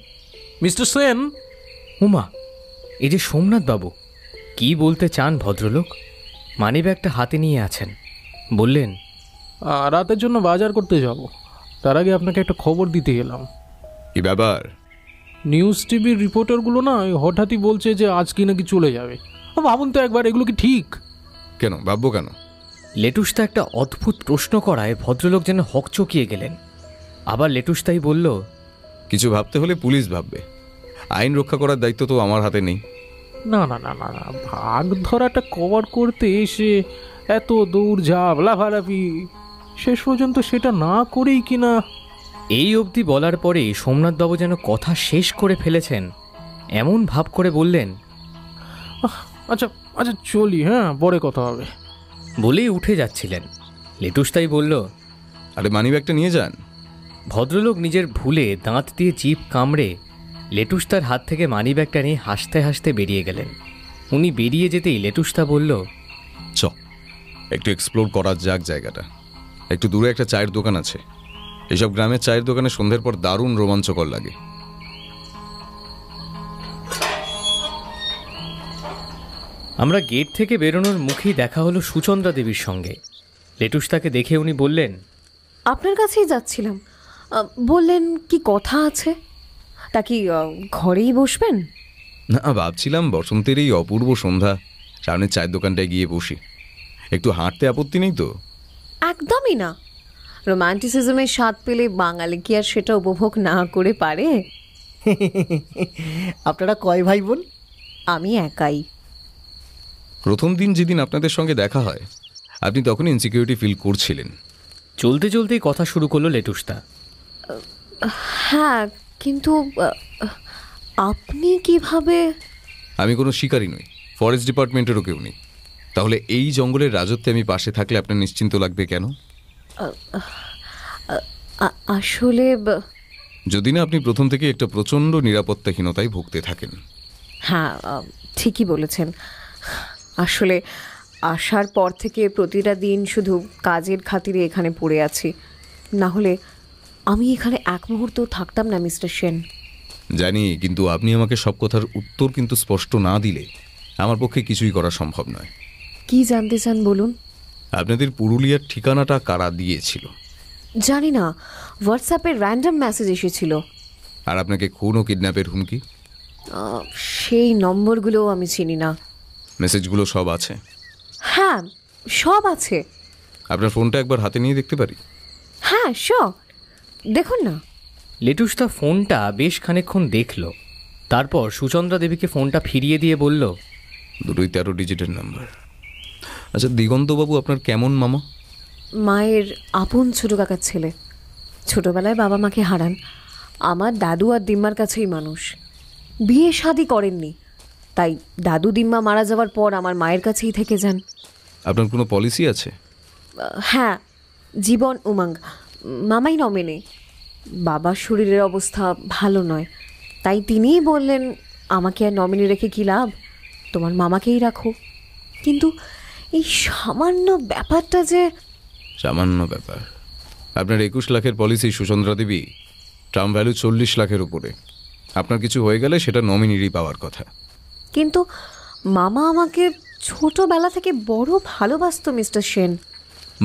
মিস্টার সেন। উমা, এই যে সোমনাথ বাবু। কি বলতে চান ভদ্রলোক? মানিব্যাগটা হাতে নিয়ে আছেন। বললেন, রাতের জন্য বাজার করতে যাব, তার আগে আপনাকে একটা খবর দিতে গেলাম। কি ব্যাপার? নিউজ টিভির রিপোর্টারগুলো না হঠাৎই বলছে যে আজ কি নাকি চলে যাবে। ভাবুন তো একবার, এগুলো কি ঠিক? কেন ভাববো কেন? লেটুসটা একটা অদ্ভুত প্রশ্ন করায় ভদ্রলোক যেন হকচকিয়ে গেলেন। আবার লেটুসটাই বলল, কিছু ভাবতে হলে পুলিশ ভাববে, আইন রক্ষা করার দায়িত্ব তো আমার হাতে নেই। না না না না না, ভাগ ধরাটা কভার করতে এসে এত দৌড় ঝাঁপ লাফালাফি, শেষ পর্যন্ত সেটা না করেই কিনা। এই অবধি বলার পরে সোমনাথবাবু যেন কথা শেষ করে ফেলেছেন এমন ভাব করে বললেন, আচ্ছা আচ্ছা চলি, হ্যাঁ পরে কথা হবে। বলেই উঠে যাচ্ছিলেন। লেটুসটাই বলল, আরে মানিব্যাগটা নিয়ে যান। ভদ্রলোক নিজের ভুলে দাঁত দিয়ে জিভ কামড়ে লেটুস তার হাত থেকে মানিব্যাগটা নিয়ে হাসতে হাসতে বেরিয়ে গেলেন। উনি বেরিয়ে যেতেই লেটুসটা বলল, চ, একটু এক্সপ্লোর করা যাক জায়গাটা। একটু দূরে একটা চায়ের দোকান আছে, এসব গ্রামের চায়ের দোকানে সন্ধ্যের পর দারুণ রোমাঞ্চকর লাগে। আমরা গেট থেকে বেরোনোর মুখেই দেখা হলো সুচন্দ্রা দেবীর সঙ্গে। লেটুস তাকে দেখে উনি বললেন, আপনার কাছেই যাচ্ছিলাম। বললেন কি কথা আছে? তা কি ঘরেই বসবেন? না, ভাবছিলাম বসন্তের এই অপূর্ব সন্ধ্যা, সামনের চায়ের দোকানটায় গিয়ে বসি। একটু হাঁটতে আপত্তি নেই তো? একদমই না। রোম্যান্টিসিজমের স্বাদ পেলে বাঙালি কি আর সেটা উপভোগ না করে পারে? আপনারা কয় ভাই বোন? আমি একাই। প্রথম দিন যেদিন আপনাদের সঙ্গে দেখা হয় আপনি তখন ইনসিকিউরিটি ফিল করছিলেন। চলতে চলতেই কথা শুরু করলো লেটুসদা। হ্যাঁ, কিন্তু আপনি কিভাবে? আমি কোনো শিকারী নই, ফরেস্ট ডিপার্টমেন্টেরও কেউ নেই। তাহলে এই জঙ্গলের রাজত্বে আমি পাশে থাকলে আপনার নিশ্চিন্ত লাগবে কেন? আসলে যদি না আপনি প্রথম থেকে একটা প্রচণ্ড নিরাপত্তাহীনতায় ভুগতে থাকেন। হ্যাঁ, ঠিকই বলেছেন। আসলে আসার পর থেকে প্রতিটা দিন শুধু কাজের খাতিরে এখানে পড়ে আছি, না হলে আমি এখানে এক মুহূর্ত থাকতাম না মিস্টার সেন। জানি, কিন্তু আপনি আমাকে সব কথার উত্তর কিন্তু স্পষ্ট না দিলে আমার পক্ষে কিছুই করা সম্ভব নয়। কি জানতে চান বলুন? আপনাদের পুরুলিয়ার ঠিকানাটা কারা দিয়েছিল? জানি না, হোয়াটসঅ্যাপে র্যান্ডম মেসেজ এসেছিল। আর আপনাকে খুন ও কিডন্যাপের হুমকি? সেই নম্বরগুলোও আমি চিনি না। মেসেজগুলো সব আছে? হ্যাঁ, সব আছে। আপনার ফোনটা একবার হাতে নিয়ে দেখতে পারি? হ্যাঁ, শিওর, দেখুন না। লেটুসদা ফোনটা বেশ খানিকক্ষণ দেখল, তারপর সুচন্দ্রা দেবীকে ফোনটা ফিরিয়ে দিয়ে বলল, দুটোই 13 ডিজিটের নাম্বার। আচ্ছা, দিগন্তবাবু আপনার কেমন মামা? মায়ের আপন ছোট কাকার ছেলে। ছোটবেলায় বাবা মাকে হারান। আমার দাদু আর দিম্মার কাছেই মানুষ। বিয়ে শাদী করেননি, তাই দাদু দিম্মা মারা যাওয়ার পর আমার মায়ের কাছেই থেকে যান। আপনার কোনো পলিসি আছে? হ্যাঁ, জীবন উমঙ্গ। মামাই নমিনি। বাবার শরীরের অবস্থা ভালো নয়, তাই তিনিই বললেন আমাকে আর নমিনি রেখে কী লাভ, তোমার মামাকেই রাখো। কিন্তু এই সামান্য ব্যাপারটা যে... সামান্য ব্যাপার? আপনার 21 লাখের পলিসি সুচন্দ্রা দেবী, টার্ম ভ্যালু 40 লাখের উপরে। আপনার কিছু হয়ে গেলে সেটা নমিনিরই পাওয়ার কথা। কিন্তু মামা আমাকে ছোটবেলা থেকে বড় ভালোবাসতো মিস্টার সেন।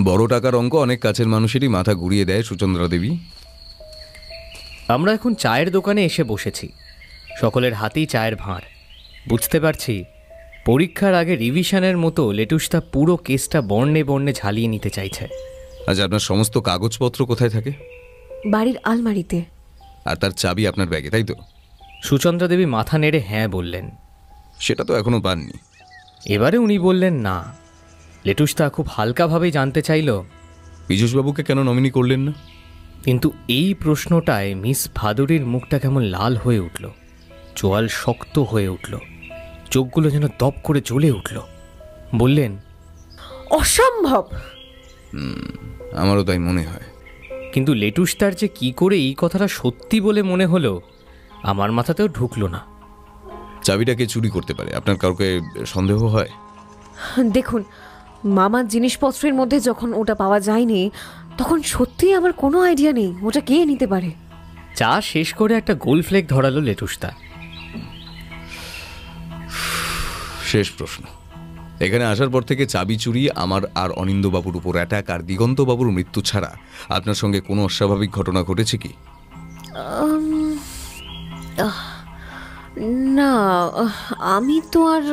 বড় টাকার অঙ্ক অনেক কাছের মানুষেরই মাথা ঘুরিয়ে দেয় সুচন্দ্রা দেবী। আমরা এখন চায়ের দোকানে এসে বসেছি। সকলের হাতেই চায়ের ভাঁড়। বুঝতে পারছি পরীক্ষার আগে রিভিশনের মতো লেটুসদা পুরো কেসটা বর্ণে বর্ণে ঝালিয়ে নিতে চাইছে। আচ্ছা, আপনার সমস্ত কাগজপত্র কোথায় থাকে? বাড়ির আলমারিতে। আর তার চাবি আপনার ব্যাগে, তাই তো? সুচন্দ্রা দেবী মাথা নেড়ে হ্যাঁ বললেন। সেটা তো এখনো পাননি? এবারে উনি বললেন না। লেটুসদা খুব হালকাভাবেই জানতে চাইল, পীযূষবাবুকে কেন নমিনি করলেন না? কিন্তু এই প্রশ্নটায় মিস ভাদুরীর মুখটা কেমন লাল হয়ে উঠল, চোয়াল শক্ত হয়ে উঠল, চোখগুলো যেন দপ করে জ্বলে উঠল। বললেন, অসম্ভব। আমারও তাই মনে হয়। কিন্তু লেটুসদার যে কি করে এই কথাটা সত্যি বলে মনে হলো আমার মাথাতেও ঢুকলো না। চাবিটাকে চুরি করতে পারে? আপনার কাউকে সন্দেহ হয়? দেখুন, মামার জিনিসপত্রের মধ্যে যখন ওটা পাওয়া যায়নি, তখন সত্যিই আমার কোনো আইডিয়া নেই ওটা কে নিতে পারে। চা শেষ করে একটা গোল ফ্লেক ধরালো লেটুসদা। শেষ প্রশ্ন। এখানে আসার পর থেকে চাবি চুরি, আমার আর অনিন্দবাবুর উপর অ্যাটাক আর দিগন্তবাবুর মৃত্যু ছাড়া আপনার সঙ্গে কোনো অস্বাভাবিক ঘটনা ঘটেছে কি? না, আমি তো আর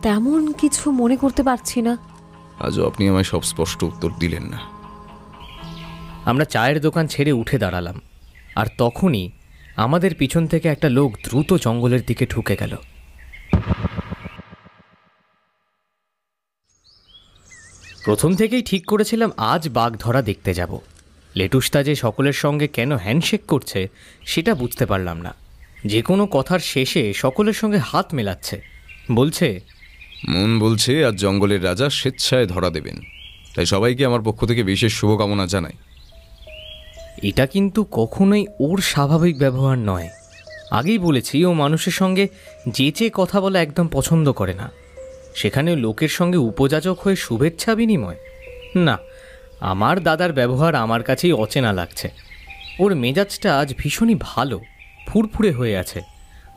তেমন কিছু মনে করতে পারছি না। আজও আপনি আমায় সব স্পষ্ট উত্তর দিলেন না। আমরা চায়ের দোকান ছেড়ে উঠে দাঁড়ালাম, আর তখনই আমাদের পিছন থেকে একটা লোক দ্রুত জঙ্গলের দিকে ঢুকে গেল। প্রথম থেকেই ঠিক করেছিলাম আজ বাঘ ধরা দেখতে যাব। লেটুসদা যে সকলের সঙ্গে কেন হ্যান্ডশেক করছে সেটা বুঝতে পারলাম না। যে কোনো কথার শেষে সকলের সঙ্গে হাত মেলাচ্ছে, বলছে, মন বলছে আজ জঙ্গলের রাজা স্বেচ্ছায় ধরা দেবেন, তাই সবাইকে আমার পক্ষ থেকে বিশেষ শুভকামনা জানাই। এটা কিন্তু কখনোই ওর স্বাভাবিক ব্যবহার নয়। আগেই বলেছি, ও মানুষের সঙ্গে যেচে কথা বলা একদম পছন্দ করে না। সেখানে লোকের সঙ্গে উপযাচক হয়ে শুভেচ্ছা বিনিময়? না, আমার দাদার ব্যবহার আমার কাছেই অচেনা লাগছে। ওর মেজাজটা আজ ভীষণই ভালো, ফুরফুরে হয়ে আছে,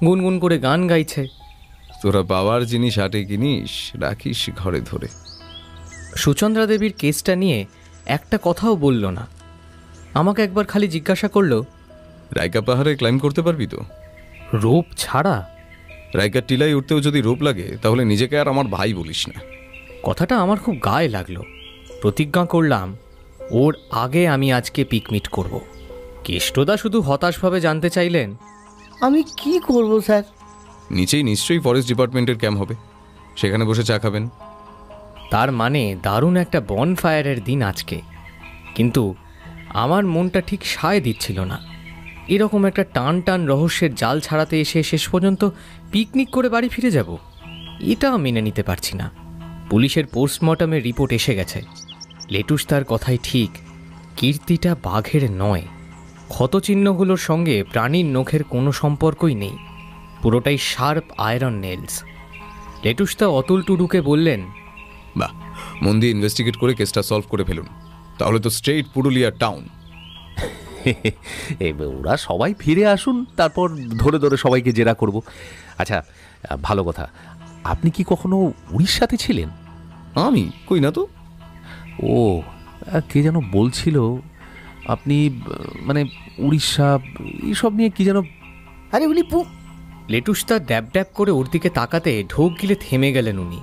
গুনগুন করে গান গাইছে। তোরা বাবার জিনিস হাটে কিনিস, রাখিস ঘরে ধরে। সুচন্দ্রা দেবীর কেসটা নিয়ে একটা কথাও বলল না। আমাকে একবার খালি জিজ্ঞাসা করলো, রাইকা পাহাড়ে ক্লাইম্ব করতে পারবি তো? রোপ ছাড়া? রাইকার টিলায় উঠতেও যদি রোপ লাগে তাহলে নিজেকে আর আমার ভাই বলিস না। কথাটা আমার খুব গায়ে লাগলো। প্রতিজ্ঞা করলাম ওর আগে আমি আজকে পিকনিক করব। কেষ্টদা শুধু হতাশভাবে জানতে চাইলেন, আমি কি করব স্যার? নিচেই নিশ্চয়ই ফরেস্ট ডিপার্টমেন্টের ক্যাম্প হবে, সেখানে বসে চা খাবেন। তার মানে দারুণ একটা বনফায়ারের দিন আজকে, কিন্তু আমার মনটা ঠিক সায় দিচ্ছিল না। এরকম একটা টান টান রহস্যের জাল ছাড়াতে এসে শেষ পর্যন্ত পিকনিক করে বাড়ি ফিরে যাব, এটা মেনে নিতে পারছি না। পুলিশের পোস্টমর্টমের রিপোর্ট এসে গেছে। লেটুস তার কথাই ঠিক, কীর্তিটা বাঘের নয়। ক্ষতচিহ্নগুলোর সঙ্গে প্রাণীর নখের কোনো সম্পর্কই নেই, পুরোটাই শার্প আয়রন নেলস। লেটুসটা অতুল টুডুকে বললেন, বাহ, মন দিয়ে ইনভেস্টিগেট করে কেসটা সলভ করে ফেলুন, তাহলে তো স্ট্রেট পুরুলিয়া টাউন। ওরা সবাই ফিরে আসুন, তারপর ধরে ধরে সবাইকে জেরা করব। আচ্ছা, ভালো কথা, আপনি কি কখনো উড়িষ্যাতে ছিলেন? আমি কই না তো। ও, কে যেন বলছিল আপনি মানে উড়িষ্যা এইসব নিয়ে কি যেন। আরে উনি লেটুসটা ড্যাব ড্যাব করে ওর দিকে তাকাতে ঢোক গিলে থেমে গেলেন উনি।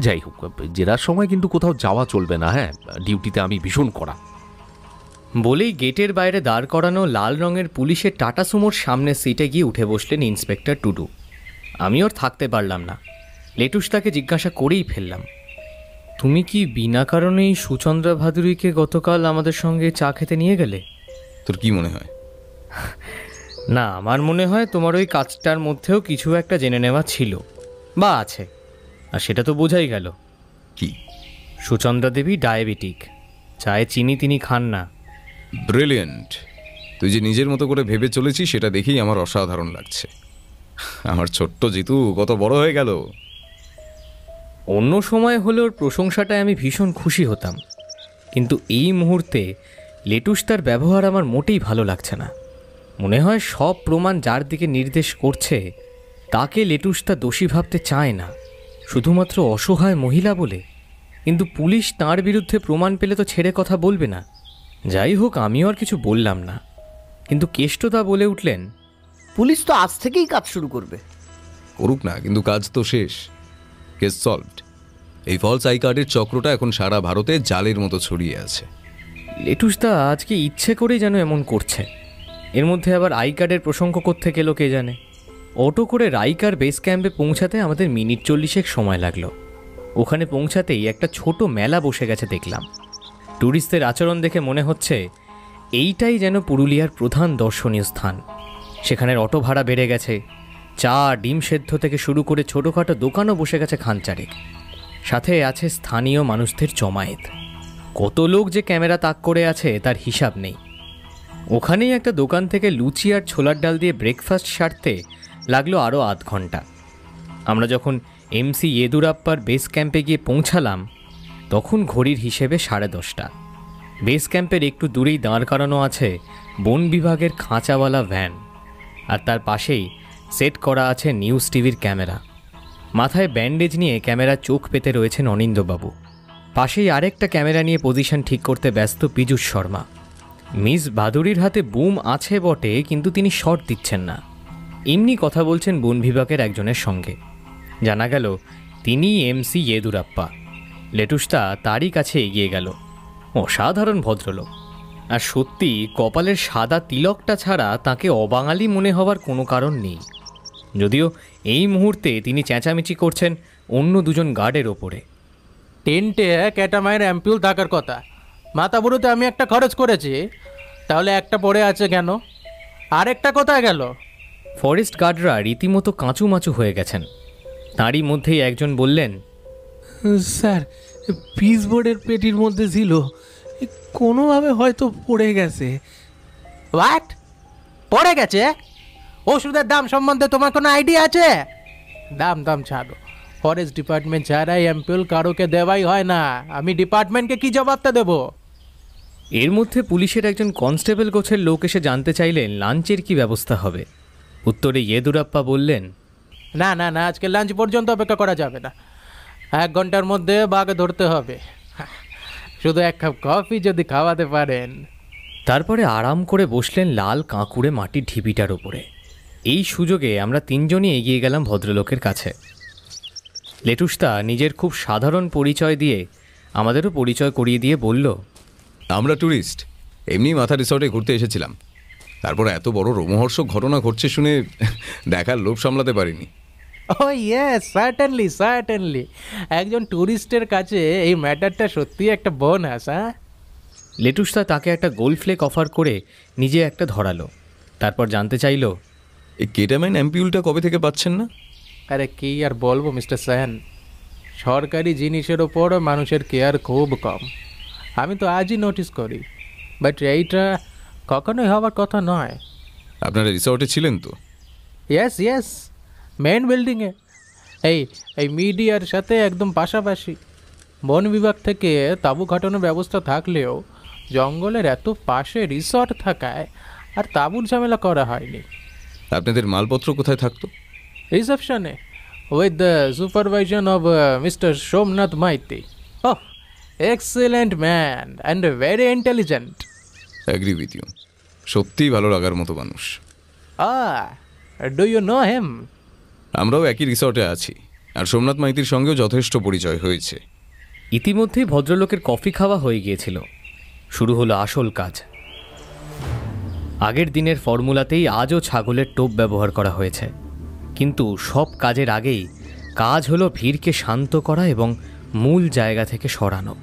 যাই হোক, জেরার সময় কিন্তু কোথাও যাওয়া চলবে না, হ্যাঁ, ডিউটিতে আমি ভীষণ কড়া। বলেই গেটের বাইরে দাঁড় করানো লাল রঙের পুলিশের টাটা সুমোর সামনের সিটে গিয়ে উঠে বসলেন ইন্সপেক্টর টুডু। আমি ওর থাকতে পারলাম না, লেটুস তাকে জিজ্ঞাসা করেই ফেললাম, তুমি কি বিনা কারণেই সুচন্দ্রা ভাদুরীকে গতকাল আমাদের সঙ্গে চা খেতে নিয়ে গেলে? তোর কি মনে হয়? না, আমার মনে হয় তোমার ওই কাজটার মধ্যেও কিছু একটা জেনে নেওয়া ছিল বা আছে, আর সেটা তো বোঝাই গেল। কি? সুচন্দ্রা দেবী ডায়াবেটিক, চায়ে চিনি তিনি খান না। ব্রিলিয়েন্ট! তুই যে নিজের মতো করে ভেবে চলেছিস সেটা দেখেই আমার অসাধারণ লাগছে। আমার ছোট্ট জিতু কত বড় হয়ে গেল। অন্য সময় হলে ওর প্রশংসাটায় আমি ভীষণ খুশি হতাম, কিন্তু এই মুহূর্তে লেটুস তার ব্যবহার আমার মোটেই ভালো লাগছে না। মনে হয় সব প্রমাণ যার দিকে নির্দেশ করছে তাকে লেটুস তা দোষী ভাবতে চায় না, শুধুমাত্র অসহায় মহিলা বলে। কিন্তু পুলিশ তাঁর বিরুদ্ধে প্রমাণ পেলে তো ছেড়ে কথা বলবে না। যাই হোক, আমিও আর কিছু বললাম না, কিন্তু কেষ্টদা বলে উঠলেন, পুলিশ তো আজ থেকেই কাজ শুরু করবে। করুক না, কিন্তু কাজ তো শেষ, কেস সলভড। এই ফলস আই কার্ডের চক্রটা এখন সারা ভারতে জালের মতো ছড়িয়ে আছে। লেটুসদা আজকে ইচ্ছে করেই যেন এমন করছে। এর মধ্যে আবার আই কার্ডের প্রসঙ্গ কোত্থেকে এলো কে জানে। অটো করে রাইকার বেস ক্যাম্পে পৌঁছাতে আমাদের মিনিট 40 সময় লাগলো। ওখানে পৌঁছাতেই একটা ছোট মেলা বসে গেছে দেখলাম। ট্যুরিস্টদের আচরণ দেখে মনে হচ্ছে এইটাই যেন পুরুলিয়ার প্রধান দর্শনীয় স্থান। সেখানের অটো ভাড়া বেড়ে গেছে, চা ডিম সেদ্ধ থেকে শুরু করে ছোটোখাটো দোকানও বসে গেছে খানচারেক। সাথে আছে স্থানীয় মানুষদের জমায়েত। কত লোক যে ক্যামেরা তাক করে আছে তার হিসাব নেই। ওখানেই একটা দোকান থেকে লুচি আর ছোলার ডাল দিয়ে ব্রেকফাস্ট সারতে লাগলো আরও আধ ঘন্টা। আমরা যখন এমসি ইয়েদুরাপ্পার বেস ক্যাম্পে গিয়ে পৌঁছালাম তখন ঘড়ির হিসেবে 10:30। বেস ক্যাম্পের একটু দূরেই দাঁড় করানো আছে বন বিভাগের খাঁচাওয়ালা ভ্যান, আর তার পাশেই সেট করা আছে নিউজ টিভির ক্যামেরা। মাথায় ব্যান্ডেজ নিয়ে ক্যামেরা চোখ পেতে রয়েছেন অনিন্দবাবু। পাশেই আরেকটা ক্যামেরা নিয়ে পজিশন ঠিক করতে ব্যস্ত পীযূষ শর্মা। মিস ভাদুরীর হাতে বুম আছে বটে, কিন্তু তিনি শট দিচ্ছেন না, এমনি কথা বলছেন বন বিভাগের একজনের সঙ্গে। জানা গেল তিনি এমসি ইয়েদুরাপ্পা। লেটুসটা তারই কাছে এগিয়ে গেল। অসাধারণ ভদ্রলোক, আর সত্যি কপালের সাদা তিলকটা ছাড়া তাকে অবাঙালি মনে হওয়ার কোনো কারণ নেই। যদিও এই মুহূর্তে তিনি চেঁচামেচি করছেন অন্য দুজন গার্ডের ওপরে। টেন্টে ক্যাটামাইন অ্যাম্পিউল থাকার কথা, মাথা বুড়োতে আমি একটা খরচ করেছি, তাহলে একটা পড়ে আছে কেন? আরেকটা কোথায় গেল? ফরেস্ট গার্ডরা রীতিমতো কাঁচুমাচু হয়ে গেছেন। তারই মধ্যেই একজন বললেন, স্যার, পিস বোর্ডের পেটির মধ্যে ছিল, কোনোভাবে হয়তো পড়ে গেছে। হোয়াট? পড়ে গেছে? ওষুধের দাম সম্বন্ধে তোমার কোনো আইডিয়া আছে? দাম ছাড়ো, ফরেস্ট ডিপার্টমেন্ট ছাড়াই অ্যাম্পিউল কারোকে দেওয়াই হয় না। আমি ডিপার্টমেন্টকে কি জবাবটা দেবো? এর মধ্যে পুলিশের একজন কনস্টেবল গোছের লোক এসে জানতে চাইলেন লাঞ্চের কি ব্যবস্থা হবে। উত্তরে ইয়েদুরাপ্পা বললেন, না, আজকে লাঞ্চ পর্যন্ত অপেক্ষা করা যাবে না, 1 ঘন্টার মধ্যে বাঘ ধরতে হবে। শুধু 1 কাপ কফি যদি খাওয়াতে পারেন। তারপরে আরাম করে বসলেন লাল কাঁকুড়ে মাটির ঢিপিটার ওপরে। এই সুযোগে আমরা 3 জনই এগিয়ে গেলাম ভদ্রলোকের কাছে। লেটুসদা নিজের খুব সাধারণ পরিচয় দিয়ে আমাদেরও পরিচয় করিয়ে দিয়ে বলল, আমরা ট্যুরিস্ট, এমনি মাথা রিসর্টে ঘুরতে এসেছিলাম। তারপর এত বড় রোমহর্ষক ঘটনা ঘটছে শুনে দেখার লোভ সামলাতে পারিনি। ও ইয়েস, সার্টেনলি সার্টেনলি। একজন ট্যুরিস্টের কাছে এই ম্যাটারটা সত্যি একটা বোনাস। হ্যাঁ, লেটুসদা তাকে একটা গোল্ড ফ্লেক অফার করে নিজে একটা ধরালো। তারপর জানতে চাইল, এই কেটামাইন অ্যাম্পিউলটা কবে থেকে পাচ্ছেন না? আরে কি আর বলবো মিস্টার সেন, সরকারি জিনিসের ওপর মানুষের কেয়ার খুব কম। আমি তো আজই নোটিস করি, বাট এইটা কখনোই হওয়ার কথা নয়। আপনারা রিসর্টে ছিলেন তো? ইয়েস ইয়েস, মেন বিল্ডিংয়ে, এই মিডিয়ার সাথে একদম পাশাপাশি। বন বিভাগ থেকে তাঁবু খাটানোর ব্যবস্থা থাকলেও জঙ্গলের এত পাশে রিসর্ট থাকায় আর তাঁবুর ঝামেলা করা হয়নি। আপনাদের মালপত্র কোথায় থাকতো? রিসেপশনে, with the supervision of mister Somnath Maiti. Oh, excellent man and very intelligent. Agree with you, সত্যিই ভালো লাগার মতো মানুষ। Do you know him? আমরাও একই রিসর্টে আছি, আর সোমনাথ মাইতির সঙ্গেও যথেষ্ট পরিচয় হয়েছে। ইতিমধ্যেই ভদ্রলোকের কফি খাওয়া হয়ে গিয়েছিল। শুরু হলো আসল কাজ। আগের দিনের ফর্মুলাতেই আজও ছাগলের টোপ ব্যবহার করা হয়েছে, কিন্তু সব কাজের আগেই কাজ হলো ভিড়কে শান্ত করা এবং মূল জায়গা থেকে সরানো।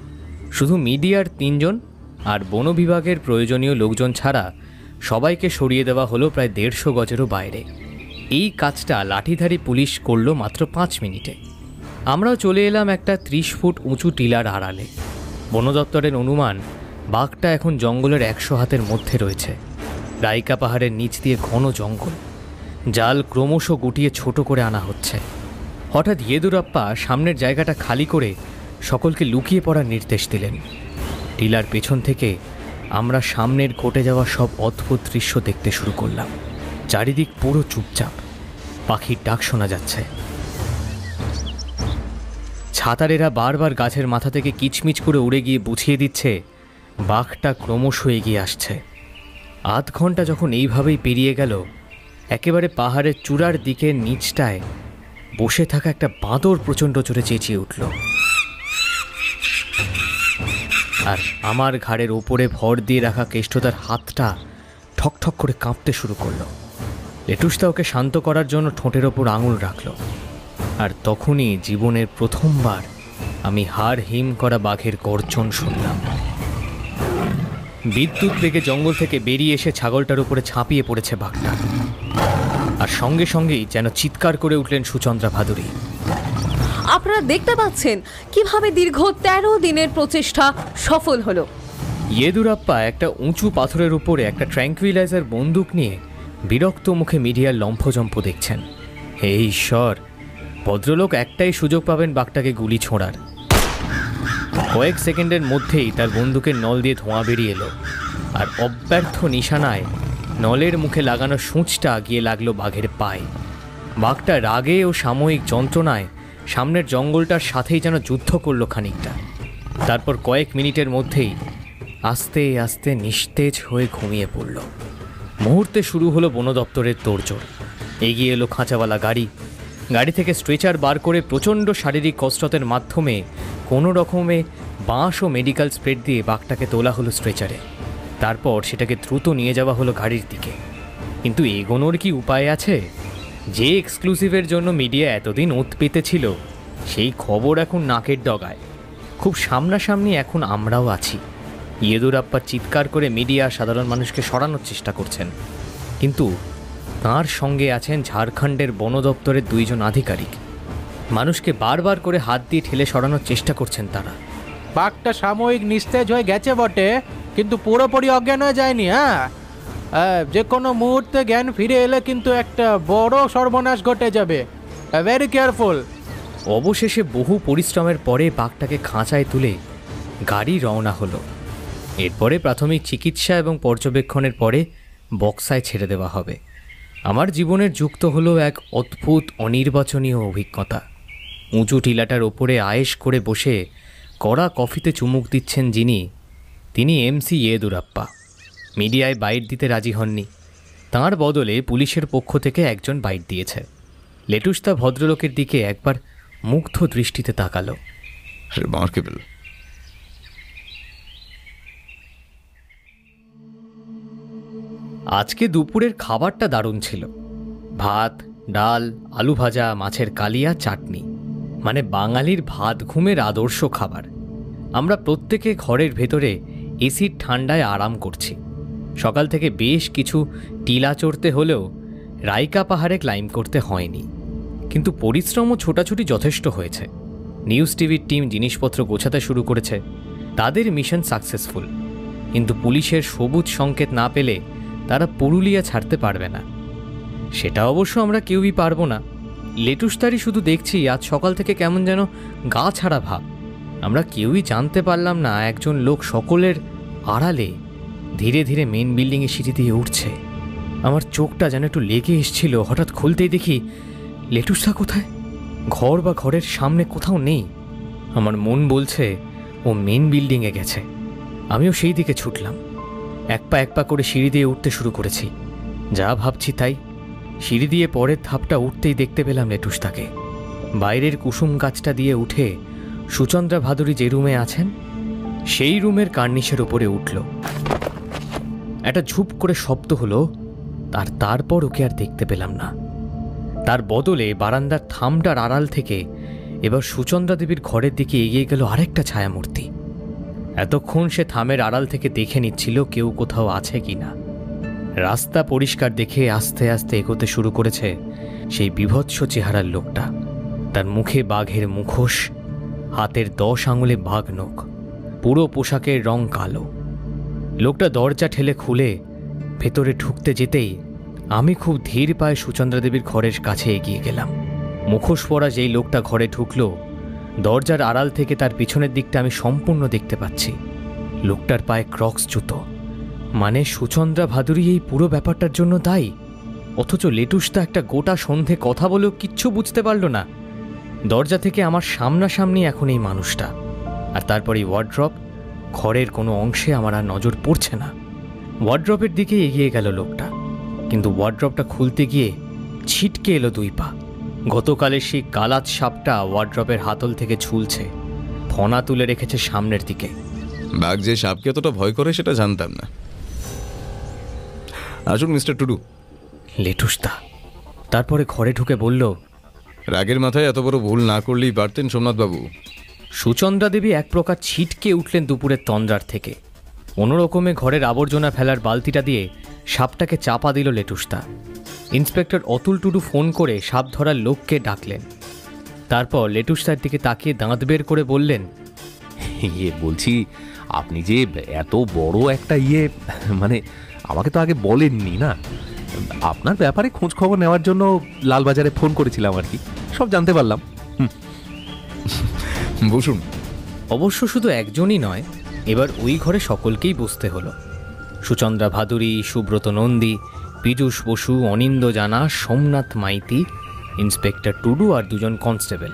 শুধু মিডিয়ার 3 জন আর বন বিভাগের প্রয়োজনীয় লোকজন ছাড়া সবাইকে সরিয়ে দেওয়া হলো প্রায় 150 গজেরও বাইরে। এই কাজটা লাঠিধারী পুলিশ করল মাত্র 5 মিনিটে। আমরাও চলে এলাম একটা 30 ফুট উঁচু টিলার আড়ালে। বন দপ্তরের অনুমান বাঘটা এখন জঙ্গলের 100 হাতের মধ্যে রয়েছে। রাইকা পাহাড়ের নিচ দিয়ে ঘন জঙ্গল, জাল ক্রমশ গুটিয়ে ছোট করে আনা হচ্ছে। হঠাৎ ইয়েদুরাপ্পা সামনের জায়গাটা খালি করে সকলকে লুকিয়ে পড়ার নির্দেশ দিলেন। টিলার পেছন থেকে আমরা সামনের ঘটে যাওয়া সব অদ্ভুত দৃশ্য দেখতে শুরু করলাম। চারিদিক পুরো চুপচাপ, পাখির ডাক শোনা যাচ্ছে। ছাতারেরা বারবার গাছের মাথা থেকে কিচমিচ করে উড়ে গিয়ে বুঝিয়ে দিচ্ছে বাঘটা ক্রমশ এগিয়ে আসছে। আধ ঘন্টা যখন এইভাবেই পেরিয়ে গেল, একেবারে পাহাড়ের চূড়ার দিকের নিচটায় বসে থাকা একটা বাঁদর প্রচণ্ড জোরে চেঁচিয়ে উঠল, আর আমার ঘাড়ের ওপরে ভর দিয়ে রাখা কেষ্টতার হাতটা ঠকঠক করে কাঁপতে শুরু করলো। লেটুসদা ওকে শান্ত করার জন্য ঠোঁটের ওপর আঙুল রাখল, আর তখনই জীবনের প্রথমবার আমি হাড় হিম করা বাঘের গর্জন শুনলাম। বিদ্যুৎ বেগে জঙ্গল থেকে বেরিয়ে এসে ছাগলটার উপরে ঝাঁপিয়ে পড়েছে বাঘটা, আর সঙ্গে সঙ্গেই যেন চিৎকার করে উঠলেন সুচন্দ্রা ভাদুরী। আপনারা দেখতে পাচ্ছেন কিভাবে দীর্ঘ 13 দিনের প্রচেষ্টা সফল হলো। ইয়েদুরাপ্পা একটা উঁচু পাথরের উপরে একটা ট্র্যাঙ্কুইলাইজার বন্দুক নিয়ে বিরক্ত মুখে মিডিয়ার লম্ফজম্প দেখছেন। হে ঈশ্বর, ভদ্রলোক একটাই সুযোগ পাবেন বাঘটাকে গুলি ছোঁড়ার। কয়েক সেকেন্ডের মধ্যেই তার বন্দুকের নল দিয়ে ধোঁয়া বেরিয়ে এলো, আর অব্যর্থ নিশানায় নলের মুখে লাগানো সূঁচটা গিয়ে লাগলো বাঘের পায়ে। বাঘটা রাগে ও সাময়িক যন্ত্রণায় সামনের জঙ্গলটার সাথেই যেন যুদ্ধ করলো খানিকটা। তারপর কয়েক মিনিটের মধ্যেই আস্তে আস্তে নিস্তেজ হয়ে ঘুমিয়ে পড়ল। মুহূর্তে শুরু হলো বন দপ্তরের তোড়জোড়। এগিয়ে এলো খাঁচাওয়ালা গাড়ি। গাড়ি থেকে স্ট্রেচার বার করে প্রচণ্ড শারীরিক কসরতের মাধ্যমে কোনো রকমে বাঁশ ও মেডিকেল স্প্রেড দিয়ে বাঘটাকে তোলা হলো স্ট্রেচারে। তারপর সেটাকে দ্রুত নিয়ে যাওয়া হলো গাড়ির দিকে। কিন্তু এগোনোর কি উপায় আছে? যে এক্সক্লুসিভের জন্য মিডিয়া এতদিন ওঁত পেতেছিল, সেই খবর এখন নাকের ডগায়। খুব সামনাসামনি এখন আমরাও আছি। ইয়েদুরাপ্পা চিৎকার করে মিডিয়া সাধারণ মানুষকে সরানোর চেষ্টা করছেন, কিন্তু তাঁর সঙ্গে আছেন ঝাড়খণ্ডের বন দপ্তরের 2 জন আধিকারিক। মানুষকে বারবার করে হাত দিয়ে ঠেলে সরানোর চেষ্টা করছেন তারা। বাঘটা সাময়িক নিস্তেজ হয়ে গেছে বটে, কিন্তু পুরোপুরি অজ্ঞান হয়ে যায়নি। যে কোনো মুহূর্তে জ্ঞান ফিরে এলে কিন্তু একটা বড় সর্বনাশ ঘটে যাবে। Very careful. অবশেষে বহু পরিশ্রমের পরে বাঘটাকে খাঁচায় তুলে গাড়ি রওনা হলো। এরপরে প্রাথমিক চিকিৎসা এবং পর্যবেক্ষণের পরে বক্সায় ছেড়ে দেওয়া হবে। আমার জীবনের যুক্ত হলো এক অদ্ভুত অনির্বাচনীয় অভিজ্ঞতা। উঁচু টিলাটার ওপরে আয়েশ করে বসে কড়া কফিতে চুমুক দিচ্ছেন তিনি এমসি ইয়েদুরাপ্পা। মিডিয়ায় বাইট দিতে রাজি হননি। তাঁর বদলে পুলিশের পক্ষ থেকে একজন বাইট দিয়েছে। লেটুসদা ভদ্রলোকের দিকে একবার মুগ্ধ দৃষ্টিতে তাকালো। রিমার্কেবল। আজকে দুপুরের খাবারটা দারুণ ছিল। ভাত, ডাল, আলু ভাজা, মাছের কালিয়া, চাটনি, মানে বাঙালির ভাত ঘুমের আদর্শ খাবার। আমরা প্রত্যেকে ঘরের ভেতরে এসির ঠান্ডায় আরাম করছি। সকাল থেকে বেশ কিছু টিলা চড়তে হলেও রাইকা পাহাড়ে ক্লাইম্ব করতে হয়নি, কিন্তু পরিশ্রম ও ছোটাছুটি যথেষ্ট হয়েছে। নিউজ টিভির টিম জিনিসপত্র গোছাতে শুরু করেছে। তাদের মিশন সাকসেসফুল, কিন্তু পুলিশের সবুজ সংকেত না পেলে তারা পুরুলিয়া ছাড়তে পারবে না। সেটা অবশ্য আমরা কেউই পারবো না। লেটুসদারই শুধু দেখছি আজ সকাল থেকে কেমন যেন গা ছাড়া ভাব। আমরা কেউই জানতে পারলাম না একজন লোক সকলের আড়ালে ধীরে ধীরে মেন বিল্ডিংয়ে সিঁড়ি দিয়ে উঠছে। আমার চোখটা যেন একটু লেগে এসছিল। হঠাৎ খুলতেই দেখি লেটুসদা কোথায়? ঘর বা ঘরের সামনে কোথাও নেই। আমার মন বলছে ও মেন বিল্ডিংয়ে গেছে। আমিও সেই দিকে ছুটলাম। এক পা করে সিঁড়ি দিয়ে উঠতে শুরু করেছি। যা ভাবছি তাই। সিঁড়ি দিয়ে পরের ধাপটা উঠতেই দেখতে পেলাম লেটুসদাকে। বাইরের কুসুম গাছটা দিয়ে উঠে সুচন্দ্রা ভাদুরী যে রুমে আছেন সেই রুমের কার্নিশের উপরে উঠল। একটা ঝুপ করে শব্দ হলো, তারপর ওকে আর দেখতে পেলাম না। তার বদলে বারান্দার থামটার আড়াল থেকে এবার সুচন্দ্রা দেবীর ঘরের দিকে এগিয়ে গেল আরেকটা ছায়ামূর্তি। এতক্ষণ সে থামের আড়াল থেকে দেখে নিচ্ছিল কেউ কোথাও আছে কিনা। রাস্তা পরিষ্কার দেখে আস্তে আস্তে এগোতে শুরু করেছে সেই বিভৎস চেহারার লোকটা। তার মুখে বাঘের মুখোশ, হাতের 10 আঙুলে বাঘ নখ, পুরো পোশাকের রং কালো। লোকটা দরজা ঠেলে খুলে ভেতরে ঢুকতে যেতেই আমি খুব ধীর পায়ে সুচন্দ্রা দেবীর ঘরের কাছে এগিয়ে গেলাম। মুখোশ পরা যেই লোকটা ঘরে ঢুকলো, দরজার আড়াল থেকে তার পিছনের দিকটা আমি সম্পূর্ণ দেখতে পাচ্ছি। লোকটার পায়ে ক্রক্স জুতো, মানে সুচন্দ্রা ভাদুরী এই পুরো ব্যাপারটার জন্য দায়ী। অথচ লেটুসদা একটা গোটা সন্ধে কথা বলেও কিচ্ছু বুঝতে পারল না। দরজা থেকে আমার সামনাসামনি এখন এই মানুষটা, আর তারপর এই ওয়ার্ড্রপ। ঘরের কোনো অংশে আমার আর নজর পড়ছে না। ওয়ার্ড্রপের দিকে এগিয়ে গেল লোকটা, কিন্তু ওয়ার্ড্রপটা খুলতে গিয়ে ছিটকে এলো 2 পা। গতকালের সেই গালাত সাপটা ওয়ার্ড্রপের হাতল থেকে ঝুলছে, ফনা তুলে রেখেছে সামনের দিকে। বাঘ যে সাপকে এতটা ভয় করে সেটা জানতাম না। আসুন মিস্টার টুডু। লেটুসদা তারপরে ঘরে ঢুকে বলল, রাগের মাথায় এত বড় ভুল না করলেই পারতেন সোমনাথবাবু। সুচন্দ্রা দেবী এক প্রকার ছিটকে উঠলেন দুপুরের তন্দ্রার থেকে। কোনোরকমে ঘরের আবর্জনা ফেলার বালতিটা দিয়ে সাপটাকে চাপা দিল লেটুসদা। ইন্সপেক্টর অতুল টুডু ফোন করে সাপ ধরার লোককে ডাকলেন। তারপর লেটুসদার দিকে তাকিয়ে দাঁত বের করে বললেন, বলছি আপনি যে এত বড় একটা মানে আমাকে তো আগে বলেননি না। আপনার ব্যাপারে খোঁজ খবর নেওয়ার জন্য লালবাজারে ফোন করেছিলাম আর কি, সব জানতে পারলাম। বসুন। অবশ্য শুধু একজনই নয়, এবার ওই ঘরে সকলকেই বসতে হলো। সুচন্দ্রা ভাদুরী, সুব্রত নন্দী, পীযূষ বসু, অনিন্দ জানা, সোমনাথ মাইতি, ইন্সপেক্টর টুডু আর 2 জন কনস্টেবল।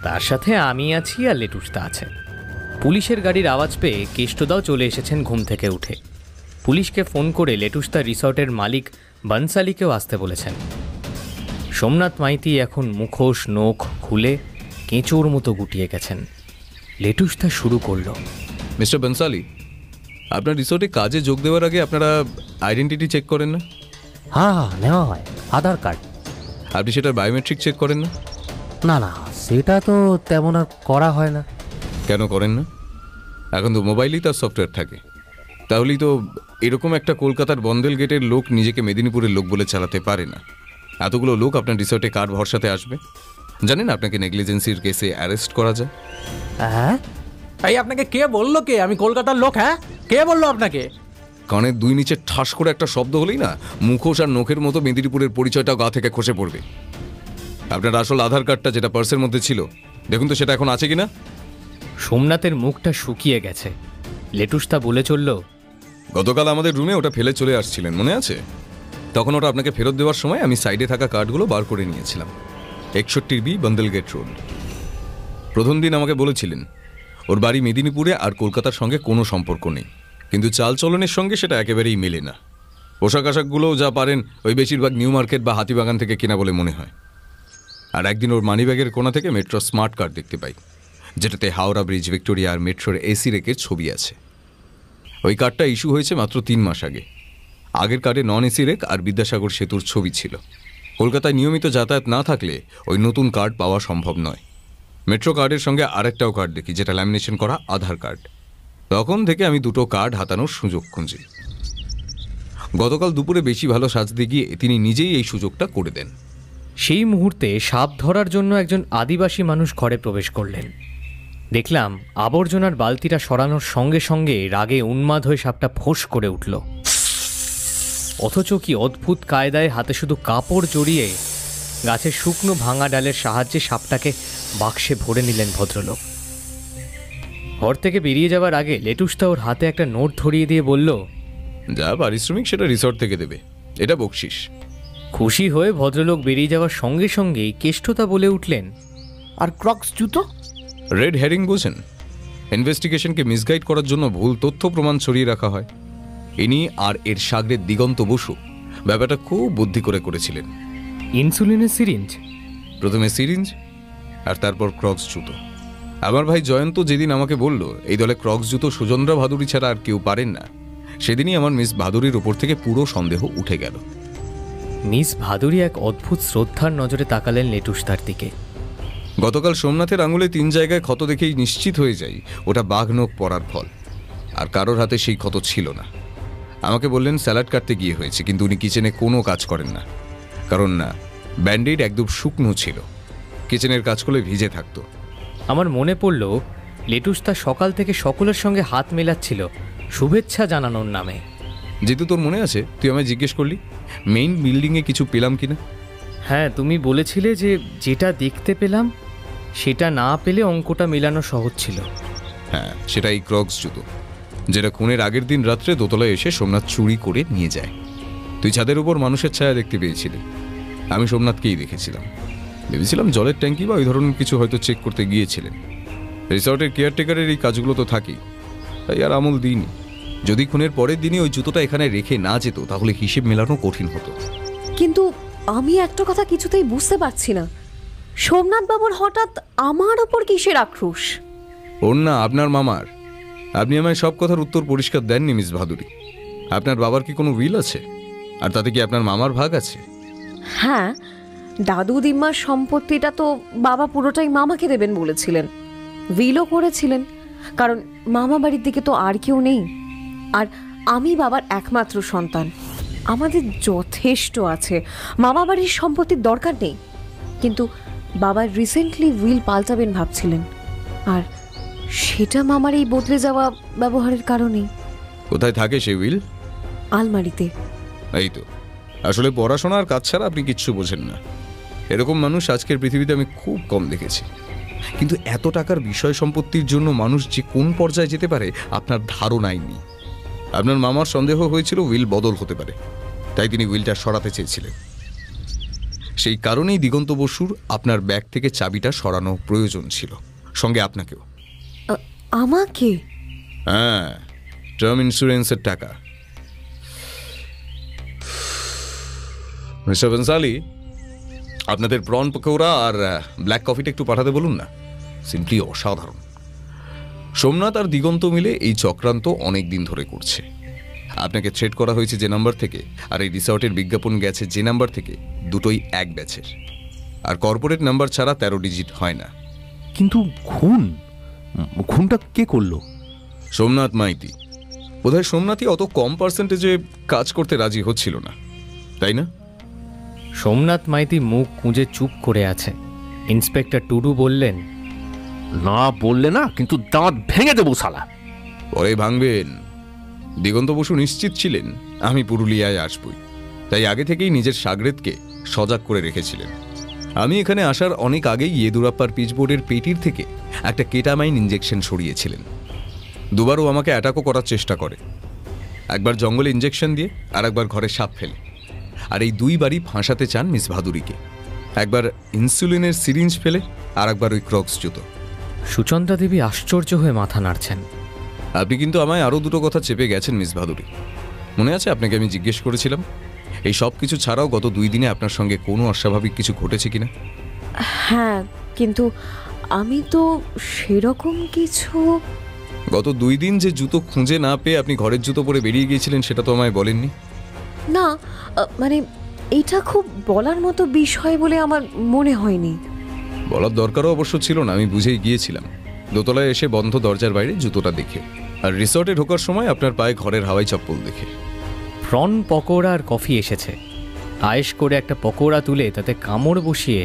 তার সাথে আমি আছি আর লেটুসদা আছে। পুলিশের গাড়ির আওয়াজ পেয়ে কেষ্টদাও চলে এসেছেন ঘুম থেকে উঠে। পুলিশকে ফোন করে লেটুসদা রিসর্টের মালিক বনসালিকেও আসতে বলেছেন। সোমনাথ মাইতি এখন মুখোশ নখ খুলে কেঁচোর মতো গুটিয়ে গেছেন। লেটুসদা শুরু করলো, মিস্টার বনসালি, আপনার রিসোর্টে কাজে যোগ দেওয়ার আগে আপনারা আইডেন্টিটি চেক করেন না? হ্যাঁ, নেওয়া হয়। আধার কার্ড। আপনি সেটার বায়োমেট্রিক চেক করেন না? না না, সেটা তো তেমন আর করা হয় না। কেন করেন না? এখন তো মোবাইলেই তার সফটওয়্যার থাকে। তাহলেই তো এরকম একটা কলকাতার বন্দল গেটের লোক নিজেকে মেদিনীপুরের লোক বলে চালাতে পারে না। এতগুলো লোক আপনার রিসোর্টে কার ভরসাতে আসবে? জানেন আপনাকে নেগলিজেন্সির কেসে অ্যারেস্ট করা যায়। হ্যাঁ, এই আপনাকে কে বললো কে আমি কলকাতার লোক? হ্যাঁ, কে বললো আপনাকে? কানের 2 নিচে ঠাস করে একটা শব্দ হলেই না মুখোশ আর নখের মতো মেদিনীপুরের পরিচয়টাও গা থেকে খসে পড়বে। আপনার আসল আধার কার্ডটা যেটা পার্সের মধ্যে ছিল, দেখুন তো সেটা এখন আছে কিনা। সোমনাথের মুখটা শুকিয়ে গেছে। লেটুসদা বলে চলল, গতকাল আমাদের রুমে ওটা ফেলে চলে আসছিলেন, মনে আছে? তখন ওটা আপনাকে ফেরত দেওয়ার সময় আমি সাইডে থাকা কার্ডগুলো বার করে নিয়েছিলাম। 61B বন্দল gate road. প্রথম দিন আমাকে বলেছিলেন ওর বাড়ি মেদিনীপুরে আর কলকাতার সঙ্গে কোনো সম্পর্ক নেই, কিন্তু চালচলনের সঙ্গে সেটা একেবারেই মেলে না। পোশাক আশাকগুলোও যা পারেন ওই বেশিরভাগ নিউ মার্কেট বা হাতিবাগান থেকে কেনা বলে মনে হয়। আর একদিন ওর মানিব্যাগের কোণা থেকে মেট্রো স্মার্ট কার্ড দেখতে পাই, যেটাতে হাওড়া ব্রিজ, ভিক্টোরিয়া আর মেট্রোর এসি রেকের ছবি আছে। ওই কার্ডটা ইস্যু হয়েছে মাত্র 3 মাস আগে, আগের কার্ডে নন এসি রেক আর বিদ্যাসাগর সেতুর ছবি ছিল। কলকাতায় নিয়মিত যাতায়াত না থাকলে ওই নতুন কার্ড পাওয়া সম্ভব নয়। মেট্রো কার্ডের সঙ্গে আরেকটাও কার্ড দেখি, যেটা ল্যামিনেশন করা আধার কার্ড। তখন থেকে আমি দুটো কার্ড হাতানোর সুযোগ খুঁজি। গতকাল দুপুরে বেশি ভালো সাজতে গিয়ে তিনি নিজেই এই সুযোগটা করে দেন। সেই মুহূর্তে সাপ ধরার জন্য একজন আদিবাসী মানুষ ঘরে প্রবেশ করলেন। দেখলাম আবর্জনার বালতিটা সরানোর সঙ্গে সঙ্গে রাগে উন্মাদ হয়ে সাপটা ফোঁস করে উঠল। অথচ কি অদ্ভুত কায়দায় হাতে শুধু কাপড় জড়িয়ে গাছের শুকনো ভাঙা ডালের সাহায্যে সাপটাকে বাক্সে ভরে নিলেন ভদ্রলোক। ঘর থেকে বেরিয়ে যাওয়ার আগে লেটুসটা ওর হাতে একটা নোট ধরিয়ে দিয়ে বলল, যা পারিশ্রমিক সেটা রিসর্ট থেকে দেবে, এটা বকশিস। খুশি হয়ে ভদ্রলোক বেরিয়ে যাওয়ার সঙ্গে সঙ্গেই কেষ্টতা বলে উঠলেন, আর ক্রক্স জুতো? রেড হেরিং বোঝেন? ইনভেস্টিগেশনকে মিসগাইড করার জন্য ভুল তথ্য প্রমাণ ছড়িয়ে রাখা হয়। ইনি আর এর সাগরের দিগন্ত বসু ব্যাপারটা খুব বুদ্ধি করে করেছিলেন। ইনসুলিনের সিরিঞ্জ? প্রথমে সিরিঞ্জ আর তারপর ক্রক্স জুতো। আমার ভাই জয়ন্ত যেদিন আমাকে বলল এই দলে ক্রক্স জুতো সুচন্দ্রা ভাদুরী ছাড়া আর কেউ পারেন না, সেদিনই আমার মিস ভাদুরীর ওপর থেকে পুরো সন্দেহ উঠে গেল। মিস ভাদুরী এক অদ্ভুত শ্রদ্ধার নজরে তাকালেন লেটুসদার দিকে। গতকাল সোমনাথের আঙুলে 3 জায়গায় ক্ষত দেখেই নিশ্চিত হয়ে যাই ওটা বাঘ নখ পড়ার ফল, আর কারোর হাতে সেই ক্ষত ছিল না। আমাকে বললেন স্যালাড কাটতে গিয়ে হয়েছে, কিন্তু উনি কিচেনে কোনো কাজ করেন না, কারণ না ব্যান্ডেড একদম শুকনো ছিল, কিচেনের কাজ করলে ভিজে থাকতো। আমার মনে পড়ল লেটুসদা সকাল থেকে সকলের সঙ্গে হাত মেলাচ্ছিল শুভেচ্ছা জানানোর নামে। যেহেতু তোর মনে আছে, তুই আমায় জিজ্ঞেস করলি মেইন বিল্ডিংয়ে কিছু পেলাম কিনা। হ্যাঁ, তুমি বলেছিলে যে যেটা দেখতে পেলাম সেটা না পেলে অঙ্কটা মেলানো সহজ ছিল। হ্যাঁ, সেটা এই ক্রক্স জুতো, যেটা খুনের আগের দিন রাত্রে দোতলায় এসে সোমনাথ চুরি করে নিয়ে যায়। তুই ছাদের উপর মানুষের ছায়া দেখতে পেয়েছিলি, আমি সোমনাথকেই দেখেছিলাম। ভেবেছিলাম জলের ট্যাঙ্কি বা ওই ধরনের কিছু হয়তো চেক করতে গিয়েছিলেন। রিসর্টের কেয়ারটেকারের এই কাজগুলো তো থাকেই, তাই আর আমল দিইনি। যদি খুনের পরের দিনই ওই জুতোটা এখানে রেখে না যেত তাহলে হিসেব মেলানো কঠিন হতো। কিন্তু আমি একটা কথা কিছুতেই বুঝতে পারছি না, সোমনাথ বাবুর হঠাৎ আমার ওপর কিসের আক্রোশ? ওর না, আপনার মামার। আপনি আমায় সব কথার উত্তর পরিষ্কার দেননি মিস ভাদুরী। আপনার বাবার কি কোনো উইল আছে? আর তাতে কি আপনার মামার ভাগ আছে? হ্যাঁ, দাদু দিম্মার সম্পত্তিটা তো বাবা পুরোটাই মামাকে দেবেন বলেছিলেন, উইলও করেছিলেন, কারণ মামা বাড়ির দিকে তো আর কেউ নেই। আর আমি বাবার একমাত্র সন্তান, আমাদের যথেষ্ট আছে, মামা বাড়ির সম্পত্তির দরকার নেই। কিন্তু বাবা রিসেন্টলি উইল পাল্টাবেন ভাবছিলেন, আর সেটা মামার এই বদলে যাওয়া ব্যবহারের কারণেই। কোথায় থাকে সেই উইল? আলমারিতে। এই তো, আসলে পড়াশোনা আর কাজ ছাড়া আপনি কিচ্ছু বোঝেন না। এরকম মানুষ আজকের পৃথিবীতে আমি খুব কম দেখেছি। কিন্তু এত টাকার বিষয় সম্পত্তির জন্য মানুষ যে কোন পর্যায়ে যেতে পারে আপনার ধারণাই নেই। আপনার মামার সন্দেহ হয়েছিল উইল বদল হতে পারে, তাই তিনি উইলটা সরাতে চেয়েছিলেন। সেই কারণেই দিগন্ত বসুর আপনার ব্যাগ থেকে চাবিটা সরানো প্রয়োজন ছিল, সঙ্গে আপনাকেও। আমাকে? হ্যাঁ, টার্ম ইন্স্যুরেন্সের টাকা। মিস্টার বনসালি, আপনাদের প্রন পকৌড়া আর ব্ল্যাক কফিটা একটু পাঠাতে বলুন না, সিম্পলি অসাধারণ। সোমনাথ আর দিগন্ত মিলে এই চক্রান্ত অনেক দিন ধরে করছে। আপনাকে থ্রেট করা হয়েছে যে নাম্বার থেকে, আর এই রিসর্টের বিজ্ঞাপন গেছে যে নাম্বার থেকে, দুটোই এক ব্যাচের। আর কর্পোরেট নাম্বার ছাড়া 13 ডিজিট হয় না। কিন্তু খুনটা কে করলো? সোমনাথ মাইতি। বোধহয় সোমনাথই অত কম পার্সেন্টেজে কাজ করতে রাজি হচ্ছিল না, তাই না? সোমনাথ মাইতি মুখ কুঁজে চুপ করে আছে। ইন্সপেক্টর টুডু বললেন, না বললে না, কিন্তু দাঁত ভেঙে দেবো শালা। পরে ভাঙবেন। দিগন্ত বসু নিশ্চিত ছিলেন আমি পুরুলিয়ায় আসবই, তাই আগে থেকেই নিজের সাগরেদকে সজাগ করে রেখেছিলেন। আমি এখানে আসার অনেক আগেই ইয়েদুরাপ্পার পিচবোর্ডের পেটির থেকে একটা কেটামাইন ইঞ্জেকশন সরিয়েছিলেন। দুবারও আমাকে অ্যাটাকও করার চেষ্টা করে, একবার জঙ্গলে ইঞ্জেকশন দিয়ে আর একবার ঘরে সাপ ফেলে। আর এই দুইবারই ফাঁসাতে চান মিস ভাদুরীকে, একবার ইনসুলিনের সিরিঞ্জ ফেলে আর একবার ওই ক্রক্স জুতো। সুচন্দ্রা দেবী আশ্চর্য হয়ে মাথা নাড়ছেন। আপনি কিন্তু আমায় আরও দুটো কথা চেপে গেছেন মিস ভাদুরী। মনে আছে আপনাকে আমি জিজ্ঞেস করেছিলাম এই সব কিছু ছাড়াও গত 2 দিনে আপনার সঙ্গে কোনো অস্বাভাবিক কিছু ঘটেছে কিনা? হ্যাঁ, কিন্তু আমি তো সেরকম কিছু। গত 2 দিন যে জুতো খুঁজে না পেয়ে আপনি ঘরের জুতো পরে বেরিয়ে গিয়েছিলেন সেটা তো আমায় বলেননি। না মানে এটা খুব বলার মতো বিষয় বলে আমার মনে হয়নি। বলার দরকারও অবশ্য ছিল না, আমি বুঝেই গিয়েছিলাম দোতলায় এসে বন্ধ দরজার বাইরে জুতোটা দেখে, আর রিসর্টে ঢোকার সময় আপনার পায়ে ঘরের হাওয়াই চপ্পল দেখে। প্রন পকোড়া আর কফি এসেছে। আয়েশ করে একটা পকোড়া তুলে তাতে কামড় বসিয়ে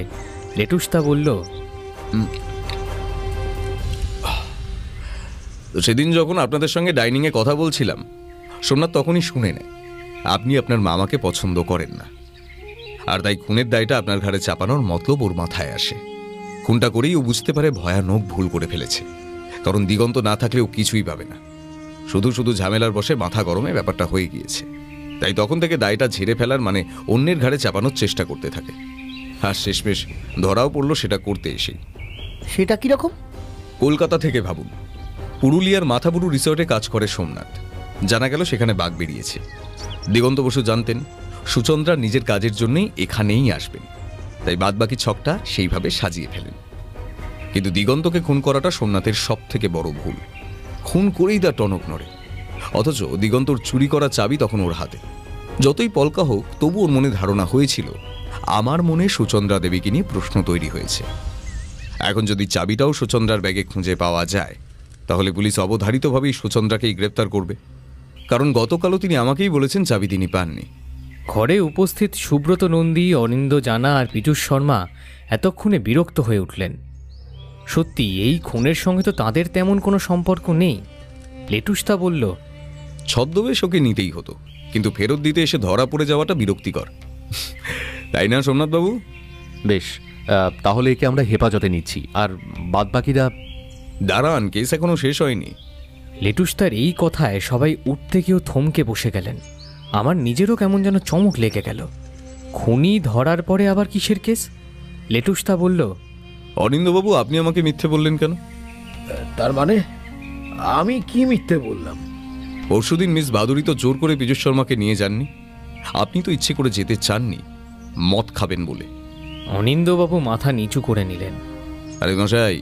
লেটুসদা বলল, সেদিন যখন আপনাদের সঙ্গে ডাইনিংয়ে কথা বলছিলাম, সোমনাথ তখনই শুনে নেয় আপনি আপনার মামাকে পছন্দ করেন না, আর তাই খুনের দায়টা আপনার ঘাড়ে চাপানোর মতলব ওর মাথায় আসে। খুনটা করেই ও বুঝতে পারে ভয়ানক ভুল করে ফেলেছে, কারণ দিগন্ত না থাকলে ও কিছুই পাবে না। শুধু শুধু ঝামেলার বসে মাথা গরমে ব্যাপারটা হয়ে গিয়েছে, তাই তখন থেকে দায়টা ঝেড়ে ফেলার মানে অন্যের ঘাড়ে চাপানোর চেষ্টা করতে থাকে, আর শেষমেশ ধরাও পড়লো সেটা করতে এসেই। সেটা কিরকম? কলকাতা থেকে ভাবুন, পুরুলিয়ার মাথাবুরু রিসর্টে কাজ করে সোমনাথ। জানা গেল সেখানে বাঘ বেরিয়েছে। দিগন্ত বসু জানতেন সুচন্দ্রা নিজের কাজের জন্যই এখানেই আসবেন, তাই বাদবাকি ছকটা সেইভাবে সাজিয়ে ফেলেন। কিন্তু দিগন্তকে খুন করাটা সোমনাথের সব থেকে বড় ভুল। খুন করেই তার টনক নড়ে, অথচ দিগন্তর চুরি করা চাবি তখন ওর হাতে। যতই পলকা হোক, তবু ওর মনে ধারণা হয়েছিল আমার মনে সুচন্দ্রা দেবীকে নিয়ে প্রশ্ন তৈরি হয়েছে। এখন যদি চাবিটাও সুচন্দ্রার ব্যাগে খুঁজে পাওয়া যায়, তাহলে পুলিশ অবধারিতভাবেই সুচন্দ্রাকেই গ্রেপ্তার করবে, কারণ গতকালও তিনি আমাকেই বলেছেন চাবি তিনি পাননি। ঘরে উপস্থিত সুব্রত নন্দী, অনিন্দ জানা আর পীযূষ শর্মা এতক্ষণে বিরক্ত হয়ে উঠলেন। সত্যি এই খুনের সঙ্গে তো তাদের তেমন কোনো সম্পর্ক নেই। লেটুসদা বলল, ছদ্মবেশ ওকে নিতেই হতো, কিন্তু ফেরত দিতে এসে ধরা পড়ে যাওয়াটা বিরক্তিকর, তাই না সোমনাথবাবু? বেশ, তাহলে একে আমরা হেফাজতে নিচ্ছি, আর বাদবাকিরা? দাঁড়ান, কেস এখনো শেষ হয়নি। লেটুসদার এই কথায় সবাই উঠতে গিয়েও থমকে বসে গেলেন। আমার নিজেরও কেমন যেন চমক লেগে গেল। খুনি ধরার পরে আবার কিসের কেস? লেটুসদা বলল, অনিন্দবাবু, আপনি আমাকে মিথ্যে বললেন কেন? তার মানে আমি কি মিথ্যে বললাম? পরশুদিন মিস বাদুরী তো জোর করে পীযূষ শর্মাকে নিয়ে যাননি, আপনি তো ইচ্ছে করে যেতে চাননি, মদ খাবেন বলে। অনিন্দবাবু মাথা নিচু করে নিলেন। আরে মশাই,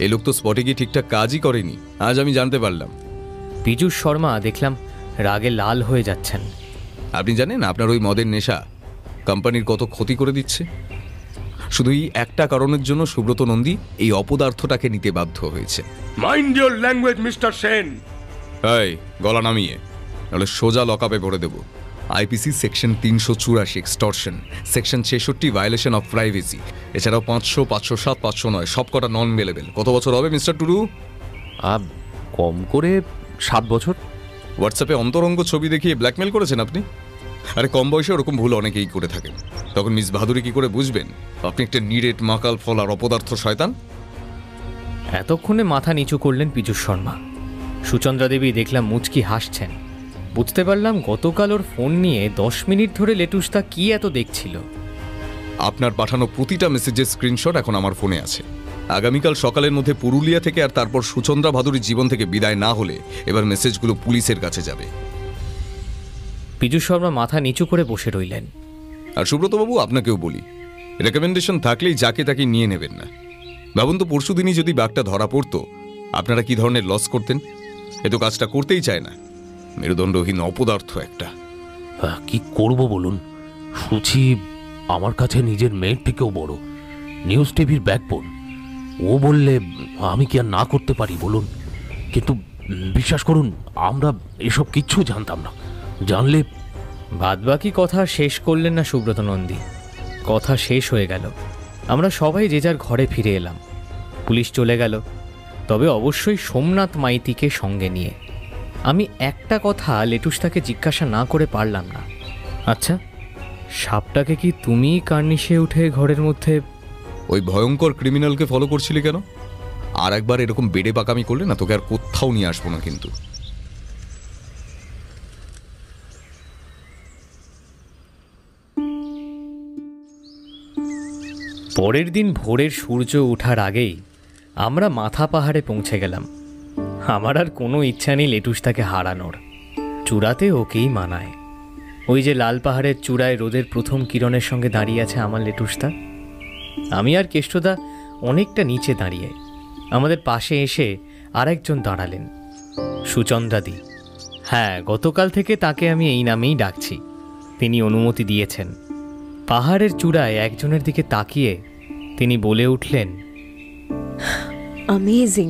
এ লোক তো স্পটে গিয়ে ঠিকঠাক কাজই করেনি, আজ আমি জানতে পারলাম। পীযূষ শর্মা দেখলাম রাগে লাল হয়ে যাচ্ছেন। আপনি জানেন আপনার ওই মদের নেশা কোম্পানির কত ক্ষতি করে দিচ্ছে? শুধু এই একটা কারণের জন্য সুব্রত নন্দী এই অপদার্থটাকে নিতে বাধ্য হয়েছে। Mind your language mister Sen. এই গলা নামিয়ে, নাহলে সোজা লকআপে ভরে দেব। IPC section 384 extortion, section 66 violation of privacy, এছাড়াও 500, 507, 509 সব কটা নন মেলেবেল। কত বছর হবে মিস্টার টুডু? কম করে 7 বছর। হোয়াটসঅ্যাপে অন্তরঙ্গ ছবি দেখিয়ে ব্ল্যাকমেল করেছেন আপনি? আরে কম বয়সে ওরকম ভুল অনেকেই করে থাকেন, তখন মিস বাহাদুরি কি করে বুঝবেন আপনি একটা নিরেট মাকাল ফল আর অপদার্থ শয়তান? এতক্ষণে মাথা নিচু করলেন পীযূষ শর্মা। সুচন্দ্রা দেবী দেখলাম মুচকি হাসছেন। বুঝতে পারলাম গতকাল ওর ফোন নিয়ে 10 মিনিট ধরে লেটুসদা কি এত দেখছিল। আপনার পাঠানো প্রতিটা মেসেজের স্ক্রিনশট এখন আমার ফোনে আছে। আগামীকাল সকালের মধ্যে পুরুলিয়া থেকে আর তারপর সুচন্দ্রা ভাদুরীর জীবন থেকে বিদায় না হলে এবার মেসেজগুলো পুলিশের কাছে যাবে। পীযূষ শর্মা মাথা নিচু করে বসে রইলেন। আর সুব্রতবাবু, আপনাকেও বলি, রেকমেন্ডেশন থাকলেই যাকে তাকে নিয়ে নেবেন না। ভাবুন তো, পরশু দিনই যদি বাঘটা ধরা পড়তো, আপনারা কি ধরনের লস করতেন? এ তো কাজটা করতেই চায় না, মেরুদণ্ডহীন অপদার্থ একটা। কি করব বলুন, সুচি আমার কাছে নিজের মেয়ের থেকেও বড়, নিউজ টিভির ব্যাকবোন। ও বললে আমি কি আর না করতে পারি বলুন? কিন্তু বিশ্বাস করুন, আমরা এসব কিচ্ছু জানতাম না, জানলে। বাদবাকি কথা শেষ করলেন না সুব্রত নন্দী। কথা শেষ হয়ে গেল। আমরা সবাই যে যার ঘরে ফিরে এলাম। পুলিশ চলে গেল, তবে অবশ্যই সোমনাথ মাইতিকে সঙ্গে নিয়ে। আমি একটা কথা লেটুসদাকে জিজ্ঞাসা না করে পারলাম না। আচ্ছা, সাপটাকে কি তুমি কার্নিশে উঠে ঘরের মধ্যে ওই ভয়ঙ্কর ক্রিমিনালকে ফলো করছিলি কেন? আর একবার এরকম বেড়ে পাকামি করলে না, তোকে আর কোথাও নিয়ে আসবো না কিন্তু। পরের দিন ভোরের সূর্য ওঠার আগেই আমরা মাথা পাহাড়ে পৌঁছে গেলাম। আমার আর কোনো ইচ্ছা নেই লেটুসদাকে হারানোর, চূড়াতে ওকেই মানায়। ওই যে লাল পাহাড়ের চূড়ায় রোদের প্রথম কিরণের সঙ্গে দাঁড়িয়ে আছে আমার লেটুসদা। আমি আর কেষ্টদা অনেকটা নিচে দাঁড়িয়ে। আমাদের পাশে এসে আরেকজন দাঁড়ালেন, সুচন্দ্রাদি। হ্যাঁ, গতকাল থেকে তাকে আমি এই নামেই ডাকছি। তিনি অনুমতি দিয়েছেন। পাহাড়ের চূড়ায় একজনের দিকে তাকিয়ে তিনি বলে উঠলেন, অ্যামেজিং।